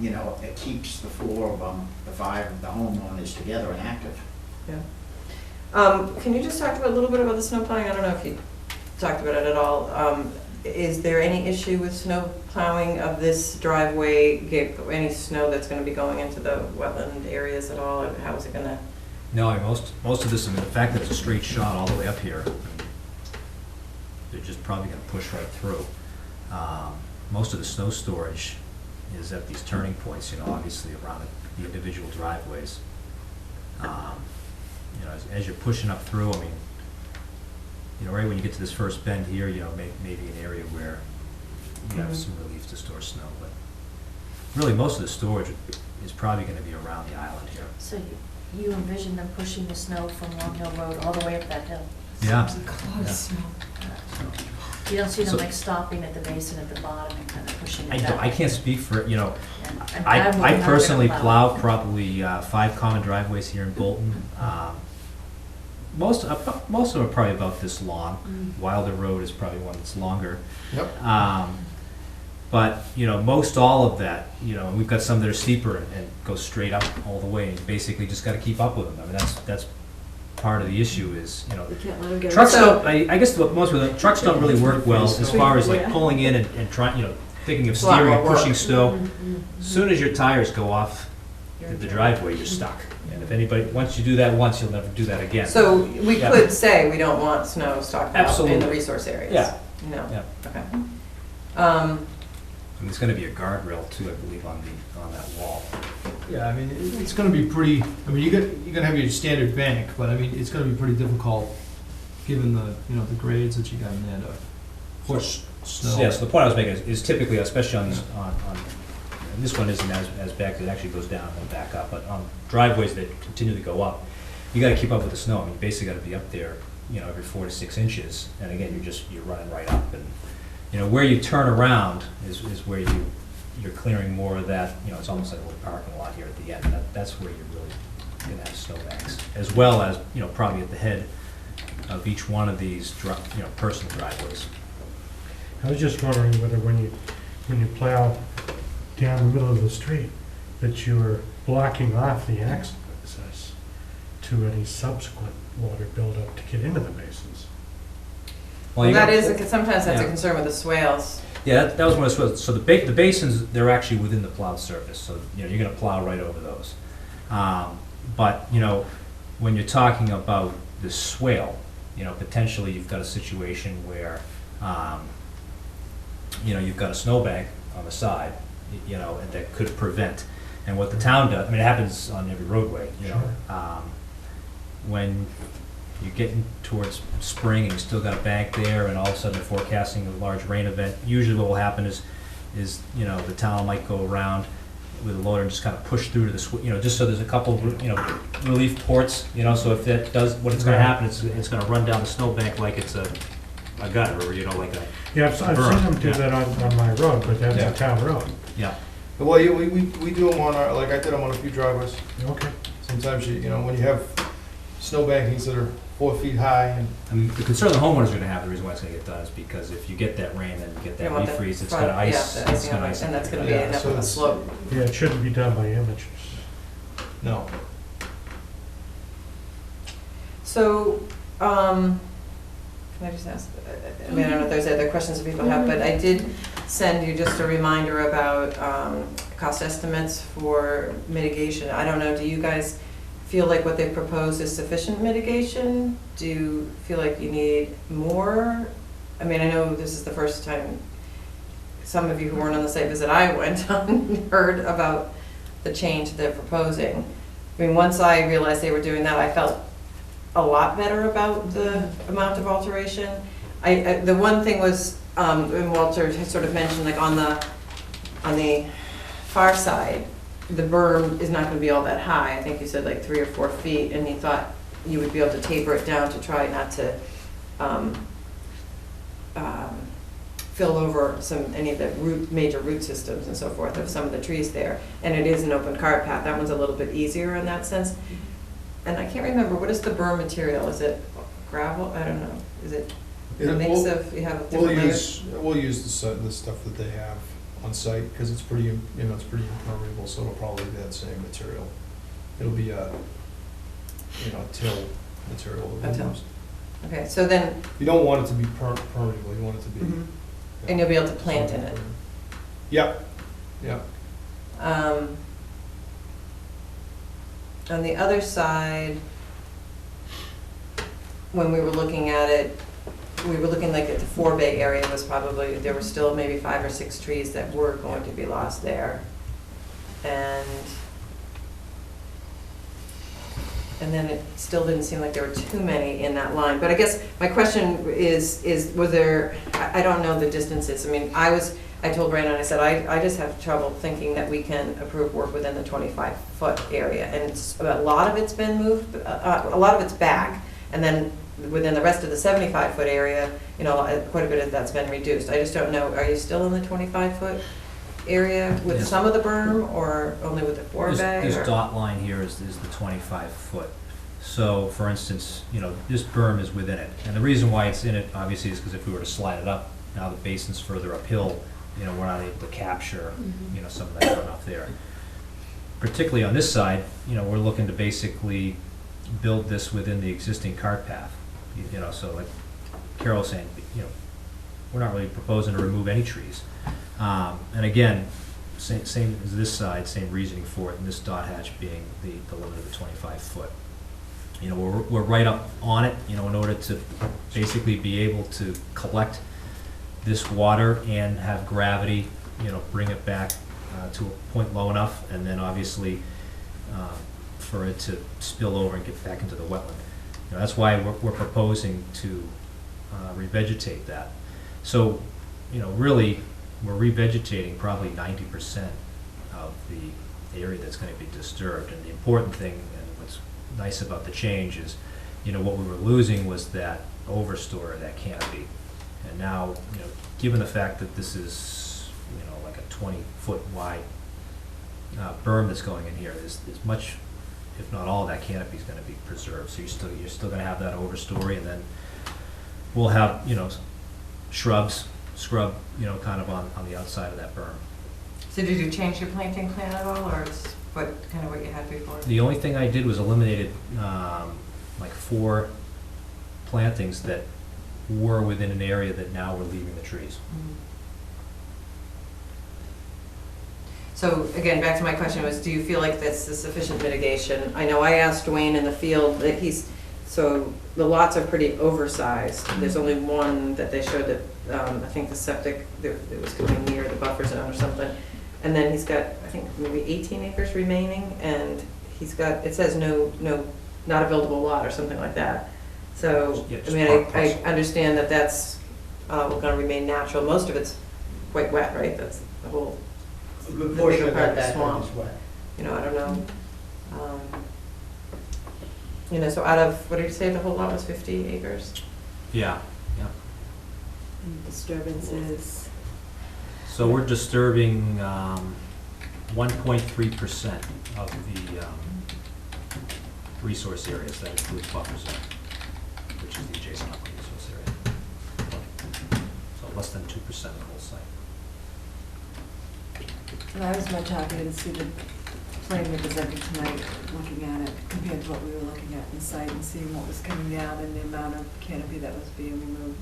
you know, it keeps the four of them, the five of the homeowners together and active. Yeah. Can you just talk a little bit about the snow plowing? I don't know if you talked about it at all. Is there any issue with snow plowing of this driveway? Any snow that's gonna be going into the wetland areas at all? Or how is it gonna? No, I mean, most of this, I mean, the fact that it's a straight shot all the way up here, I mean, they're just probably gonna push right through. Most of the snow storage is at these turning points, you know, obviously around the individual driveways. You know, as you're pushing up through, I mean, you know, right when you get to this first bend here, you know, maybe an area where you have some relief to store snow, but really most of the storage is probably gonna be around the island here. So you envision them pushing the snow from Long Hill Road all the way up that hill? Yeah. There's a lot of snow. You don't see them So- like stopping at the basin at the bottom and kind of pushing I it don't, down? I can't speak for, you know, Yeah. I wouldn't have personally it plow probably 5 common driveways here in Bolton. Most of them are probably about this long. Wilder Road is probably one that's longer. Yep. But, you know, most all of that, you know, we've got some that are steeper and go straight up all the way, and you basically just gotta keep up with them. I mean, that's part of the issue is, you know, You can't let them get. trucks So- don't, I guess what most of the, trucks don't really work well as far as like pulling in and trying, you know, thinking of It's a lot steering more and work. pushing snow. As soon as your tires go off the driveway, you're stuck. And if anybody, once you do that once, you'll never do that again. So we Yeah. could say we don't want snow stockpiled in the Absolutely. resource areas? Yeah. No? Yeah. Okay. And there's gonna be a guardrail too, I believe, on that wall. Yeah, I mean, it's gonna be pretty, I mean, you're gonna have your standard bank, but I mean, it's gonna be pretty difficult, given the, you know, the grades that you got in there to push snow. Yeah, so the point I was making is typically, especially on, and this one isn't as back, it actually goes down and back up, but on driveways that continue to go up, you gotta keep up with the snow. I mean, you basically gotta be up there, you know, every 4 to 6 inches, and again, you're running right up, and, you know, where you turn around is where you're clearing more of that, you know, it's almost like a little parking lot here at the end. That's where you're really gonna have snowbanks, as well as, you know, probably at the head of each one of these, you know, personal driveways. I was just wondering whether when you plow down the middle of the street, that you are blocking off the access to any subsequent water buildup to get into the basins. Well, you that got- is, sometimes that's a Yeah. concern with the swales. Yeah, that was one of the, so the basins, they're actually within the plowed surface, so, you know, you're gonna plow right over those. But, you know, when you're talking about the swale, you know, potentially you've got a situation where, you know, you've got a snowbank on the side, you know, and that could prevent. And what the town does, I mean, it happens on every roadway, you know. When you're getting towards spring and you still got a bank there, and all of a sudden you're forecasting a large rain event, usually what will happen is, you know, the town might go around with a loader and just kind of push through to the, you know, just so there's a couple, you know, relief ports, you know, so if that does, what it's gonna happen, it's gonna run down the snowbank like it's a gutter, or, you know, like a. Yeah, I've seen them do that on my road, but that's Yeah. a town road. Yeah. Well, yeah, we do them on our, like I did them on a few driveways. Okay. Sometimes you know, when you have snow bankings that are 4 feet high and. I mean, the concern the homeowner's gonna have, the reason why it's gonna get done is because if you get that rain and you get You that want the refreeze, it's front- gonna ice, yeah, the it's icing gonna on it, ice. and that's gonna be Yeah, enough so of a it's- slope. Yeah, it shouldn't be done by amateurs. No. So, can I just ask, I mean, I don't know if there's other questions that people have, but I did send you just a reminder about cost estimates for mitigation. I don't know, do you guys feel like what they proposed is sufficient mitigation? Do you feel like you need more? I mean, I know this is the first time some of you who weren't on the site visit I went on heard about the change they're proposing. I mean, once I realized they were doing that, I felt a lot better about the amount of alteration. The one thing was, and Walter had sort of mentioned, like on the far side, the berm is not gonna be all that high. I think you said like 3 or 4 feet, and he thought you would be able to taper it down to try not to fill over any of the major root systems and so forth of some of the trees there. And it is an open cart path. That one's a little bit easier in that sense. And I can't remember, what is the berm material? Is it gravel? I don't know. Is it a mix of, you have different layers? We'll use the stuff that they have on site, because it's pretty, it's pretty impermeable, so it'll probably be that same material. It'll be a, till material that A we till. use. Okay, so then, You don't want it to be permeable, you want it to be. Mhm. And you'll be able to plant in it. Yep, yep. On the other side, when we were looking at it, we were looking like at the forebay area was probably, there were still maybe 5 or 6 trees that were going to be lost there. And then it still didn't seem like there were too many in that line. But I guess my question is was there, I don't know the distances. I mean, I told Brandon, I said, I just have trouble thinking that we can approve work within the 25-foot area. And a lot of it's been moved, a lot of it's back. And then within the rest of the 75-foot area, quite a bit of that's been reduced. I just don't know, are you still in the 25-foot area with Yes. some of the berm, or only with the forebay? This or- dot line here is the 25-foot. So, for instance, this berm is within it. And the reason why it's in it, obviously, is because if we were to slide it up, now the basin's further uphill, we're not able to capture, some of that runoff there. Particularly on this side, we're looking to basically build this within the existing cart path. So like Carol was saying, we're not really proposing to remove any trees. And again, same as this side, same reasoning for it, and this dot hatch being the limit of the 25-foot. We're right up on it, in order to basically be able to collect this water and have gravity, bring it back to a point low enough, and then obviously for it to spill over and get back into the wetland. That's why we're proposing to revegetate that. So, really, we're revegetating probably 90% of the area that's going to be disturbed. And the important thing, and what's nice about the change is, what we were losing was that overstory, that canopy. And now, given the fact that this is, like a 20-foot wide berm that's going in here, there's much, if not all, of that canopy is going to be preserved. So you're still going to have that overstory, and then we'll have, shrubs, scrub, kind of on the outside of that berm. So did you change your planting plan at all, or it's what you had before? The only thing I did was eliminated like 4 plantings that were within an area that now we're leaving the trees. So again, back to my question was, do you feel like that's a sufficient mitigation? I know I asked Dwayne in the field that so the lots are pretty oversized. There's only one that they showed that, I think the septic, it was going near the buffer zone or something. And then he's got, I think, maybe 18 acres remaining, and he's got, it says no, not a buildable lot or something like that. So, Yeah, I just mean, I parcel. understand that that's going to remain natural. Most of it's quite wet, right? That's the whole, A good the portion bigger of part of that the background swamp. is wet. I don't know. So out of, what did you say, the whole lot was 50 acres? Yeah. Disturbances. So we're disturbing 1.3% of the resource areas. That includes buffer zone, which is the adjacent upper resource area. So less than 2% of the whole site. And I was much happier to see the plan we presented tonight, looking at it compared to what we were looking at in the site and seeing what was coming down and the amount of canopy that was being removed.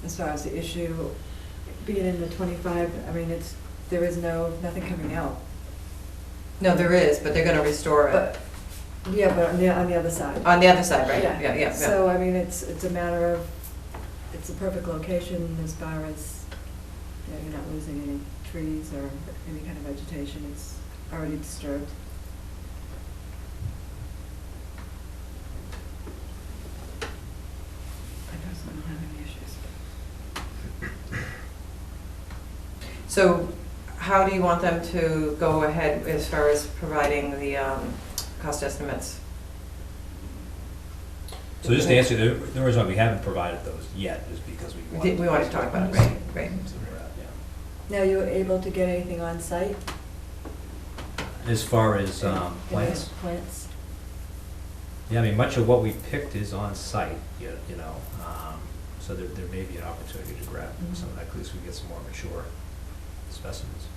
As far as the issue, being in the 25, I mean, there is nothing coming out. No, there is, but they're going to restore it. But, yeah, but on the other side. On the other side, right? Yeah. So, I mean, it's a matter of, it's a perfect location as far as, you're not losing any trees or any kind of vegetation. It's already disturbed. I personally don't have any issues. So how do you want them to go ahead as far as providing the cost estimates? So just to answer, the reason why we haven't provided those yet is because we want. We wanted to talk about it, right, right. Now, you were able to get anything on site? As far as plants, Plants. yeah, I mean, much of what we picked is on site, you know, so there may be an opportunity to grab some of that, at least we get some more mature specimens.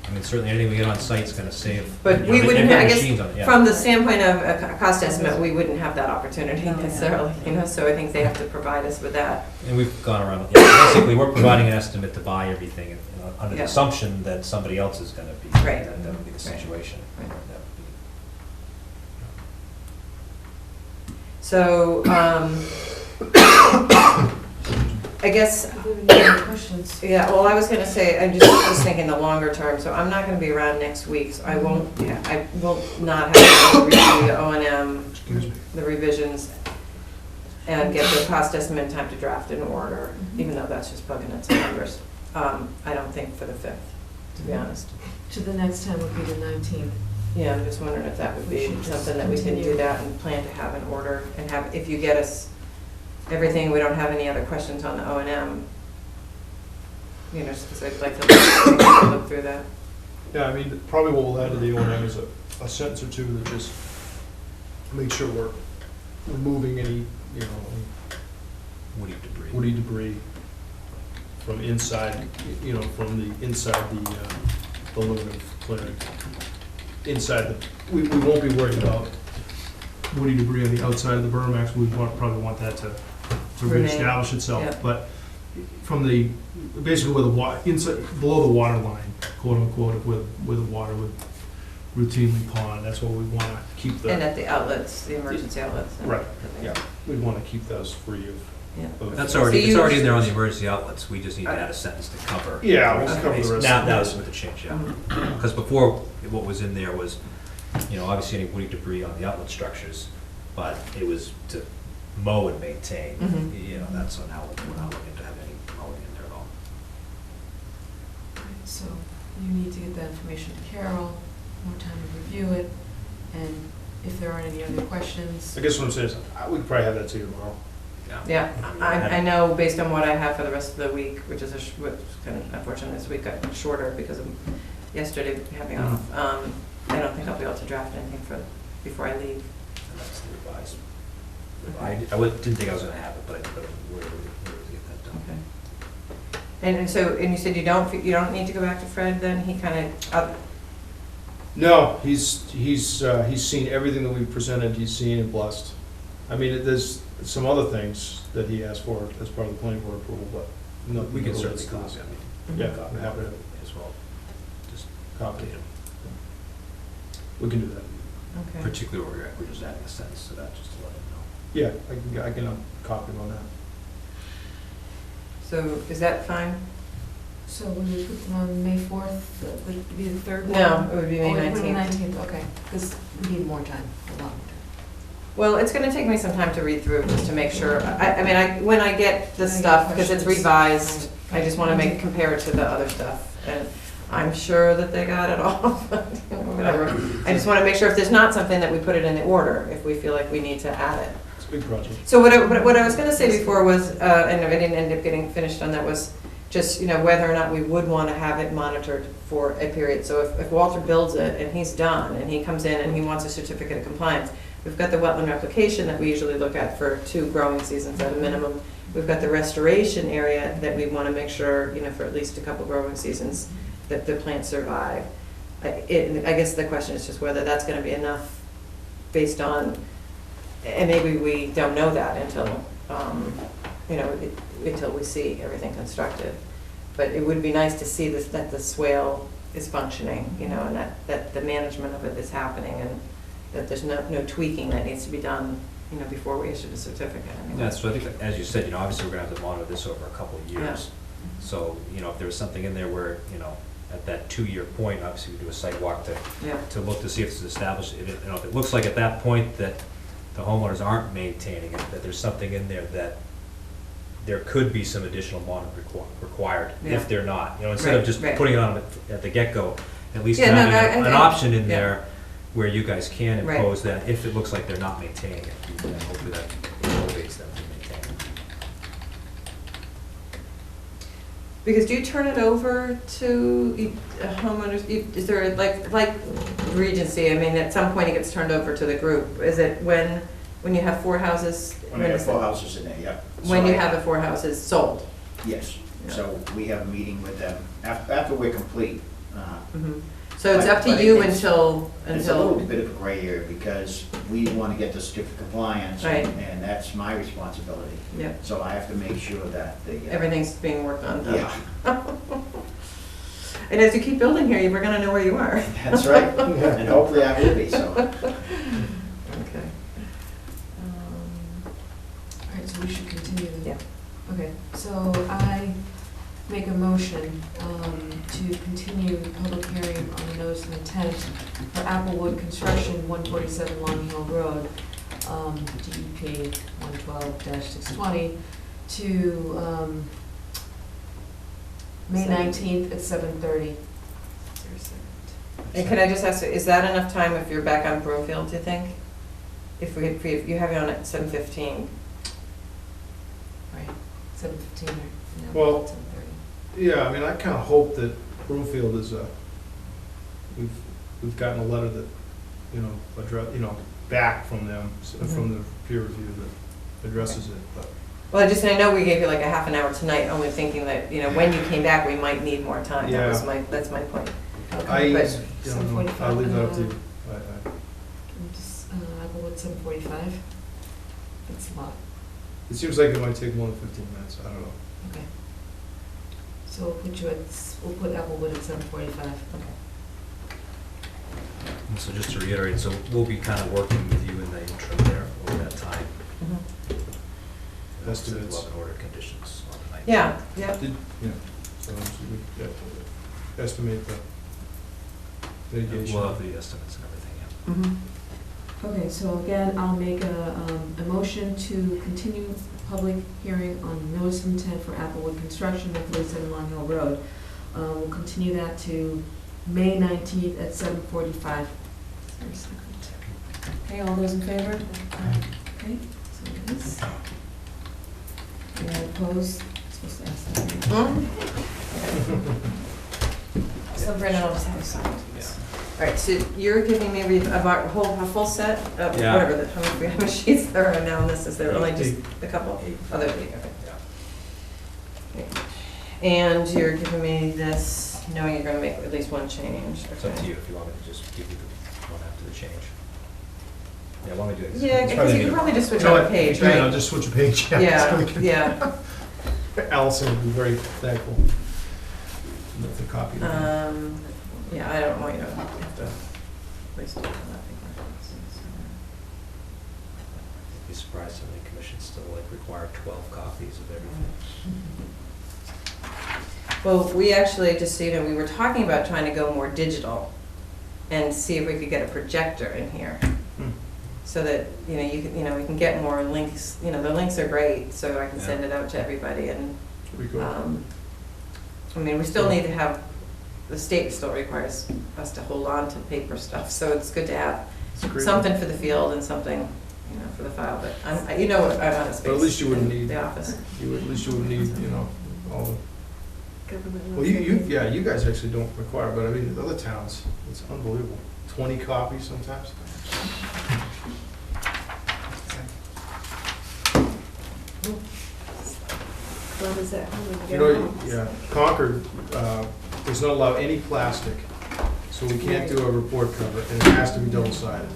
I mean, certainly anything we get on site is gonna save. But you know, we they've wouldn't, got I machines on it, guess, yeah. from the standpoint of a cost estimate, we wouldn't have that opportunity No, yeah. necessarily, you know, so I think they have to provide us with that. And we've gone around, yeah, basically, we're providing an estimate to buy everything, you know, under the Yeah. assumption that somebody else is gonna be. Right. That would be the Right. situation. Right. That would be- So, I guess, Do you have any other questions? yeah, well, I was gonna say, I'm just thinking the longer term, so I'm not gonna be around next week, so I won't, I will not have to review the O&M, the revisions, and get the cost estimate in time to draft an order, even though that's just plugging in some numbers. I don't think for the 5th, to be honest. To the next time would be the 19th. Yeah, I'm just wondering if that would We be should just something that we can do continue. that and plan to have an order, and have, if you get us everything, we don't have any other questions on the O&M, you know, because I'd like to look through that. Yeah, I mean, probably what we'll add to the O&M is a sentence or two that just make sure we're removing any, you know, woody debris from inside, you know, from the inside the limit of clearing. Inside we won't be worried about woody debris on the outside of the berm, actually, probably want that to Remain. reestablish itself. Yeah. But from the, basically where the water, inside, below the water line, quote unquote, where the water would routinely pond, that's what we want to keep the. And at the outlets, the emergency outlets. and Right, everything. yeah, we'd want to keep those free Yeah. of. That's So already, it's you- already in there on the emergency outlets, we just need to add a sentence to cover. Yeah, we'll the rest of cover the base. rest Now, of the that base. was with the change, yeah. Mhm. Because before, what was in there was, you know, obviously any woody debris on the outlet structures, but it was to mow and maintain, Mhm. you know, that's on how, we're not looking to have any mowing in there at all. So you need to get that information to Carol, more time to review it, and if there aren't any other questions. I guess what I'm saying is, we could probably have that to you tomorrow. Yeah, I know based on what I have for the rest of the week, which is which kind of unfortunate, this week got shorter because of yesterday having off. I don't think I'll be able to draft anything before I leave. And that's the revised. Didn't think I was gonna have it, but we're able to get that done. Okay. And so, and you said you don't need to go back to Fred then? He kind of, No, he's seen everything that we've presented, he's seen and blessed. I mean, there's some other things that he asked for as part of the planning board approval, but no. We can no certainly relates to copy, this. I mean, Yeah, copy we're happy to as well. Just copy update them, We can do that. okay. particularly where we're just adding a sentence to that, just to let them know. Yeah, I can copy him on that. So is that fine? So when we put them on May 4th, would be the third one? No, it would be May Oh, it would be 19th. 19th, okay, because we need more time, a lot more time. Well, it's gonna take me some time to read through just to make sure. I mean, when I get the When I get stuff, because it's questions. revised, I Right. just wanna compare it to the other stuff. And I'm sure that they got it all, but whatever. I just wanna make sure if there's not something that we put it in the order, if we feel like we need to add it. It's a big project. So what I was gonna say before was, and I didn't end up getting finished on that, was just, you know, whether or not we would wanna have it monitored for a period. So if Walter builds it and he's done, and he comes in and he wants a certificate of compliance, we've got the wetland replication that we usually look at for 2 growing seasons at a minimum. We've got the restoration area that we wanna make sure, you know, for at least a couple growing seasons, that the plants survive. I guess the question is just whether that's gonna be enough based on, and maybe we don't know that until, you know, until we see everything constructed. But it would be nice to see this, that the swale is functioning, you know, and that the management of it is happening, and that there's no tweaking that needs to be done, you know, before we issue the certificate. I mean, Yeah, so I think, as you said, you know, obviously we're gonna have to monitor this over a couple of years. So, you know, if there was something in there where, you know, at that 2-year point, obviously we do a site walk Yeah. to look to see if it's established. If it, you know, if it looks like at that point that the homeowners aren't maintaining it, that there's something in there that there could be some additional monitoring required Yeah. if they're not. You know, instead of Right, just right. putting it on at the get-go, at least Yeah, no, having an option in yeah. there where you guys can Right. impose that, if it looks like they're not maintaining it, then hopefully that motivates them to maintain it. Because do you turn it over to homeowners? Is there like Regency, I mean, at some point it gets turned over to the group. Is it when you have 4 houses? When I have is 4 it? houses in there, yeah. When So you I- have the 4 houses sold? Yes, Yeah. so we have a meeting with them after we're complete. Mhm. So it's But- up to but you it's- until. It's a little bit of a gray area because we want to get the certificate of compliance. Right. And that's my responsibility. Yeah, So I have to make sure that the. everything's being worked on. Yeah, And as you keep building here, we're gonna know where you are. that's right. And hopefully I will be, so. Okay. All right, so we should continue then. Yeah. Okay, so I make a motion to continue the public hearing on the notice of intent for Applewood Construction, 147 Long Hill Road, DEP 112-620, to May 19th at 7:30. And can I just ask, is that enough time if you're back on Broomfield, do you think? If you have it on at 7:15? Right, 7:15 or, no, Well- 7:30. Yeah, I mean, I kind of hope that Broomfield is, we've gotten a letter that, back from them, from the peer review that addresses it, but. Well, I know we gave you like a half an hour tonight, only thinking that, when you came back, we might need more time. Yeah. That's my point. Okay, I but don't know, I'll leave that up to you. Applewood 7:45. That's a lot. It seems like it might take more than 15 minutes, I don't know. Okay. So we'll put Applewood at 7:45. And so just to reiterate, so we'll be kind of working with you in the interim there over that time. Estimates. We'll have an order of conditions on the night. Yeah, yeah. So we have to estimate the mitigation. We'll have the estimates and everything, yeah. Mhm. Okay, so again, I'll make a motion to continue the public hearing on notice of intent for Applewood Construction, 147 Long Hill Road. We'll continue that to May 19th at 7:45. Is there a second? Okay, all those in favor? Okay, so it is. Anyone opposed? Supposed to ask that. So Brendan, I'll just have a second. Yeah. All right, so you're giving me a full set of Yeah. whatever, how many sheets there are now, and this is there only just a couple? Oh, there we go. Yeah. And you're giving me this, knowing you're gonna make at least one change. It's up to you if you want me to just give you the one after the change. Yeah, why don't we do it? Yeah, It's because you gonna could be- probably just switch No, out a page, Yeah, I'll right? just switch a page. It's Yeah, gonna get- yeah. Allison would be very thankful. With the copy. Yeah, I don't want you to have to waste all that paper. I'd be surprised how many commissions still require 12 copies of everything. Well, we actually, just so you know, we were talking about trying to go more digital and see if we could get a projector in here. So that, we can get more links, the links are great, so I can send it out to everybody and, Pretty cool. we still need to have, the state still requires us to hold on to paper stuff, so it's good to have It's a great- something for the field and something, for the file, but I'm out of space. But at least you wouldn't in need. the office. At least you wouldn't need, all the. Government Well, you guys actually don't require, but I mean, other towns, it's unbelievable. 20 copies sometimes. What is that? How do we get home? Yeah, Concord does not allow any plastic, so we can't do a report cover, and it has to be double-sided.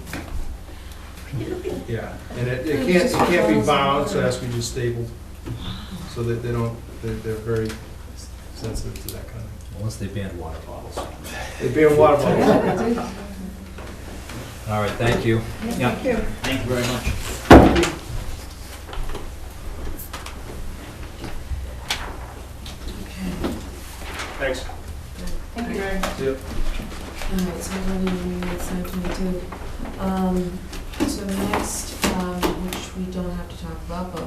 Yeah, and it can't be bound, so it has to be just stapled, so that they're very sensitive to that kind of. Unless they ban water bottles. They ban water bottles. All right, thank you. Yeah. Thank you. Thank you very much. Thanks. Thank you. See ya. All right, so we're running at 7:22. So next, which we don't have to talk about, but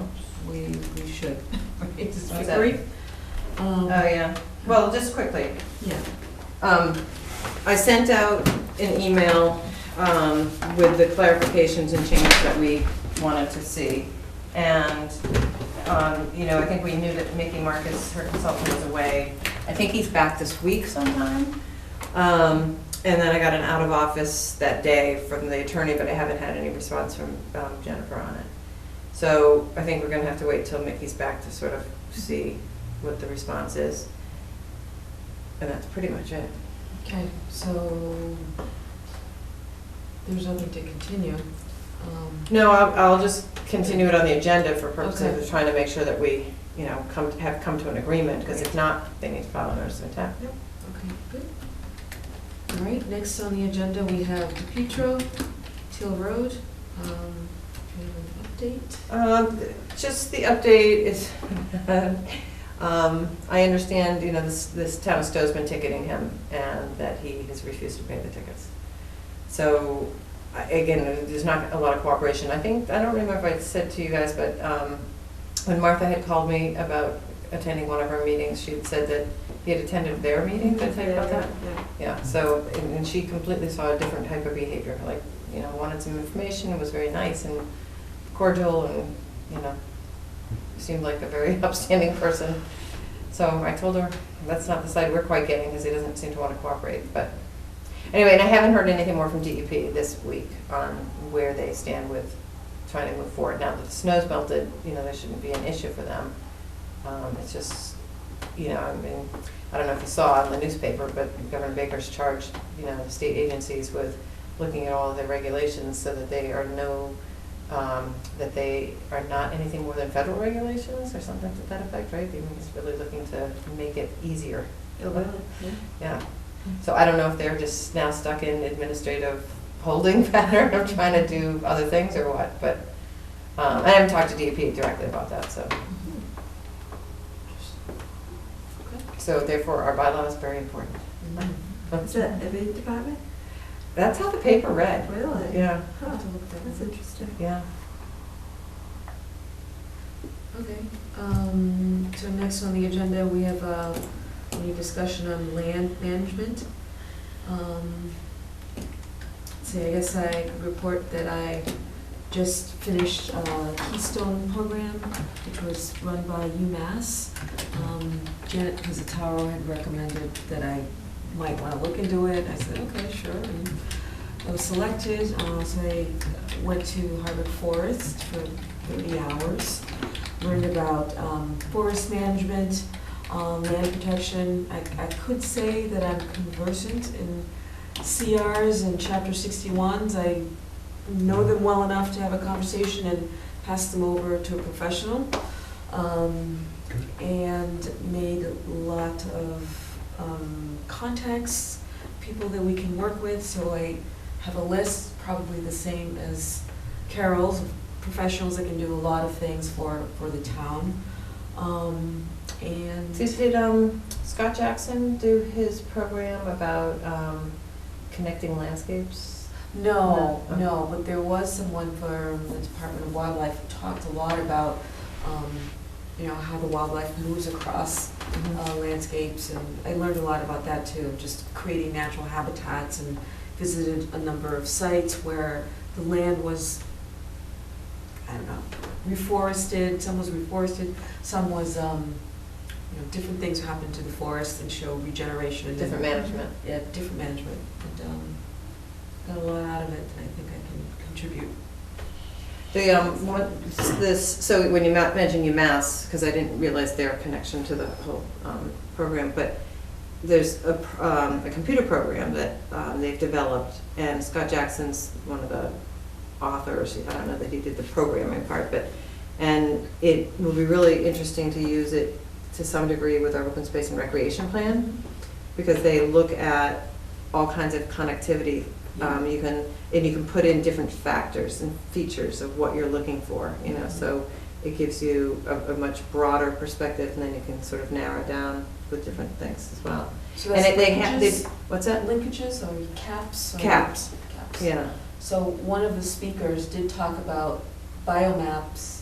we should, right, just What's be that? brief. Oh, yeah. Well, just quickly, Yeah. I sent out an email with the clarifications and changes that we wanted to see. And, you know, I think we knew that Mickey Marcus, her consultant, was away. I think he's back this week sometime. And then I got an out of office that day from the attorney, but I haven't had any response from Jennifer on it. So I think we're gonna have to wait till Mickey's back to sort of see what the response is. And that's pretty much it. Okay, so there's nothing to continue. No, I'll just continue it on the agenda for purposes Okay. of trying to make sure that we, you know, have come to an agreement, because if not, they need to file a notice of intent. Okay, good. All right, next on the agenda, we have DePietro, Teal Road. Do you have an update? Just the update is, I understand, you know, this town of Stowe's been ticketing him, and that he has refused to pay the tickets. So, again, there's not a lot of cooperation. I don't remember if I said to you guys, but when Martha had called me about attending one of her meetings, she had said that he had attended their meeting. Did I tell you about that? Yeah, so, and she completely saw a different type of behavior, like, you know, wanted some information, was very nice and cordial, and, you know, seemed like a very upstanding person. So I told her that's not the side we're quite getting, because he doesn't seem to want to cooperate. But anyway, and I haven't heard anything more from DEP this week on where they stand with trying to move forward. Now that the snow's melted, you know, there shouldn't be an issue for them. It's just, you know, I mean, I don't know if you saw in the newspaper, but Governor Baker's charged, you know, the state agencies with looking at all of their regulations so that they are that they are not anything more than federal regulations or something to that effect, right? He's really looking to make it easier. Oh, really? Yeah. So I don't know if they're just now stuck in administrative holding pattern of trying to do other things or what, but I haven't talked to DEP directly about that, so. So therefore, our bylaw is very important. Is that every department? That's how the paper read. Really? Yeah. Huh, that's interesting. Yeah. Okay, so next on the agenda, we have any discussion on land management. See, I guess I could report that I just finished a Keystone program, which was run by UMass. Janet Pizzataro had recommended that I might want to look into it. I said, okay, sure. And I was selected, so I went to Harvard Forest for 30 hours, learned about forest management, land protection. I could say that I'm conversant in CRs and Chapter 61s. I know them well enough to have a conversation and pass them over to a professional, and made a lot of contacts, people that we can work with. So I have a list, probably the same as Carol's, of professionals that can do a lot of things for the town. And Did Scott Jackson do his program about connecting landscapes? no, No. no, but there was someone from the Department of Wildlife who talked a lot about, you know, how the wildlife moves across landscapes, and I learned a lot about that too, just creating natural habitats, and visited a number of sites where the land was, I don't know, reforested, some was reforested, some was, you know, different things happened to the forest and show regeneration and Different management. Yeah, different management, and got a lot out of it, and I think I can contribute. So when you mentioned UMass, because I didn't realize their connection to the whole program, but there's a computer program that they've developed, and Scott Jackson's one of the authors. I don't know that he did the programming part, and it will be really interesting to use it to some degree with our open space and recreation plan, because they look at all kinds of connectivity. You can put in different factors and features of what you're looking for, you know, so it gives you a much broader perspective, and then you can sort of narrow down with different things as well. So And that's they have, linkages? what's that? Linkages or caps? Or Caps. Caps. Yeah. So one of the speakers did talk about biomaps,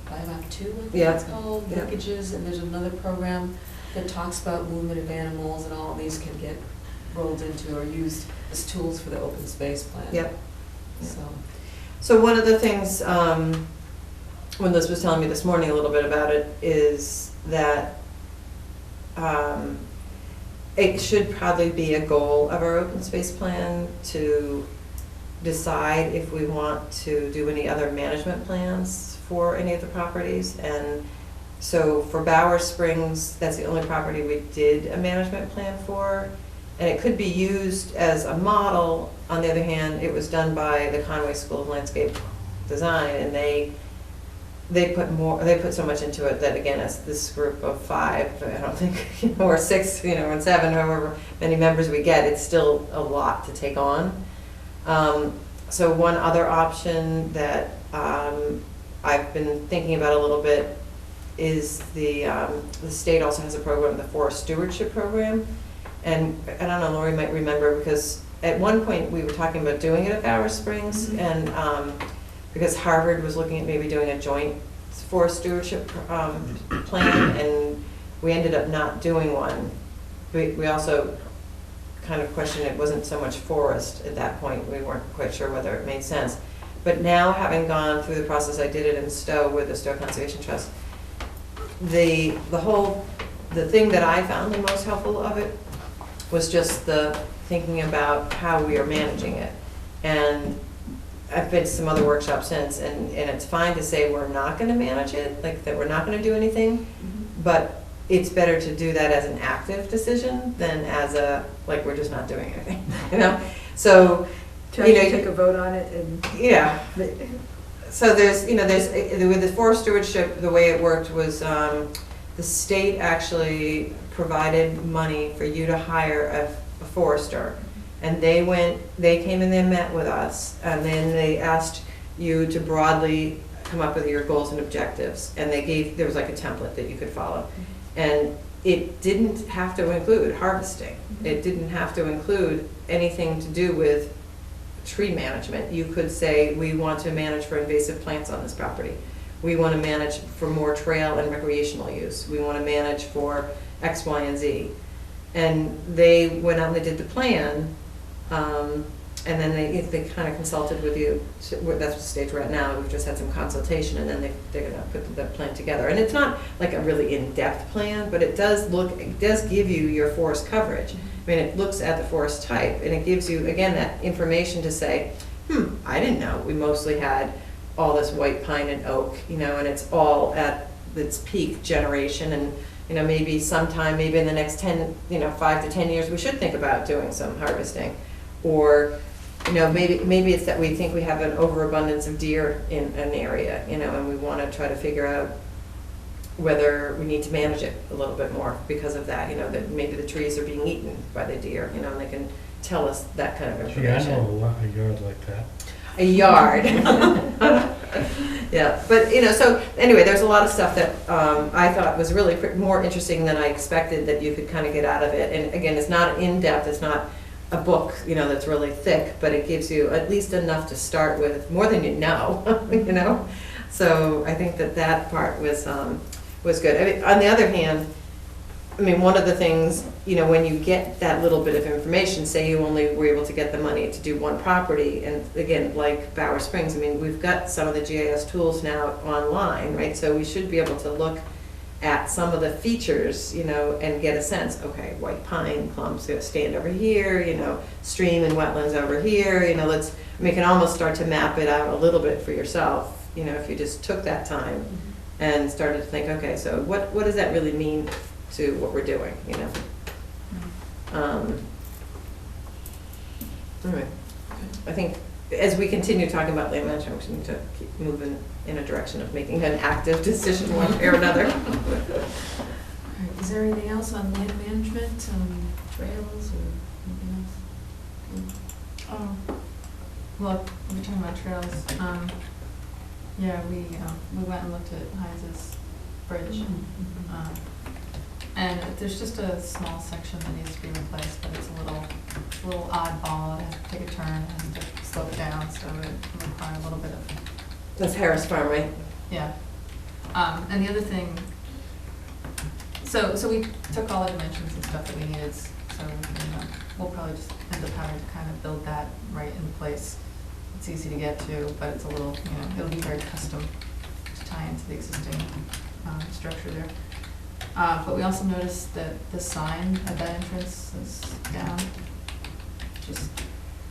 Biomap 2, I think Yeah. it's called, Yeah. linkages, and there's another program that talks about movement of animals, and all of these can get rolled into or used as tools for the open space plan. Yep. So, one of the things, when Liz was telling me this morning a little bit about it, is that it should probably be a goal of our open space plan to decide if we want to do any other management plans for any of the properties. And so for Bower Springs, that's the only property we did a management plan for. And it could be used as a model. On the other hand, it was done by the Conway School of Landscape Design, and they put so much into it that, again, as this group of 5, I don't think, or 6, or 7, however many members we get, it's still a lot to take on. So one other option that I've been thinking about a little bit is the state also has a program, the Forest Stewardship Program. And I don't know, Lori might remember, because at one point we were talking about doing it at Bower Springs, and because Harvard was looking at maybe doing a joint forest stewardship plan, and we ended up not doing one. We also kind of questioned it wasn't so much forest at that point. We weren't quite sure whether it made sense. But now, having gone through the process, I did it in Stowe with the Stowe Conservation Trust. The thing that I found the most helpful of it was just the thinking about how we are managing it. And I've been to some other workshops since, and it's fine to say we're not going to manage it, like that we're not going to do anything, but it's better to do that as an active decision than as a, like, we're just not doing anything, So, Try to take a vote on it and. Yeah. So there's with the forest stewardship, the way it worked was the state actually provided money for you to hire a forester. And they came and they met with us, and then they asked you to broadly come up with your goals and objectives. And there was like a template that you could follow. And it didn't have to include harvesting. It didn't have to include anything to do with tree management. You could say, we want to manage for invasive plants on this property. We want to manage for more trail and recreational use. We want to manage for X, Y, and Z. And they went out and they did the plan, and then they kind of consulted with you. That's the stage we're at now. We've just had some consultation, and then they're going to put the plan together. And it's not like a really in-depth plan, but it does give you your forest coverage. I mean, it looks at the forest type, and it gives you, again, that information to say, I didn't know we mostly had all this white pine and oak, and it's all at its peak generation. And maybe sometime, maybe in the next 5 to 10 years, we should think about doing some harvesting. Or, maybe it's that we think we have an overabundance of deer in an area, and we want to try to figure out whether we need to manage it a little bit more because of that, that maybe the trees are being eaten by the deer, and they can tell us that kind of information. See, I know a yard like that. A yard. Yeah, but so anyway, there's a lot of stuff that I thought was really more interesting than I expected that you could kind of get out of it. And again, it's not in-depth, it's not a book, that's really thick, but it gives you at least enough to start with, more than you know. So I think that part was good. I mean, on the other hand, one of the things, when you get that little bit of information, say you only were able to get the money to do one property, and again, like Bower Springs, we've got some of the GIS tools now online, right? So we should be able to look at some of the features, and get a sense, okay, white pine clumps stand over here, stream and wetlands over here, we can almost start to map it out a little bit for yourself, if you just took that time and started to think, okay, so what does that really mean to what we're doing, All right. I think as we continue talking about land management, we need to keep moving in a direction of making an active decision one way or another. All right. Is there anything else on land management, trails, or anything else? Well, we're talking about trails. Yeah, we went and looked at Heinz's Bridge. And there's just a small section that needs to be replaced, but it's a little oddball. It has to take a turn and to slope down, so it will require a little bit of. That's Harris Farm, right? Yeah. And the other thing, so we took all the dimensions and stuff that we needed, so we'll probably just end up having to kind of build that right in place. It's easy to get to, but it's a little, it'll be very custom to tie into the existing structure there. But we also noticed that the sign at that entrance is down. Just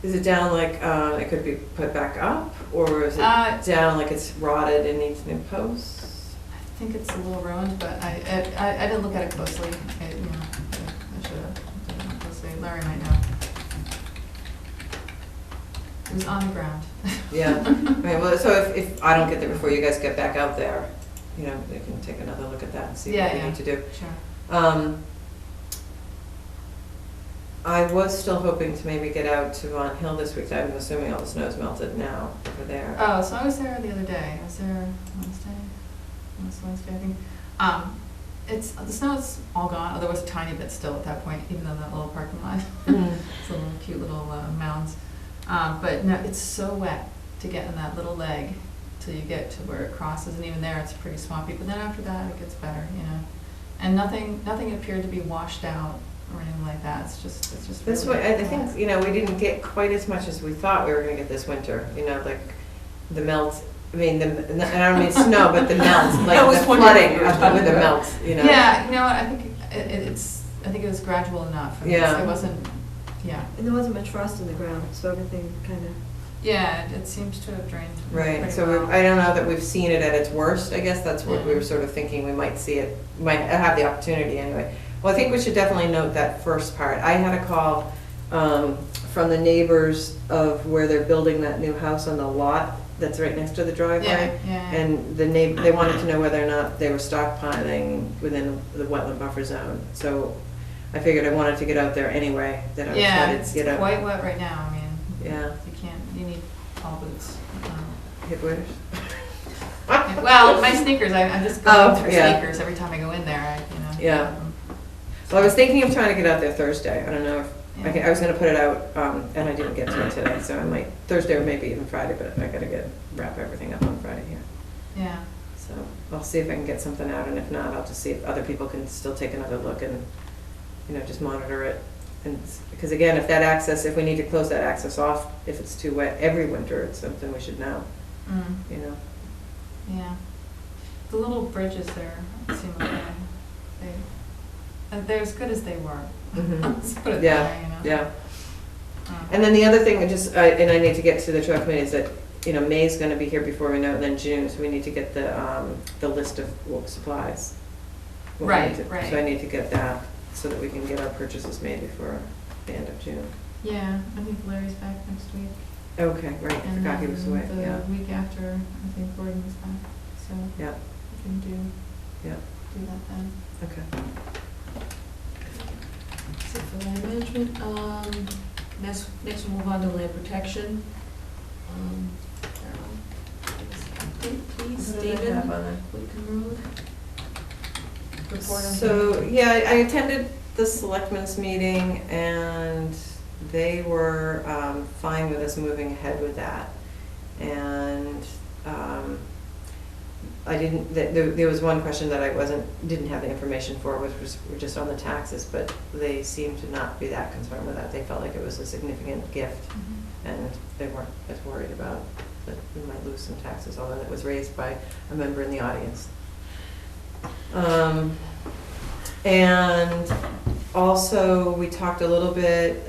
Is it down like, it could be put back up, or is it down like it's rotted and needs new posts? I think it's a little ruined, but I didn't look at it closely. I should have looked at it more closely. Larry might know. It was on the ground. Yeah, right, well, so if I don't get there before you guys get back out there, we can take another look at that and see what we need to do. Sure. I was still hoping to maybe get out to Von Hill this week. I'm assuming all the snow's melted now over there. Oh, so I was there the other day. I was there Wednesday, I think. The snow's all gone. Oh, there was a tiny bit still at that point, even though that little parking lot. It's a little cute little mounds. But no, it's so wet to get in that little leg till you get to where it crosses, and even there it's pretty swampy. But then after that, it gets better, And nothing appeared to be washed out or anything like that. It's just. That's really what I think. We didn't get quite as much as we thought we were going to get this winter. Like the melt. I mean, and I don't mean snow, but the melt, like the flooding with the melt. Yeah, I think I think it was gradual enough. It wasn't. Yeah. And there wasn't much frost in the ground, so everything kind of. Yeah, it seems to have drained. Right, so well. I don't know that we've seen it at its worst. I guess that's what we were sort of thinking. We might see it, might have the opportunity anyway. Well, I think we should definitely note that first part. I had a call from the neighbors of where they're building that new house on the lot that's right next to the driveway. Yeah. And they wanted to know whether or not they were stockpiling within the wetland buffer zone. So I figured I wanted to get out there anyway. That I was headed to get out. It's quite wet right now. I mean, yeah. You need tall boots. Hip waders? Well, my sneakers, I'm just going through sneakers every time I go in there. Yeah. Well, I was thinking of trying to get out there Thursday. I don't know if I was going to put it out, and I didn't get to it today, so I might Thursday or maybe even Friday. But I got to wrap everything up on Friday here. Yeah. So I'll see if I can get something out, and if not, I'll just see if other people can still take another look and just monitor it. And because again, if we need to close that access off, if it's too wet every winter, it's something we should know. Yeah. The little bridges there seem like they're as good as they were. Let's put it that way. Yeah. And then the other thing, and I need to get to the trail committee, is that May's going to be here before we know it, and then June, so we need to get the list of work supplies. Right. So I need to get that so that we can get our purchases made before the end of June. Yeah, I think Larry's back next week. Okay, right. I forgot he was away. The week after, I think Gordon was back. So yeah, we can do that then. Okay. So for land management, next we'll move on to land protection. Carol, please, David, Whitcomb Road. So, yeah, I attended the selectmen's meeting, and they were fine with us moving ahead with that. And there was one question that I didn't have the information for, which was just on the taxes, but they seemed to not be that concerned with that. They felt like it was a significant gift, and they weren't as worried about that we might lose some taxes, although it was raised by a member in the audience. And also we talked a little bit,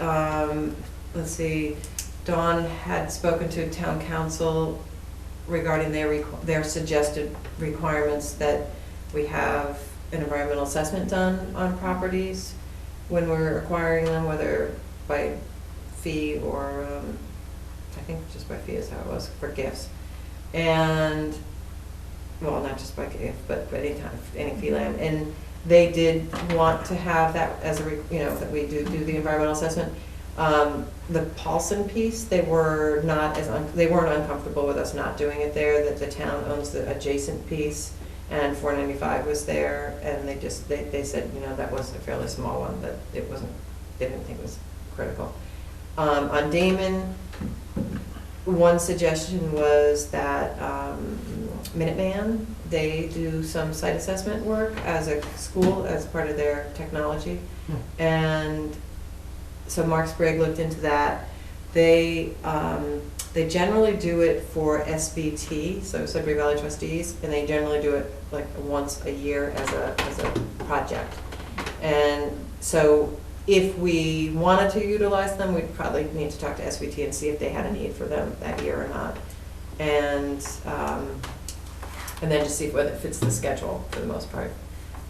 let's see, Dawn had spoken to town council regarding their suggested requirements that we have an environmental assessment done on properties when we're acquiring them, whether by fee or, I think just by fee is how it was, for gifts. And, well, not just by gift, but any fee land. And they did want to have that as that we do the environmental assessment. The Paulson piece, they weren't uncomfortable with us not doing it there, that the town owns the adjacent piece, and 495 was there, and they said, that was a fairly small one, that they didn't think it was critical. On Damon, one suggestion was that Minuteman, they do some site assessment work as a school, as part of their technology. And so Mark Sprague looked into that. They generally do it for SBT, so Sudbury Valley Trustees, and they generally do it like once a year as a project. And so if we wanted to utilize them, we'd probably need to talk to SBT and see if they had a need for them that year or not. And then just see whether it fits the schedule for the most part.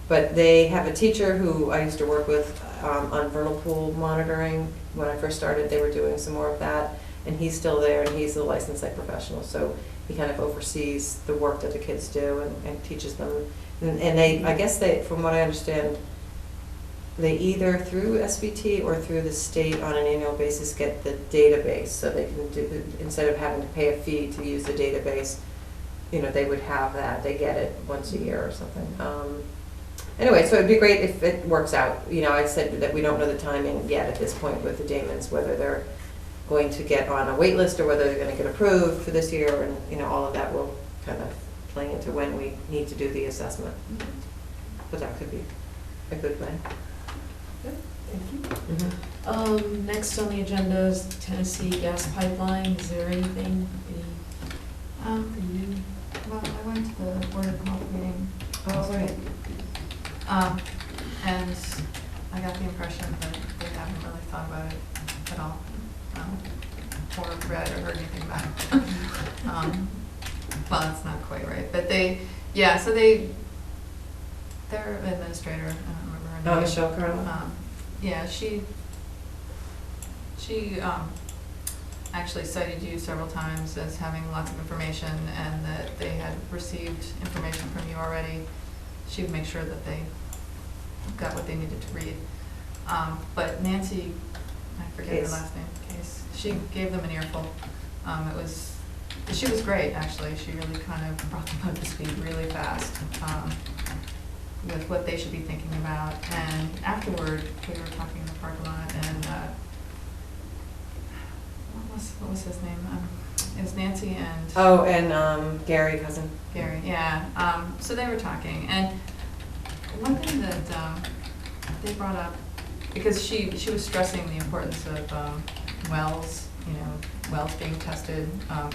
But they have a teacher who I used to work with on vernal pool monitoring. When I first started, they were doing some more of that, and he's still there, and he's a licensed site professional, so he kind of oversees the work that the kids do and teaches them. And they, I guess they, from what I understand, they either through SBT or through the state on an annual basis get the database, so they can do, instead of having to pay a fee to use the database, you know, they would have that, they get it once a year or something. Anyway, so it'd be great if it works out. You know, I said that we don't know the timing yet at this point with the Damons, whether they're going to get on a wait list or whether they're gonna get approved for this year, and, you know, all of that will kind of play into when we need to do the assessment. But that could be a good way. Thank you. Next on the agenda is Tennessee gas pipeline. Is there anything, anything new? Well, I went to the Board of Health meeting. Oh, right. And I got the impression that they haven't really thought about it at all, or read or heard anything about it. Well, that's not quite right, but they, yeah, so their administrator, I don't remember her name. Michelle Carlo. Yeah, she actually cited you several times as having lots of information, and that they had received information from you already. She would make sure that they got what they needed to read. But Nancy, I forget her last name, Case, she gave them an earful. She was great, actually. She really kind of brought them up to speed really fast with what they should be thinking about. And afterward, we were talking in the parking lot, and what was his name? It was Nancy and... Oh, and Gary, cousin. Gary, yeah. So they were talking, and one thing that they brought up, because she was stressing the importance of wells, you know, wells being tested.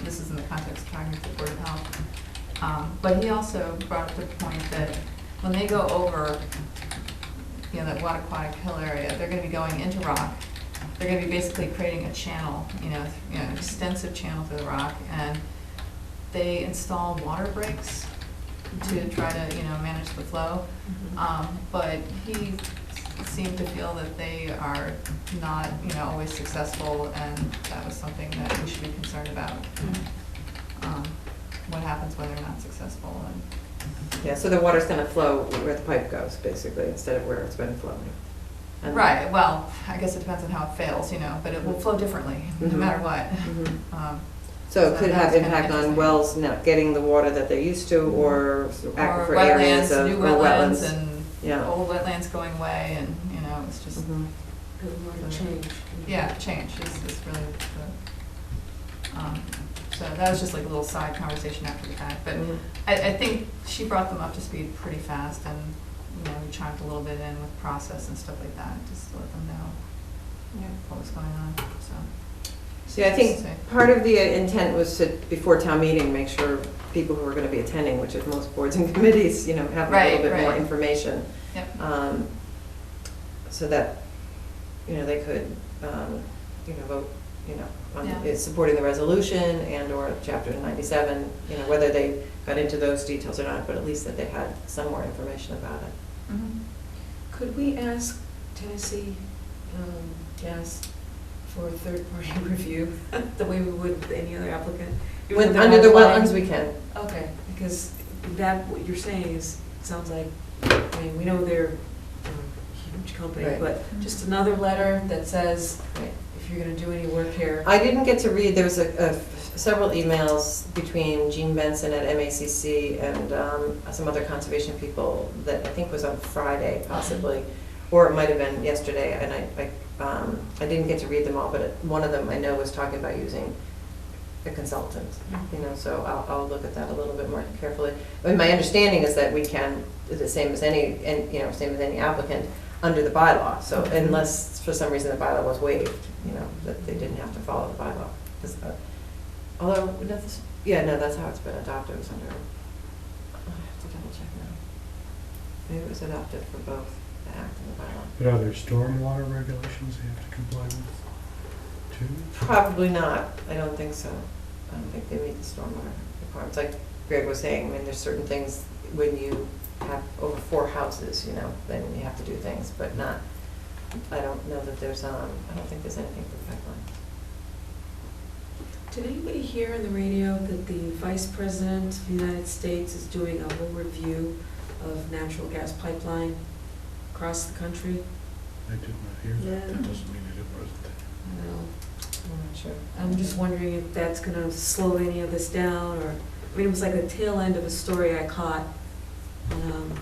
This is in the context of talking to the Board of Health. But he also brought up the point that when they go over, you know, that Wattaquatic Hill area, they're going to be going into rock. They're going to be basically creating a channel, you know, an extensive channel through the rock, and they install water breaks to try to, you know, manage the flow. But he seemed to feel that they are not, you know, always successful, and that was something that we should be concerned about. What happens when they're not successful? And yeah, so the water's going to flow where the pipe goes, basically, instead of where it's been flowing. And right. Well, I guess it depends on how it fails, you know, but it will flow differently no matter what. So it could have that's kind of impact on interesting. wells not getting the water that they're used to, or aquifer Or areas wetlands, of new or wetlands, and Yeah. old wetlands going away, and, you know, it's just, Change. yeah, change is really the, so that was just like a little side conversation after the fact, but I think she brought them up to speed pretty fast, and, you know, we chimed a little bit in with process and stuff like that, just to let them know what was going on, so. See, I think part of the intent was to, before town meeting, make sure people who are going to be attending, which is most boards and committees, you know, have a little bit more information. Yep. So that, you know, they could, you know, vote, you know, on supporting the resolution and or Chapter 97, you know, whether they got into those details or not, but at least that they had some more information about it. Could we ask Tennessee Gas for a third-party review, the way we would with any other applicant? Even though they're Under the online? wetlands, we can. Okay, because that, what you're saying is, sounds like, I mean, we know they're a huge company, Right. but just another letter that says, if you're gonna do any work here. I didn't get to read, there was several emails between Gene Benson at MACC and some other conservation people that I think was on Friday possibly, or it might have been yesterday, and I didn't get to read them all, but one of them I know was talking about using a consultant, you know, so I'll look at that a little bit more carefully. But my understanding is that we can, the same as any, and you know, same as any applicant. under the bylaw, so unless for some reason the bylaw was waived, you know, that they didn't have to follow the bylaw. 'Cause, although, no, that's how it's been adopted, it was under, I have to double check now. Maybe it was adopted for both the act and the bylaw. But are there stormwater regulations they have to comply with too? Probably not, I don't think so. I don't think they meet the stormwater requirements. Like Greg was saying, I mean, there's certain things, when you have over 4 houses, you know, then you have to do things, but not, I don't know that there's, I don't think there's anything for pipelines. Did anybody hear on the radio that the Vice President of the United States is doing a whole review of natural gas pipeline across the country? I did not hear that. Yeah. That doesn't mean it wasn't. I know. I'm not sure. I'm just wondering if that's gonna slow any of this down, or, I mean, it was like the tail end of a story I caught on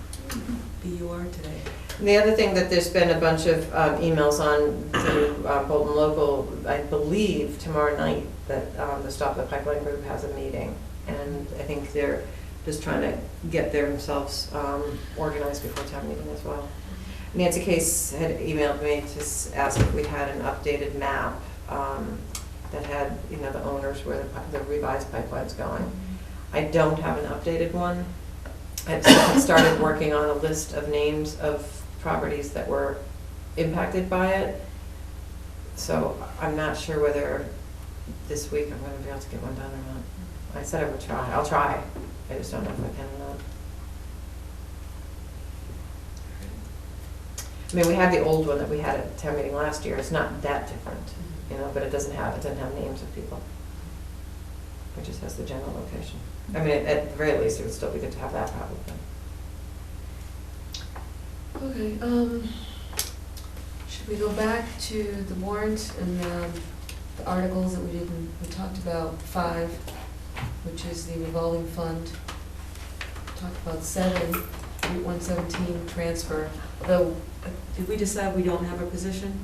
BUR today. And the other thing that there's been a bunch of emails on to Bolton Local, I believe tomorrow night, that the Stop the Pipeline group has a meeting. And I think they're just trying to get themselves organized before town meeting as well. Nancy Case had emailed me to ask if we had an updated map that had, you know, the owners where the revised pipeline's going. I don't have an updated one. I've started working on a list of names of properties that were impacted by it. So I'm not sure whether this week I'm going to be able to get one done or not. I said I would try. I'll try. I just don't know if I can or not. I mean, we have the old one that we had at town meeting last year. It's not that different, you know, but it doesn't have names of people. It just has the general location. I mean, at the very least, it would still be good to have that probably. Okay, should we go back to the warrant and the articles that we talked about 5, which is the revolving fund. Talked about 7, Route 117 transfer, although, did we decide we don't have a position?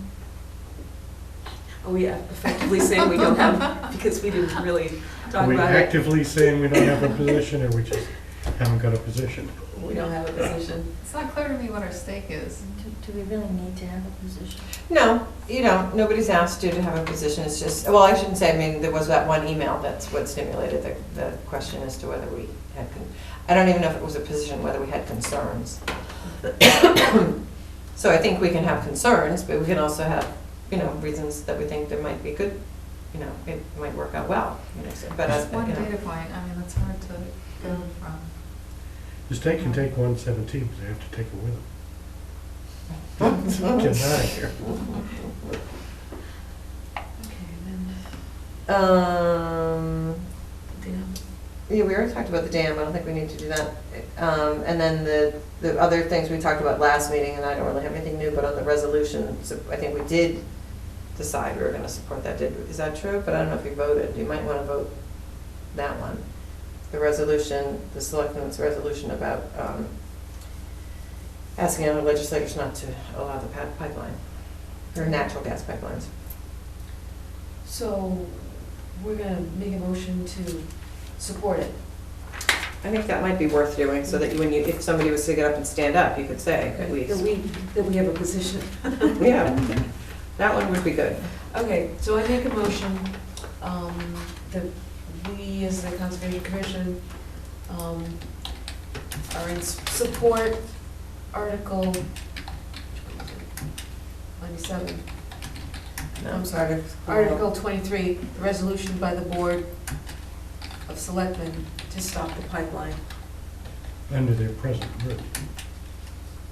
Are we effectively saying we don't have, because we didn't really talk Are we about it? actively saying we don't have a position, or we just haven't got a position? We don't have a position. It's not clear to me what our stake is. Do we really need to have a position? No, you know, nobody's asked you to have a position. It's just, well, I shouldn't say, I mean, there was that one email that's what stimulated the question as to whether we had, I don't even know if it was a position, whether we had concerns. So I think we can have concerns, but we can also have, you know, reasons that we think there might be good, you know, it might work out well, you know, so, but as, Just one you know. data point, I mean, it's hard to go from. The state can take 117, but they have to take it with them. Get out of here. Okay, then. Dam. Yeah, we already talked about the dam, I don't think we need to do that. And then the other things we talked about last meeting, and I don't really have anything new, but on the resolution, so I think we did decide we were gonna support that, is that true? But I don't know if you voted, you might wanna vote that one. The resolution, the selectmen's resolution about asking other legislators not to allow the pipeline, or natural gas pipelines. So, we're gonna make a motion to support it. I think that might be worth doing, so that when you, if somebody was to get up and stand up, you could say, at least. That we have a position. Yeah, that one would be good. Okay, so I make a motion that we, as the Conservation Commission, are in support Article 97. No, I'm sorry, Article 23, the resolution by the Board of Selectmen to stop the pipeline Under their present rule.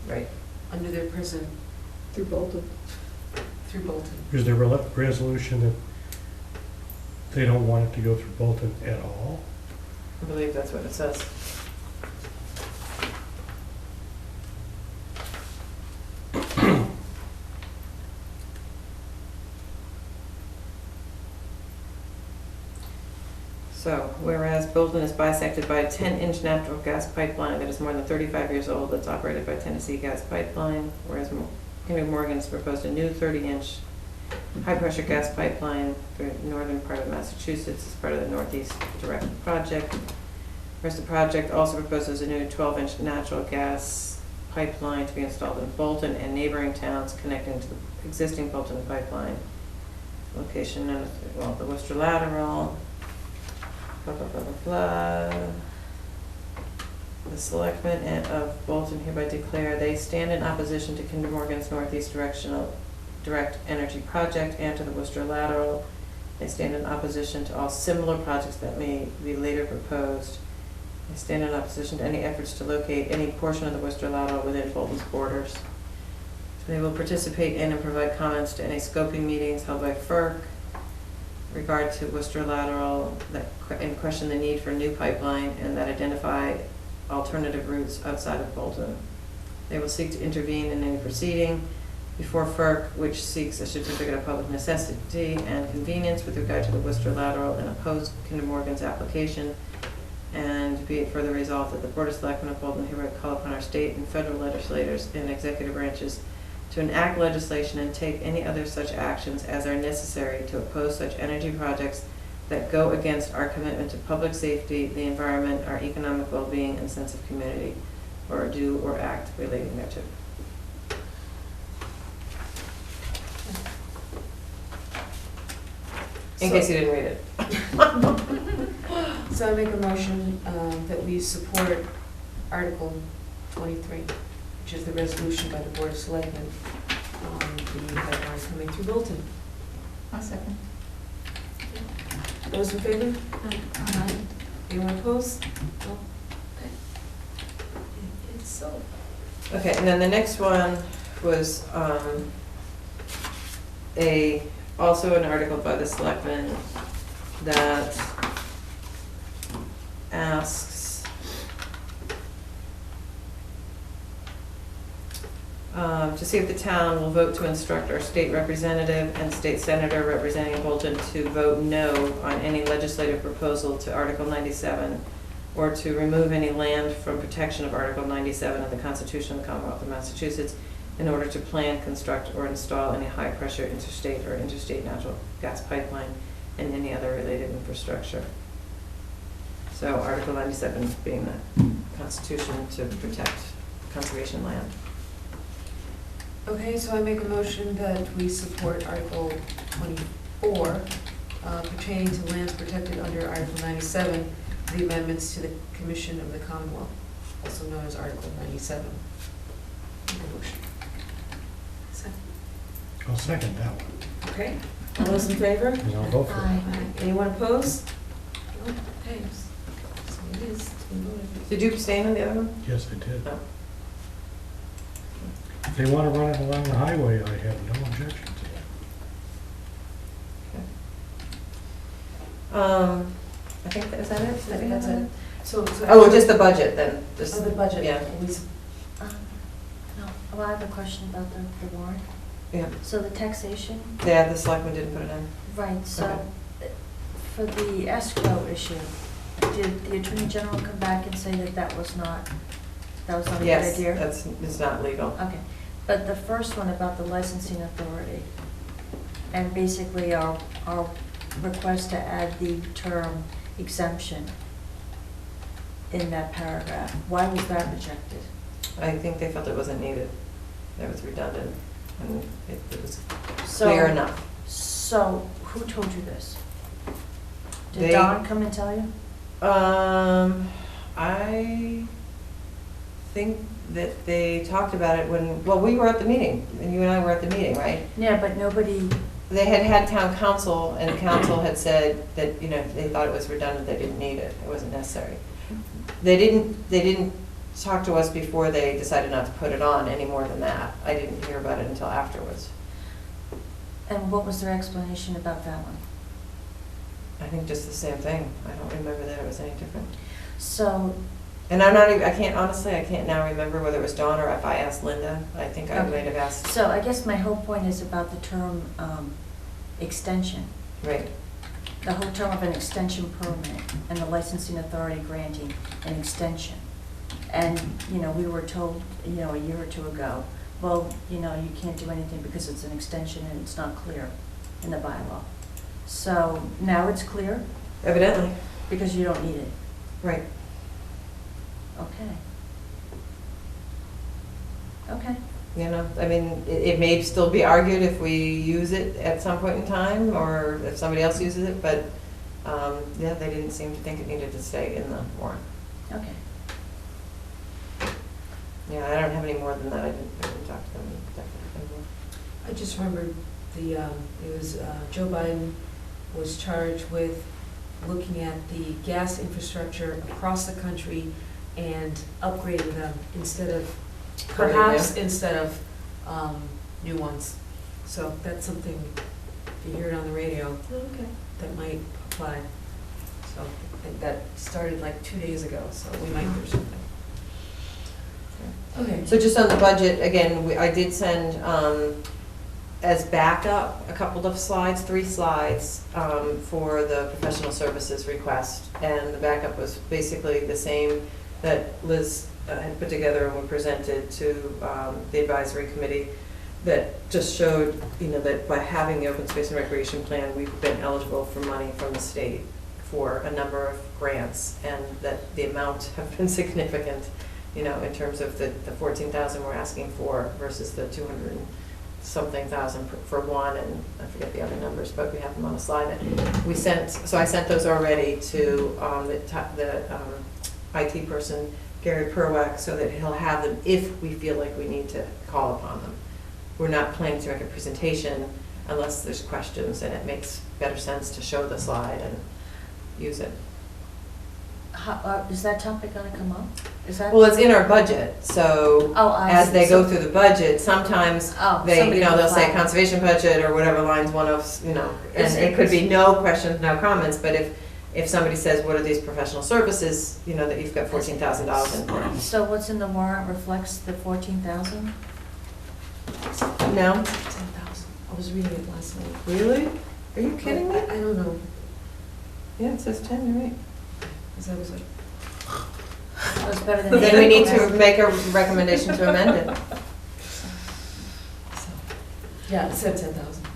Right. under their prison Through Bolton. through Bolton. Is there a resolution that they don't want it to go through Bolton at all? I believe that's what it says. So, whereas Bolton is bisected by a 10-inch natural gas pipeline that is more than 35 years old that's operated by Tennessee Gas Pipeline, whereas Henry Morgan has proposed a new 30-inch high-pressure gas pipeline through the northern part of Massachusetts as part of the Northeast Direct project. Whereas the project also proposes a new 12-inch natural gas pipeline to be installed in Bolton and neighboring towns connecting to the existing Bolton pipeline. Location, well, the Worcester lateral, blah, blah, blah, blah, blah. The selectmen of Bolton hereby declare they stand in opposition to Kinder Morgan's Northeast Direct Energy Project and to the Worcester lateral. They stand in opposition to all similar projects that may be later proposed. They stand in opposition to any efforts to locate any portion of the Worcester lateral within Bolton's borders. They will participate in and provide comments to any scoping meetings held by FERC regard to Worcester lateral and question the need for a new pipeline and that identify alternative routes outside of Bolton. They will seek to intervene in any proceeding before FERC, which seeks a certificate of public necessity and convenience with regard to the Worcester lateral and oppose Kinder Morgan's application. And be it further resolved that the Board of Selectmen of Bolton hereby call upon our state and federal legislators and executive branches to enact legislation and take any other such actions as are necessary to oppose such energy projects that go against our commitment to public safety, the environment, our economic well-being, and sense of community, or do or act relating thereto. In case you didn't read it. So I make a motion that we support Article 23, which is the resolution by the Board of Selectmen on the pipeline coming through Bolton. A second. Those in favor? Aye. Anyone opposed? No? Okay. It's so. Okay, and then the next one was also an article by the selectmen that asks to see if the town will vote to instruct our state representative and state senator representing Bolton to vote no on any legislative proposal to Article 97 or to remove any land from protection of Article 97 of the Constitution of the Commonwealth of Massachusetts in order to plan, construct, or install any high-pressure interstate or interstate natural gas pipeline and any other related infrastructure. So Article 97 being the Constitution to protect conservation land. Okay, so I make a motion that we support Article 24 pertaining to lands protected under Article 97, the amendments to the Commission of the Commonwealth, also known as Article 97. Make a motion. I'll second that one. Okay, all those in favor? And I'll vote for it. Aye. Anyone opposed? No. Okay, so it is. It's been voted. Did you abstain on the other one? Yes, I did. No. If they want to run it along the highway, I have no objection to that. I think, is that it? I think that's it. So Oh, just the budget then? Just- Oh, the budget. Yeah. No, well, I have a question about the warrant. Yeah. So the taxation, Yeah, the selectmen didn't put it in. right, so for the escrow issue, did the Attorney General come back and say that that was not a good Yes, idea? it's not legal. Okay, but the first one about the licensing authority, and basically our request to add the term exemption in that paragraph, why was that rejected? I think they felt it wasn't needed. It was redundant, and it was So- clear enough. So, who told you this? Did They- Don come and tell you? I think that they talked about it when, well, we were at the meeting, and you and I were at the meeting, right? Yeah, but nobody, They had had town council, and council had said that, they thought it was redundant, they didn't need it, it wasn't necessary. They didn't talk to us before they decided not to put it on any more than that. I didn't hear about it until afterwards. and what was their explanation about that one? I think just the same thing. I don't remember that it was any different. So, And I'm not even, I can't now remember whether it was Dawn or if I asked Linda. I think I Okay. might have asked. so I guess my whole point is about the term extension. Right. The whole term of an extension permit and the licensing authority granting an extension. And, we were told, a year or two ago, well, you can't do anything because it's an extension and it's not clear in the bylaw. So now it's clear Evidently. because you don't need it. Right. Okay. Okay. You know, I mean, it may still be argued if we use it at some point in time, or if somebody else uses it, but, yeah, they didn't seem to think it needed to stay in the warrant. Okay. Yeah, I don't have any more than that, I didn't talk to them anymore. I just remembered it was Joe Biden was charged with looking at the gas infrastructure across the country and upgrading them instead of, perhaps instead of new ones. So that's something, if you hear it on the radio, Okay. that might apply. So and that started like 2 days ago, so we might hear something. Okay. So just on the budget, again, I did send, as backup, a couple of slides, 3 slides, for the professional services request. And the backup was basically the same that Liz had put together and we presented to the advisory committee, that just showed, you know, that by having the open space and recreation plan, we've been eligible for money from the state for a number of grants, and that the amount have been significant, you know, in terms of the 14,000 we're asking for versus the 200-something thousand for one, and I forget the other numbers, but we have them on a slide. And we sent, so I sent those already to the IT person, Gary Perwack, so that he'll have them if we feel like we need to call upon them. We're not planning to make a presentation unless there's questions, and it makes better sense to show the slide and use it. Is that topic gonna come up? Is that? Well, it's in our budget, so Oh, I as see. they go So- through the budget, sometimes Oh, they, somebody you know, will they'll say flag it. conservation budget or whatever lines one of, you know, and Is it could be no questions, no comments, but if somebody says, what are these professional services, you know, that you've got $14,000 in for. So what's in the warrant reflects the 14,000? No? 10,000. I was reading it last night. Really? Are you kidding me? I don't know, Yeah, it says 10, you're right. because I was like, That was better than. Then we need to make a recommendation to amend it. so, yeah, it said 10,000.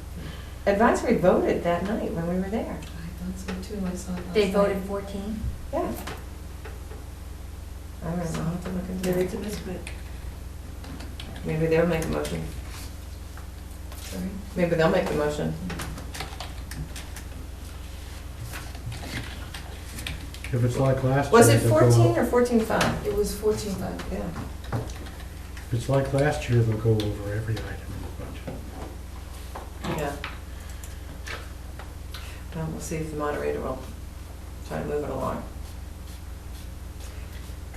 Advisory voted that night when we were there. I thought so too, I saw it last They night. voted 14? Yeah. I don't know, I'll have to look into Maybe it. it's a misprint. Maybe they'll make a motion. Sorry? Maybe they'll make the motion. If it's like last year. Was it they'll go 14 up- or 14.5? It was 14,500. Yeah. If it's like last year, they'll go over every item in the budget. Yeah. Well, we'll see if the moderator will try to move it along.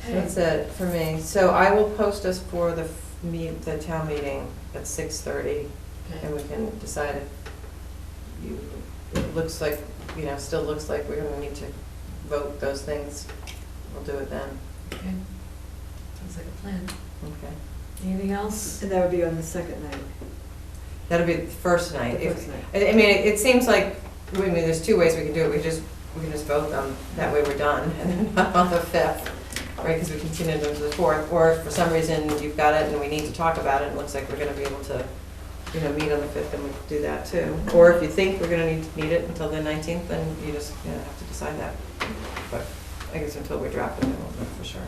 That's it for me. So I will post us for the town meeting at 6:30, and we can decide if it looks like, you know, still looks like we're gonna need to vote those things. We'll do it then. Okay. Sounds like a plan. Okay. Anything else? And that would be on the second night. That'll be the first night. The If- first night. I mean, it seems like, I mean, there's 2 ways we can do it. We can just vote them, that way we're done, and then not on the 5th, right, because we continued them to the 4th. Or if for some reason you've got it and we need to talk about it, and it looks like we're gonna be able to, you know, meet on the 5th, then we can do that too. Or if you think we're gonna need it until the 19th, then you just, you know, have to decide that. But I guess until we draft it, I won't know for sure.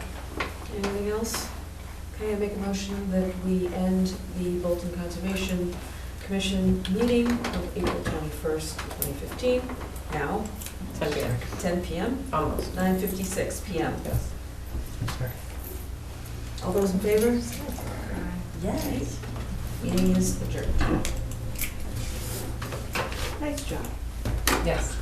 Anything else? Okay, I make a motion that we end the Bolton Conservation Commission meeting of April 21st, 2015, now, 10 p.m. 10 p.m., Almost. 9:56 p.m. Yes. Second. All those in favor? Yes. Meeting is adjourned. Nice job. Yes.